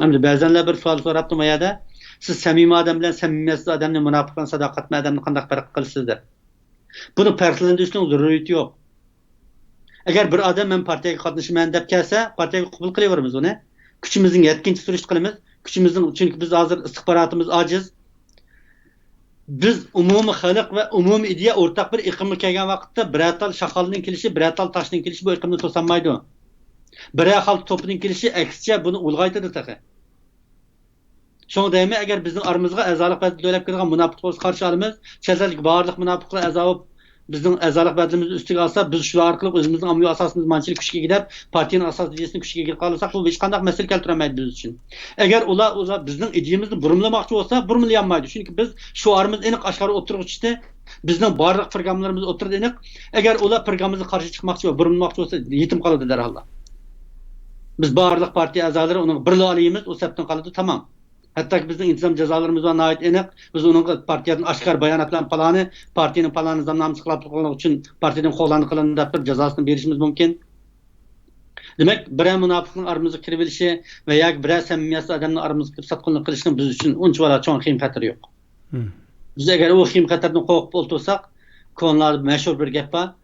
Hem de bazenler bir sual soraptım o yada. Siz samimi adam bilen samimiyetsiz adamni, münafıkın sadaqatli adamni qanday farq qilasiz? Buni farqlantirishning zaruriyati yo'q. Agar bir odam men partiyaga qatnashaman deb kelsa, partiyaga qabul qilaveramiz uni. Kuchimizning yetkincha turishni qilamiz. Kuchimizning, chunki biz hozir istixborotimiz ojiz. Biz umumiy xalq va umumiy ideya o'rtaq bir iqlimga kelgan vaqtda bir atal shaqalning kelishi, bir atal toshning kelishi bu iqlimni to'sanmaydi. Bir ahol to'pining kelishi aksicha buni ulg'aytiradi taqa. Şoň däme eger bizning aramızga azalyk bedel döläp kirgen munapyk karşı alymyz, çetellik barlyk munapyklar azap bizning azalyk bedelimizni üstüge alsa, biz şu arkaly özümizning ammy asasymyz mançylyk güçge gidip, partiýanyň asas diýesini güçge gelip kalsak, bu hiç kandak mesele keltiremeýdi biz üçin. Eger ular bizning idýemizni burumlamakçy bolsa, burumlaýanmaýdy. Çünki biz şu aramyz enik aşgary oturguşdy. Bizning barlyk programlarymyz oturdy enik. Eger ular programymyza karşı çykmakçy we burumlamakçy bolsa, ýetim kalady derhal. Biz barlyk partiýa azalary onuň birli alýymyz, o sepden kalady, tamam. Hatta bizning intizam jazalarymyz var naýet enek. Biz onuň partiýadan aşkar bayanat bilen palany, partiýanyň palany zamnamyzy kılaplyk üçin partiýadan howlany kılany dep bir jazasyny berişimiz mümkin. Demek bir munapykyň aramyzga kirip gelişi we ýa bir samimiýetli adamnyň aramyzga kirip satqynlyk kılışyň biz üçin unça wala çoň hym hatyry ýok. Biz eger o hym hatardan goýup boltursak, konlar meşhur bir gep bar.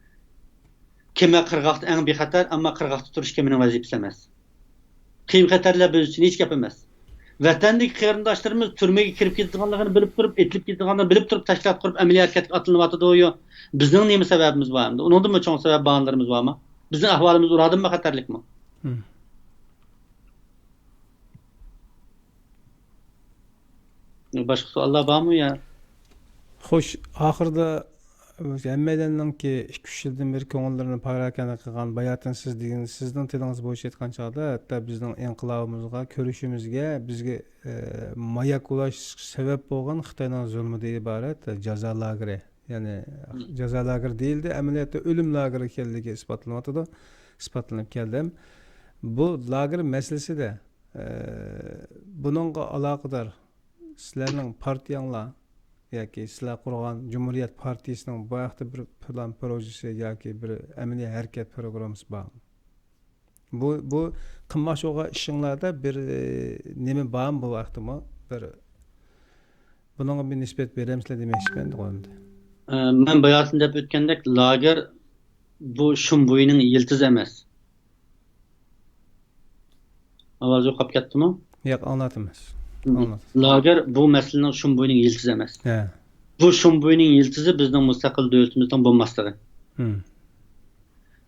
Kime qırğaqda en bexatar, amma qırğaqda turuş kiminin vazifesi emas. Hym hatarlar biz üçin hiç gep emas. Vatandaş qarindaşlarımız türmege kirip ketdiganlygyny bilip durup, etlip ketdiganlygyny bilip durup taşlat kurup ameliyat ketip atylanyp atydy. Bizning näme sebäbimiz barmy? Onundan mı çoň sebäp baňlarymız barmy? Bizning ahwalymyz uradymmy, hatarlykmy? Başka suallar barmy ya? Hoş, ahırda Emmeden ki 2-3 ýyldan beri köňüllerini paýrakana kılgan bayatın siz diýen sizden tilaňyz boýunça etken çağda hatta bizning enqilabymyzga, körüşümizge, bizge mayak ulaş sebep bolgan Xitaynyň zulmy diýip ibaret jaza lageri. Yani jaza lageri değildi, ameliyatda ölüm lageri ekenligi isbatlanypdy. Isbatlanyp geldi. Bu lager meselesi de bununla alakadar sizlerning partiýaňla yoki sizler kurgan Cumhuriyet Partisi'nin bu ayakta bir plan projesi yoki bir ameliy hareket programmasi var. Bu qımmaş oğa işinlarda bir neme var mı bu vaqtımı? Bir bununla bir nispet beremsizler demekçimen de qoyumdu. Men bayatında dep ötkendek lager bu Şumboy'nyň ýyltyzy emas. Awaz ýokap ketdimi? Ýok, anlatymaz. Lager bu meselenin Şumboy'nyň ýyltyzy emas. Bu Şumboy'nyň ýyltyzy bizning mustaqil döwletimizden bolmaslygy.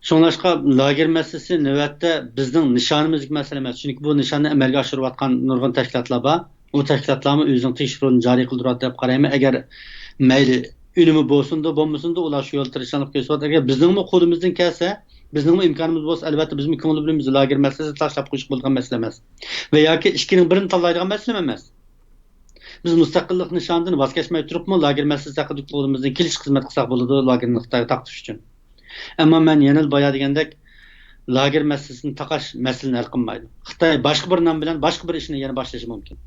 Şoňlaşqa lager meselesi nöwetde bizning nişanymyzdyk mesele emas. Çünki bu nişany amelge aşyryp atgan nurgun teşkilatlar bar. O teşkilatlarmy özüniň teşkilatlaryny jary kıldyrat dep garaýmy. Eger meýli ünümi bolsunda, bolmasunda ular şu ýol tirişanlyk göýsýär. Eger bizningmi golymyzdan kelse, bizningmi imkanymyz bolsa, albatta bizmi köňül bilen biz lager meselesi taşlap goýuş bolgan mesele emas. We ýa-ki ikiniň birini tanlaýdygan mesele emas. Biz mustaqillik nişandan vaz geçmey turupmy lager meselesi hakda golymyzdan kiliş hyzmat kılsak bolady lagerni Xitayga takdyş üçin. Amma men ýene baýa degendek lager meselesini takaş meseleni hal kılmaýdy. Xitay başga bir nam bilen başga bir işini ýene başlaşy mümkin.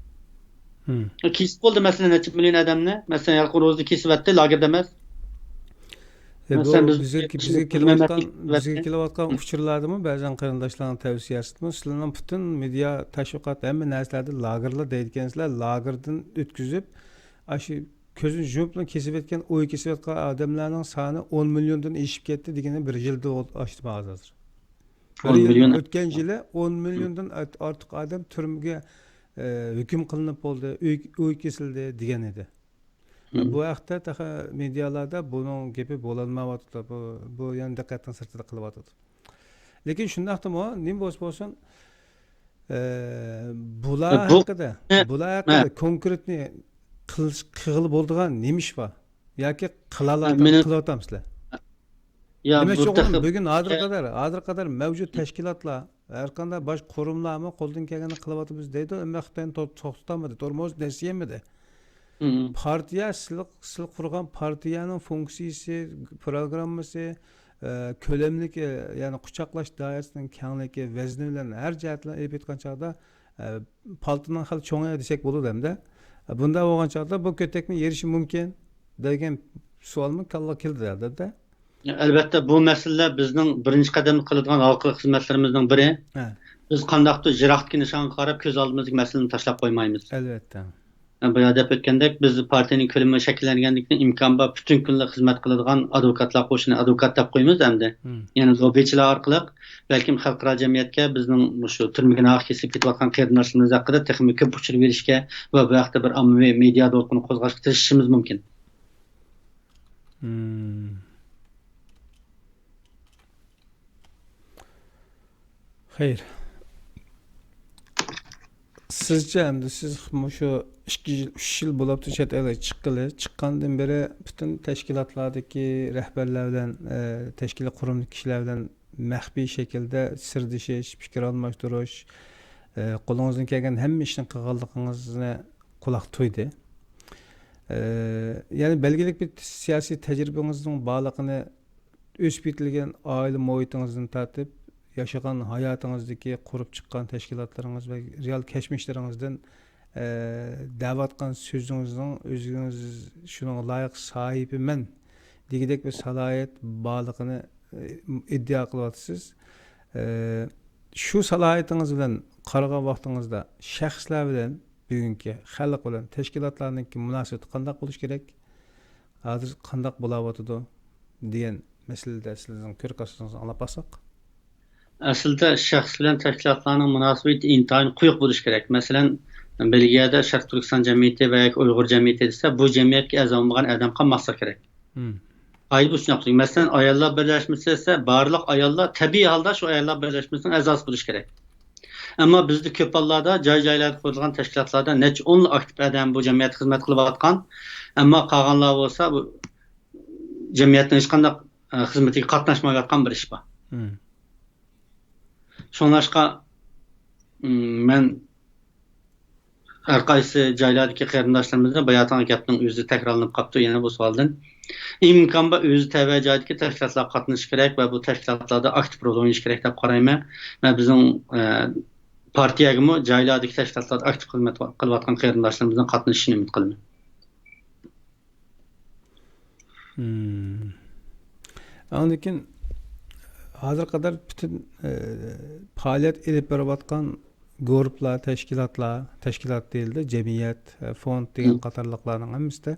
Kesip boldy mesela neçe milyon adamny, mesela ýalqyn rozdy kesip etdi, lager demez. Bizge kilovatkan uçurlardymy, bäzen qarindaşlaryň täwsiýesimi, sizlerden bütün media taşwykat hemme näselerde lagerlar diýenkensler, lagerden ötküzüp, aşı közün jumuplan kesip etken, oý kesip etken adamlaryň sany 10 milyondan eşip ketdi degeni bir ýylda açdy bazıdır. 10 milyon ötken ýyly 10 milyondan artyk adam türmege hüküm kılınıp oldu, öy kesildi diyen idi. Bu vaqtda taha medialarda bunun gepi bolanmaýatdy. Bu ýani diqqatdan sirtida kılıp Lekin şundaqdym o, nim bolsun bular haqqında konkretni qygyly boldygan nemiş bar? Ýa-ki kılatamsızlar. Demek bugün adır kadar mevcut teşkilatlar her qanday baş kurumlarmy koldan kelgeni kılıp atybız diýdi. Emma Xitayny toxtamady, tormoz nesiyemedi. Partiya sil kurgan partiýanyň funksiyasi, programmasy, kölemlik, yani kuchaklaş daýeresiniň kеңligi, wezni bilen her jähetlen elip etken çağda paltynyň haly çoňa desek bolur hem-de. Bunda bolgan çağda bu kötekni yerişi mümkin degen sualmy kalla keldi de. Elbette bu mesele bizning birinci kademli kıladigan halkı hizmetlerimizden biri. Biz qandaqdy jiraktki nişan qarap köz aldymyzdyk meseleni taşlap goýmaýmyz. Elbette. Bu ýa-da ötkendek biz partiýanyň kölümi şekillengenlikden imkan bar bütün günlük hizmet kıladigan adwokatlar goşuny adwokat dep goýmaz hem-de. Yani lobbyçiler arkaly belkim halkara jemgyýetke bizning şu türmegen ak kesip ketýän qarindaşlarymyz hakda texnik köp uçur berişke we bu ýakda bir ammawy media dolkuny kozgaşga tirişişimiz mümkin. Hayır. Sizce endi siz şu 3 yıl bo'libdi chet elga chiqqandan beri bütün teşkilatlardaki rehberler bilan, teşkilat kurumdaki kişiler bilan maxfiy şekilde sirdishish, fikir almashtirish, qo'lingizdan kelgan hamma ishni qilganligingizni quloq tuydi. Yani belgilik bir siyasi tecrübenizin bağlılığını o'sib yetilgan oila muhitingizdan tortib yaşagan hayatınızdaki kurup çıkan teşkilatlarınız ve real geçmişlerinizden davatkan sözünüzün özünüz şuna layık sahibi men degidek bir salayet bağlılığını iddia kılatsız. Şu salayetiniz bilen qaragan vaqtingizda shaxslar bilan bugünkü xalq bilan teşkilatlarningki munosabati qanday bo'lish kerak? Hozir qanday bo'layotidu degan masalada sizning ko'rqashingizni anglab olsak. Aslida shaxs bilan tashkilotlarning munosabati intayin quyuq bo'lishi kerak. Masalan, Belgiyada Sharq Turkiston jamiyati va Uyg'ur jamiyati desa, bu jamiyatga a'zo bo'lgan odam qolmasa kerak. Hayır bu şunaqlik. Masalan, ayollar birlashmasi esa barliq ayollar tabiiy holda shu ayollar birlashmasining a'zosi bo'lishi kerak. Ammo bizda ko'p hollarda joy-joylarda qo'yilgan tashkilotlarda necha o'n aktiv odam bu jamiyatga xizmat qilayotgan, ammo qolganlar bo'lsa bu jamiyatning hech qanday xizmatiga qatnashmayotgan bir ish bor. Şonlaşqa men har qaysi joylardagi qarindoshlarimizni bayatang gapning o'zi takrorlanib qolibdi yana bu savoldan. İmkan bor o'zi tava joydagi tashkilotlarga qatnashish kerak va bu tashkilotlarda aktiv rol o'ynash kerak deb qarayman. Men bizning partiyagami joylardagi tashkilotlarda aktiv xizmat qilayotgan qarindoshlarimizdan qatnashishini umid qilaman. Anlakin hazır kadar bütün faaliyet edip berabatkan gruplar, teşkilat değil de cemiyet, fond degan qatorliqlarning hammasi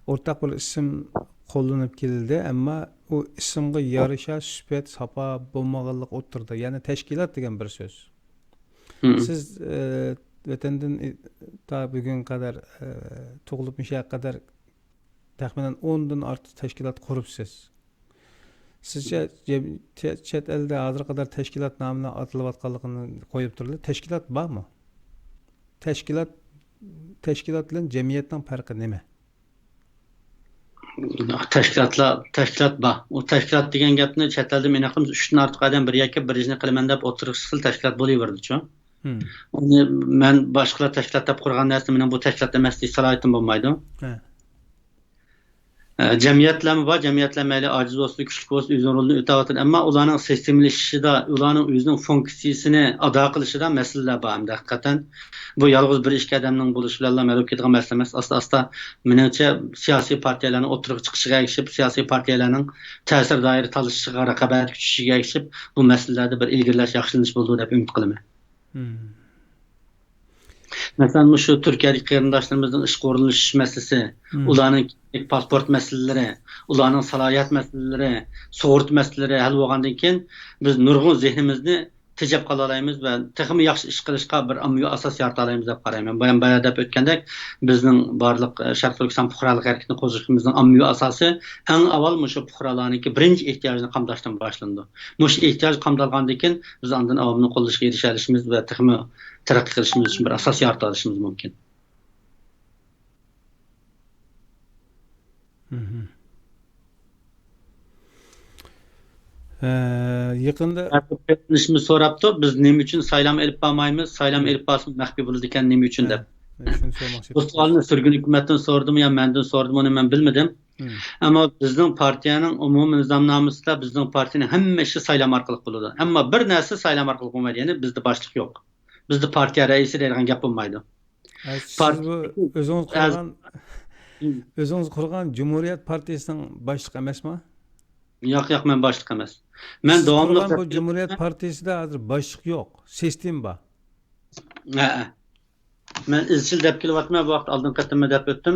o'rtaq bir isim qo'llanib keldi, ammo u ismga yarasha sifat, sapa bo'lmaganlik o'tirdi. Ya'ni tashkilot degan bir so'z. Siz vatandan ta bugun qadar tug'ilib misha qadar taxminan 10 dan ortiq tashkilot quribsiz. Sizce chet elde hazır kadar teşkilat namına atılayotganligini koyup turlar. Teşkilat var mı? Teşkilat bilan cemiyetning farqi nima? Teşkilat bor. O teşkilat degan gapni chet elda men aqlim 3 dan ortiq odam bir yoki bir ishni qilaman deb o'tirishsil teşkilat bo'laverdi-ku. Uni men boshqalar teşkilat deb qurgan narsa mening bu teşkilat emas deyish salohiyatim bo'lmaydi. Cemiyetler var, cemiyetler mayli aciz olsun, küçük olsun, özünün rolunu ötəvatır. Ama ularning sistemleşişida, ularning özünün funksiyasini ada qilishida meseleler var. Hakikaten bu yalnız bir iş adamning bo'lishi bilan ma'lum ketgan masala emas. Asta menimcha siyosiy partiyalarning o'tirib chiqishiga erishib, siyosiy partiyalarning ta'sir doirasi talashishiga, raqobat kuchishiga erishib, bu masalalarda bir ilgirlash, yaxshilanish bo'ldi deb umid qilaman. Mesela şu Türkiye'deki qarindoshlarımızın iş qo'rilish meselesi, ularning pasport meseleleri, ularning salohiyat meseleleri, sug'urt meseleleri hal bo'lgandan keyin biz nurg'un zehnimizni tejab qola olamiz va texmi yaxshi ish qilishga bir ommaviy asos yarata olamiz deb qarayman. Bayan deb o'tgandek bizning barliq Sharq Turkiston fuqarolik harakatini qo'zg'ashimizning ommaviy asosi eng avval shu fuqarolarning birinchi ehtiyojini qamdashdan boshlandi. Shu ehtiyoj qamdalgandan keyin biz ondan avomni qo'llashga erishishimiz va texmi taraqqiy qilishimiz uchun bir asos yarata olishimiz mumkin. Yaqında nishmi so'rabdi, biz nima uchun saylam elib bormaymiz, saylam elib borsin maxfiy bo'ldi ekan nima uchun deb. Bu savolni surgun hukumatdan so'radim yo mendan so'radim, uni men bilmadim. Ammo bizning partiyaning umumiy nizomnomasida bizning partiyaning hamma ishi saylam orqali bo'ladi. Ammo bir narsa saylam orqali bo'lmaydi, ya'ni bizda boshliq yo'q. Bizda partiya raisi degan gap bo'lmaydi. O'zingiz qurgan Cumhuriyet Partiyasining boshliqi emasmi? Yo'q, men boshliq emas. Men davomli bu Cumhuriyet Partiyasida hozir boshliq yo'q, sistem bor. Men izchil deb kelyapman, bu vaqt oldin qatimma deb o'tdim.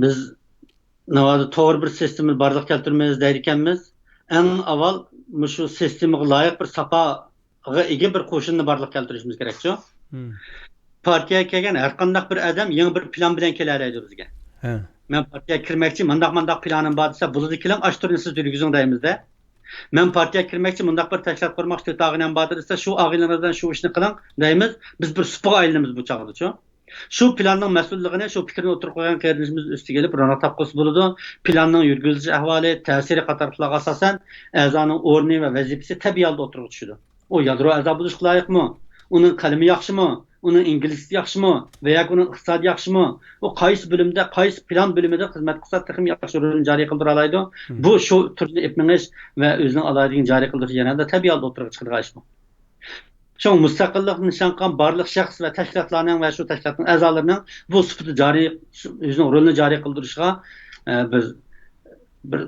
Biz navoda to'g'ri bir sistemni barliq keltirmaymiz deydi ekanmiz. Eng avval shu sistemaga loyiq bir sapoga ega bir qo'shinni barliq keltirishimiz kerak-ku. Partiyaga kelgan har qanday bir odam yangi bir plan bilan kelardi bizga. Men partiyaga kirmoqchi, mandaq planim bor desa, bo'ladi keling, ash turini siz yurgizing deymizda. Men partiya kirmekçi mundaq bir təşkilat qurmaq istəyir ağınan badır ise şu ağılardan şu işini qılan deyimiz biz bir supa aylımız bu çağda şu. Şu planның məsulluğunu şu fikrini oturup qoyan qeyrinimiz üstü gelip rana tapqısı buludu. Planның yürgülücü ahvali, təsiri qatarlıqlara asasən əzanın orni və vəzifəsi təbii halda oturup düşüdü. O yadro əza buluşq layiqmi? Onun kalemi yaxşımı? Onun İngilizcesi yaxşımı? Veya onun iqtisadi yaxşımı? O qaysı bölümde, qaysı plan bölümünde xizmət qısa texim yaxşı rolunu cari qıldıra alaydı. Bu şu türlü epminiz və özünün alaydıgın cari qıldırıcı yanında təbii halda oturup çıxırıq ayışmı? Şu müstakillik nişan qan barlıq şəxs və təşkilatlarının və şu təşkilatın əzalarının bu sıfatı cari, özünün rolunu cari qıldırışına bir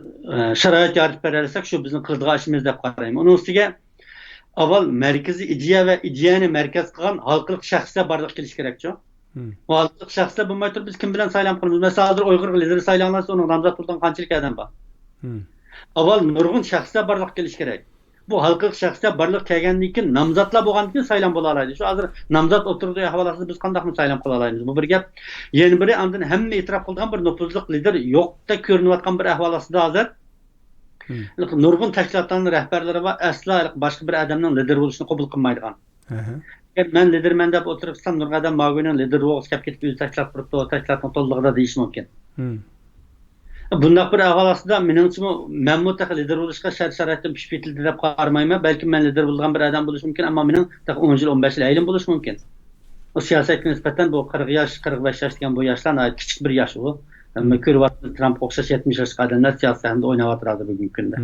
şərait yaratıb verərsək, şu bizim qıldığı işimiz deyib qarayım. Onun üstüge avval merkezi ideya və ideyani mərkəz qılan halqılıq şəxslə barlıq geliş gerekçi. O halqılıq şəxslə bu mətur biz kim bilen saylam qılımız. Mesela hazır Uyghur lideri saylanlarsa onun Ramzat Turdan qançilik adam var. Avval nurgun şəxslə barlıq geliş gerek. Bu halkı şahsiyet barlık kelgenlikin namzatla boğandikin saylan bulalaydı. Şu hazır namzat oturduğu havalasız biz qandaq mı saylan bulalaydı. Bu bir gap. Yeni biri andın hemme itiraf kılgan bir nüfuzluk lider yok da görünüvatkan bir ahvalası da hazır. Nurgun təşkilatlarının rəhbərləri var. Əsla başka bir adamın lider oluşunu qabul qılmaydıgan. Ben lidermen deb oturursam Nurgun adam mağuyunun lider olğusu kep ketip yüz təşkilat qurupdu. O təşkilatın tollığında deyiş mümkün. Bundaq bir ağalası da menimçe men mutlaka lider oluşqa şart-şaraitim pişib etildi deb qarmayman. Belki men lider bo'lgan bir adam bo'lish mumkin, ammo mening 10 yil 15 yil aylim bo'lish mumkin. O siyosatga nisbatan bu 40 yosh, 45 yosh degan bu yoshlar kichik bir yosh u. Amma ko'ryapmiz Trump o'xshash 70 yoshga odamlar siyosatda o'ynayotadi bugungi kunda.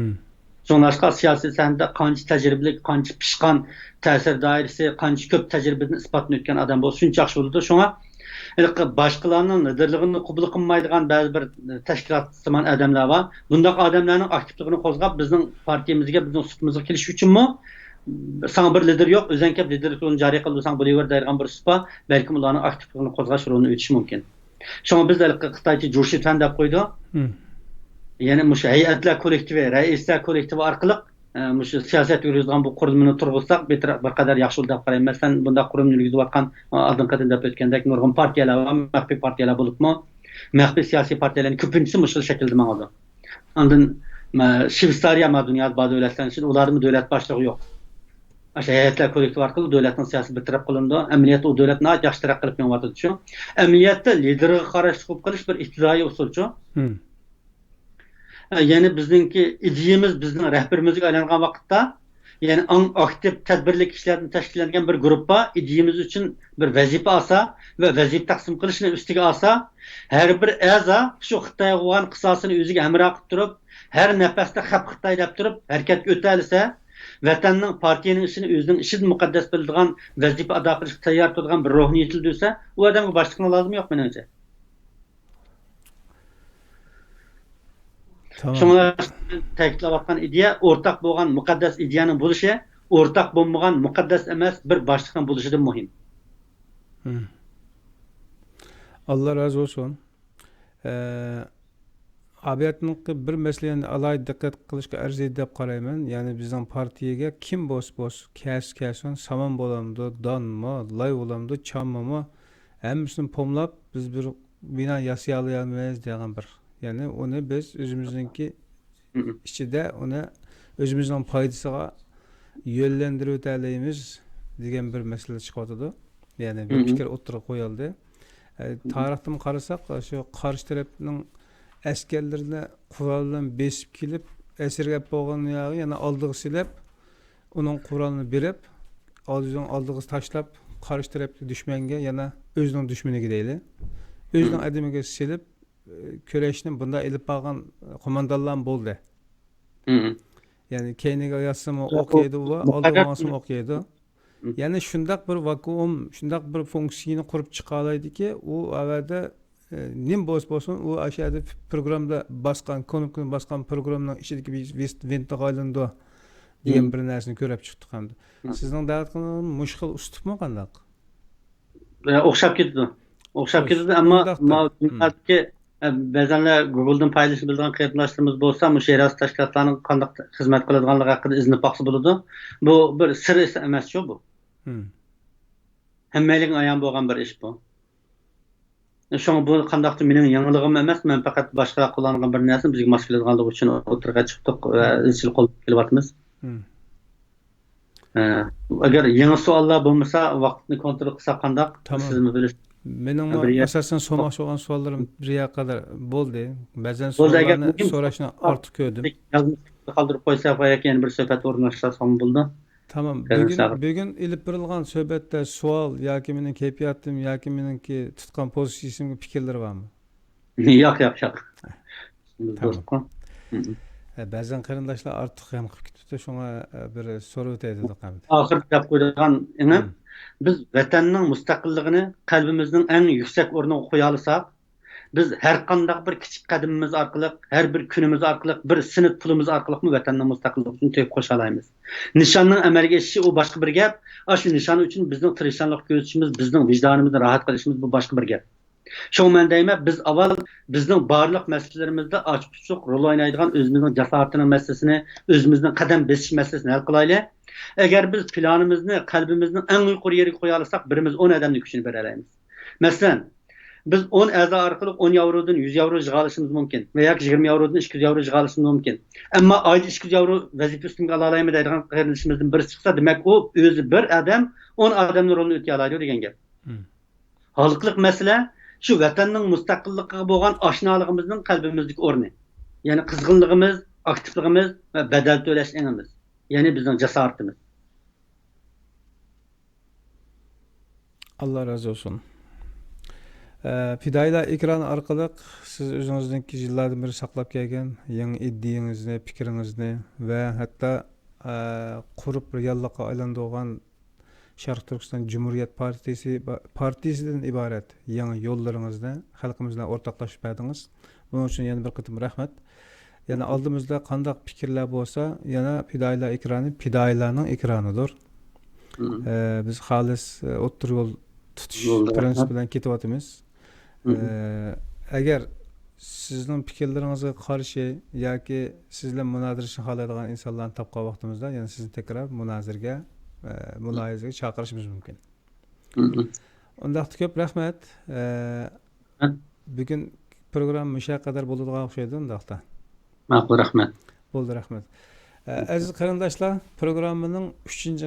So'nglashqa siyosiy sahnada qancha tajribali, qancha pishqan ta'sir doirasi, qancha ko'p tajribadan isbotni o'tgan odam bo'lsa shuncha yaxshi bo'ladi. Shunga başkalarının liderliğini kabul kılmaydigan bazı bir teşkilat zaman adamlar var. Bundaq adamların aktifliğini qozgab bizning partiyamizga, bizning sutimizga kelish uchun mu? Sana bir lider yok, özenkep liderlikni jariy qilsang bo'laver deydigan bir supa, balkim ularning aktifliğini qozgash rolini o'tish mumkin. Shunga biz Xitoycha Joshifan deb qo'ydi. Ya'ni mush hay'atlar kollektivi, raislar kollektivi orqali mush siyoset yürütülen bu kurulmunu turg'izsak bir qadar yaxshi deb qarayman. Masalan, bunda qurum yürütüyotgan oldin qadam deb o'tgandek nurg'un partiyalar va maxfiy partiyalar bo'libmi? Maxfiy siyosiy partiyalarning ko'pinchisi mushul shaklda ma'lum. Ondan Shveysariya ma dunyoda bor davlatlar uchun ularning davlat boshlig'i yo'q. Aşağı hayatlar kollektivi orqali davlatning siyosati bitirib qilindi. Amaliyotda u davlat nəhayət yaxshi taraqqi qilib ketyapti shu. Amaliyotda liderga qarshi qilib qilish bir ibtidoiy usulchu. Yani bizdeki ideyimiz bizning rehberimizga aylangan vaqtda yani aktif tadbirli kişilerden teşkillengen bir gruppa ideyimiz için bir vazife alsa ve vazife taksim qilishni üstüge alsa her bir a'za şu Xitoyga bo'lgan qisosini o'ziga hamroh qilib turib her nafasda xap Xitoy deb turib harakatga o'talsa vatanning partiyaning ishini o'zining ishidan muqaddas biladigan vazifa ado qilishga tayyor turgan bir ruhni yetildirsa u odamga boshliqning lozimi yo'q menimcha. Şuna ta'kidlayotgan ideya o'rtaq bo'lgan muqaddas ideyaning bo'lishi, o'rtaq bo'lmagan muqaddas emas bir boshliqning bo'lishidan muhim. Allah razı olsun. Abiyatning bir masalani alayda diqqat qilishga arziydi deb qarayman. Ya'ni bizning partiyaga kim bo'lsa, kas-kason, samon bo'lamdi, donmi, lay bo'lamdi, chammi, hammasini pomlab biz bir bino yasay olmaymiz degan bir. Yani onu biz özümüzdeki içinde onu özümüzün faydasına yönlendirip ötələyimiz degan bir mesele çıkıyordu. Yani bir fikir oturup koyuldu. Tarixten qarasak, şu qarşı tarafның askerlerine quraldan besip kelip esirgep bolğan yağı, yani aldığı silep onun quralını berip, aldığı taşlap qarşı tarafta düşmenge yana özünün düşmeniga deyli. Özünün adamiga silip köreşinin bunda elip bağın komandalan boldu. Yani keyniga yazsam ok yedi bu, aldığımasım ok yedi. Yani şundak bir vakuum, şundak bir fonksiyonu kurup çıkalaydı ki o avada nim bolsun o aşağıda programda baskan, konukun baskan programның içindeki bir vent qalındı degan bir narsani ko'rib chiqdik hamda. Sizning da'vat qilgan mushkil ustupmi qandaq? O'xshab ketdi. O'xshab ketdi, ammo mavjudki ba'zanlar Google'dan paylaşıp bildiğin qarindoshlarimiz bo'lsa, bu şeras tashkilotlarning qanday xizmat qiladiganligi haqida izni boqsa bo'ladi. Bu bir sir emas shu bu. Hammaning ayon bo'lgan bir ish bu. Şoň bu qandaqdy meniň ýangylygym emas, men fakat başga kullanýan bir närsem bizge mas keladiganlygy üçin oturga çykdyk we izçil kol kelyapmyz. Agar ýeni suallar bolmasa, wagtny kontrol kılsak qandaq? Tamam. Sizmi bilesiz? Mening asasen sormakçy bolan suallarym bir ýa kadar boldy. Bäzen Boldy, eger suallaryny bugün- soraşyna artyk ködüm. Yazmyşda kaldyryp goýsak ýa-ni bir söhbet ornaşsaň boldy. Tamam. Evet, sağ ol. Bugün ilip birilgan söhbetde sual ýa-ki meniň keypiýatym ýa-ki meniňki tutgan pozisiýasyň pikirleri barmy? Ýok. Tamam. Bäzen kırındaşlar artyk hem kütüpde şoňa bir soru ötedi diýip. Ahir dep goýan ene biz vatanning mustaqilligini qalbimizning eng yüksek ornuga goýalysak, biz her qandaq bir kiçik qadamymyz arkaly, her bir günümüz arkaly, bir sinit pulumuz arkaly mı vatanning mustaqilligini töp goşa alaýmyz. Nişanyň amalga eşişi o başga bir gep. Aşy nişany üçin bizning tirişanlyk gözetişimiz, bizning wijdanymizni rahat kılışımız bu başga bir gep. Şoň men diýme biz awal bizning barlyk meselelerimizde açyk rol oýnaýdygan özümizning jasahatynyň meselesini, özümizning qadam besiş meselesini hal kılaýly. Eger biz planymyzyny kalbimizning eng ýuqary ýerine goýalysak, birimiz 10 adamny güçini berelýämiz. Meselen, biz 10 äza arkaly 10 eurodan 100 euro ýygalyşymyz mümkin we ýa 20 eurodan 200 euro ýygalyşymyz mümkin. Emma aýda 200 euro wezipe üstüne alaýmy diýen gyrnysymyzdan biri çyksa, demek o özü bir adam 10 adamny rolunu ötýä alaýdy diýen gep. Halyklyk mesele şu vatanning mustaqilligiga bolgan aşnalygymyzyň kalbimizdäki orny. Yani kızgınlığımız, aktifligimiz ve bedel töleşligimiz. Yani bizning jasahatymyz. Allah razı olsun. Fidaýla ekran arkaly siz özüňizdenki ýyllardan beri saklap gelgen ýeňi iddiýaňyzy, pikiriňizni we hatda kurup bir ýallyka aýlandyrgan Şark Türkistan Cumhuriyet Partisinden ibaret ýeňi ýollaryňyzda halkymyzla ortaklaşyp berdiňiz. Buning üçin ýene bir kıtym rahmet. Yani aldığımızda kandak pikirler bolsa yana Fidaýla ekrany Fidaýlaryň ekranydyr. Biz halis otur yol tutuş prensibi bilen ketip atymyz. Eger sizin pikirleriňizge karşı ýa-ki sizle münazir için halaýdygan insanlaryny tapgan wagtymyzda yani sizi tekrar münazirge mülaýizege çakyryşymyz mümkin. Ondaqdy köp rahmet. Bugün program müşä kadar boladigan okşaýdy ondaqda. Rahmet. Boldy rahmet. Aziz qarindaşlar, programmanyň 3-nji